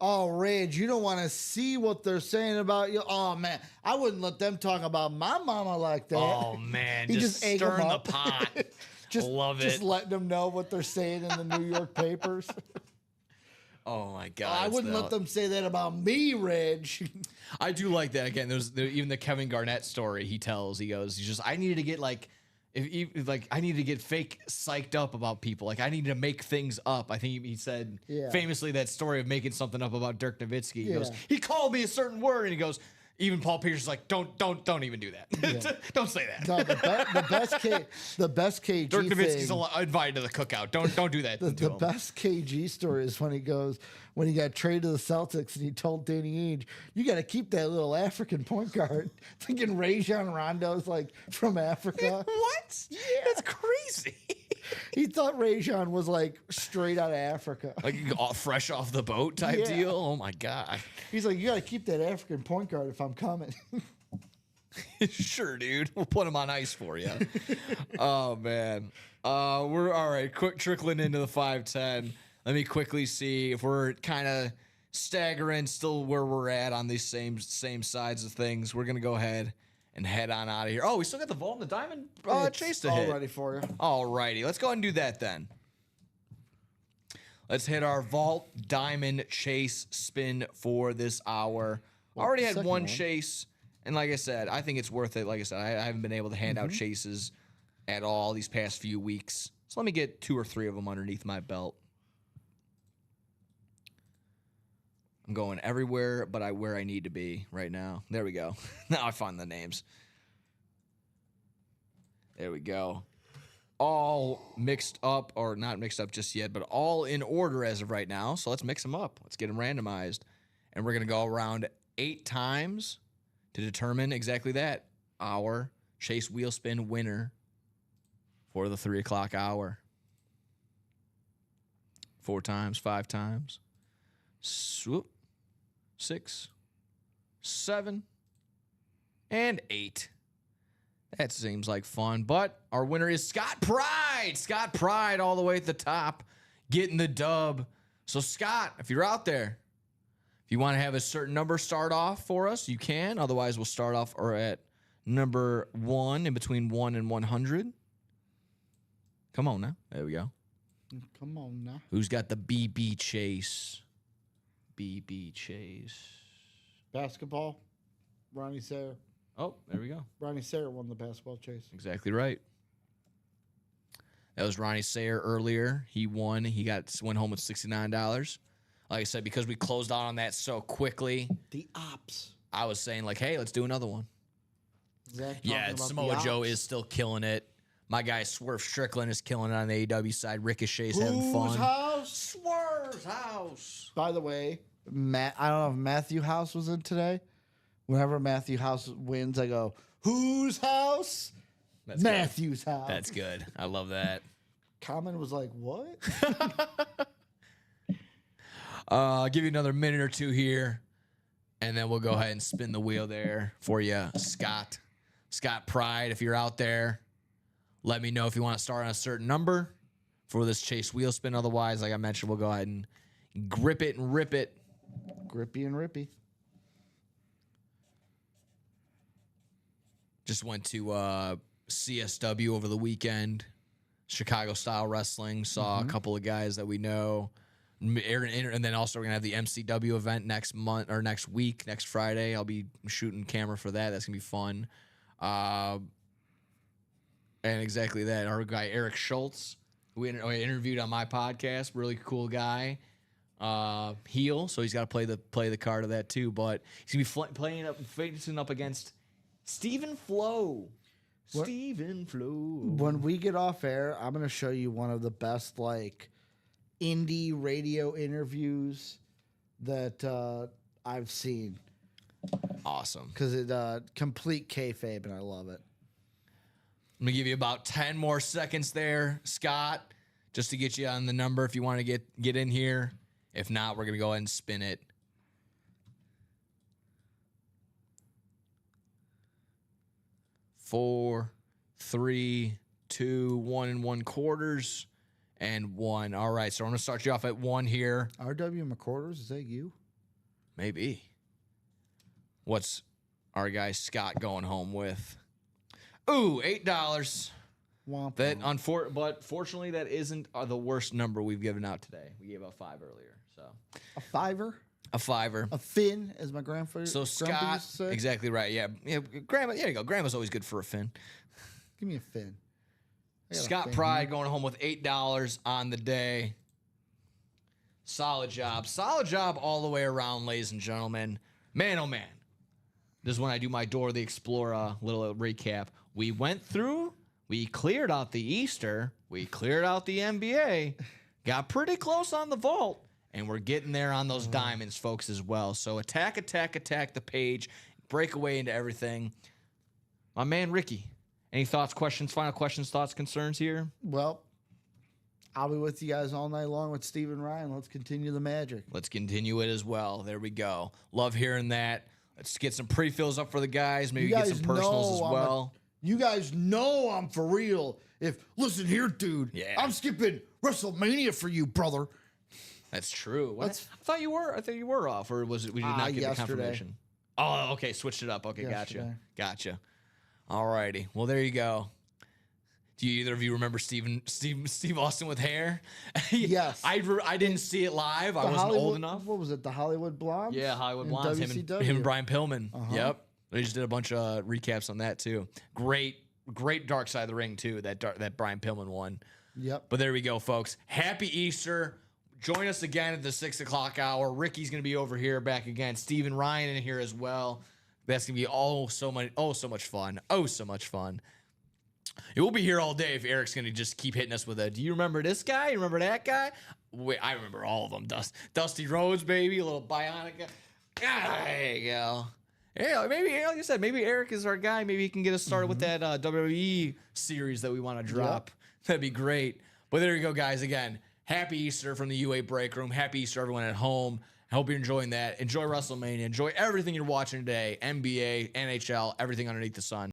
you don't want to see what they're saying about you. Oh man, I wouldn't let them talk about my mama like that. Oh man, He just ate 'em stirring the up. pot. Love it. Just letting them know what they're saying in the New York papers. Oh my god. I wouldn't let them say that about me, Reg. I do like that. Again, even the Kevin Garnett story he tells. He's just, I needed to get like, I needed to get fake psyched up about people. Like I needed to make things up. I think he said famously that story of making something up about Dirk Nowitzki. He goes, he called me a certain word, and he goes, even Paul Pierce's like, don't even do that. Don't say that. No, the best KG Dirk thing. Nowitzki's invited to the cookout. Don't do that. The best KG story is when he got traded to the Celtics and he told Danny Ainge, "You got to keep that little African point guard." Thinking Rajon Rondo's like from Africa. What? Yeah, that's crazy. He thought Rajon was like straight out of Africa. Like fresh off the boat type deal. Oh my god. He's like, "You got to keep that African point guard if I'm coming." Sure, dude. We'll put him on ice for you. Oh man. We're all right. Quick trickling into the 5-10. Let me quickly see if we're kind of staggering still where we're at on these same sides of things. We're gonna go ahead and head on out of here. Oh, we still got the Vault and the Diamond chase to hit. All ready for you. All righty. Let's go ahead and do that then. Let's hit our Vault Diamond chase spin for this hour. Already had one chase. And like I said, I think it's worth it. Like I said, I haven't been able to hand out chases at all these past few weeks. So let me get 2 or 3 of them underneath my belt. I'm going everywhere but where I need to be right now. There we go. Now I find the names. There we go. All mixed up, or not mixed up just yet, but all in order as of right now. So let's mix them up. Let's get them randomized. And we're going to go around 8 times to determine exactly that. Our chase wheel spin winner for the 3 o'clock hour. 4 times, 5 times. Swoop. 6, 7, and 8. That seems like fun. But our winner is Scott Pride. Scott Pride all the way at the top, getting the dub. So Scott, if you're out there, if you want to have a certain number start off for us, you can. Otherwise, we'll start off at number 1, in between 1 and 100. Come on now. There we go. Come on now. Who's got the BB chase? BB chase. Basketball. Ronnie Sayre. Oh, there we go. Ronnie Sayre won the basketball chase. Exactly right. That was Ronnie Sayre earlier. He won. He went home with $69. Like I said, because we closed out on that so quickly. The ops. I was saying like, hey, let's do another one. Zach Yeah, Samoa Joe is still killing it. My guy Swerve Strickland is killing it on the AEW side. Ricochet's having fun. House? Swerve's house. By the way, I don't know if Matthew House was in today. Whenever Matthew House wins, I go, whose house? That's Matthew's house. That's good. I love that. Common was like, what? I'll give you another minute or two here, and then we'll go ahead and spin the wheel there for you, Scott. Scott Pride, if you're out there, let me know if you want to start on a certain number for this chase wheel spin. Otherwise, like I mentioned, we'll go ahead and grip it and rip it. Grippy and rippy. Just went to CSW over the weekend, Chicago Style Wrestling. Saw a couple of guys that we know. And then also we're going to have the MCW event next month or next week, next Friday. I'll be shooting camera for that. That's going to be fun. And exactly that. Our guy, Eric Schultz, who I interviewed on my podcast, really cool guy. Heel, so he's got to play the card of that too. But he's going to be facing up against Stephen Flo. Stephen Flo. When we get off air, I'm going to show you one of the best, like, indie radio interviews that I've seen. Awesome. because it complete kayfabe, and I love it. I'm gonna give you about 10 more seconds there, Scott, just to get you on the number if you want to get in here. If not, we're gonna go ahead and spin it. 4, 3, 2, 1 1/4, and 1. All right, so I'm gonna start you off at 1 here. R.W. McCorders, is that you? Maybe. What's our guy Scott going home with? Ooh, $8. Womp That womp. but fortunately, that isn't the worst number we've given out today. We gave out 5 earlier, so A fiver? a 5. A fin, as my grandfather So grandpa Scott, used to say. exactly right. Yeah, Grandma. There you go. Grandma's always good for a fin. Give me a fin. I got a Scott fin Pride here. going home with $8 on the day. Solid job all the way around, ladies and gentlemen. Man, oh man, this is when I do my Dora the Explorer little recap. We went through. We cleared out the Easter. We cleared out the NBA. Got pretty close on the vault. And we're getting there on those diamonds, folks, as well. So attack the page. Break away into everything. My man, Ricky. Any thoughts, questions, final questions, thoughts, concerns here? Well, I'll be with you guys all night long with Steve and Ryan. Let's continue the magic. Let's continue it as well. There we go. Love hearing that. Let's get some pre-fills up for the guys. Maybe You get guys some personals as know well. You guys know I'm for real. Listen here, dude. Yeah. I'm skipping WrestleMania for you, brother. That's true. What? Let's- I thought you were off, or was it? We did not get the yesterday. confirmation. Oh, okay. Switched it up. Okay, Yesterday. gotcha. All righty. Well, there you go. Do either of you remember Steve Austin with hair? Yes. I didn't see it live. I The wasn't Hollywood- old enough. What was it? The Hollywood Blondes? Yeah, Hollywood in Blondes. WCW. Him and Brian Pillman. Uh-huh. Yep. They just did a bunch of recaps on that too. Great Dark Side of the Ring too. That Brian Pillman one. Yep. But there we go, folks. Happy Easter. Join us again at the 6 o'clock hour. Ricky's gonna be over here back again. Steve and Ryan in here as well. That's gonna be so much fun. Oh, so much fun. It will be here all day if Eric's gonna just keep hitting us with a. Do you remember this guy? You remember that guy? Wait, I remember all of them. Dusty Rhodes, baby, a little Bionica. There you go. Yeah, maybe like you said, maybe Eric is our guy. Maybe he can get us started with that WWE series that we want to drop. That'd be great. But there you go, guys. Again, happy Easter from the UA Break Room. Happy Easter, everyone at home. I hope you're enjoying that. Enjoy WrestleMania. Enjoy everything you're watching today. NBA, NHL, everything underneath the sun.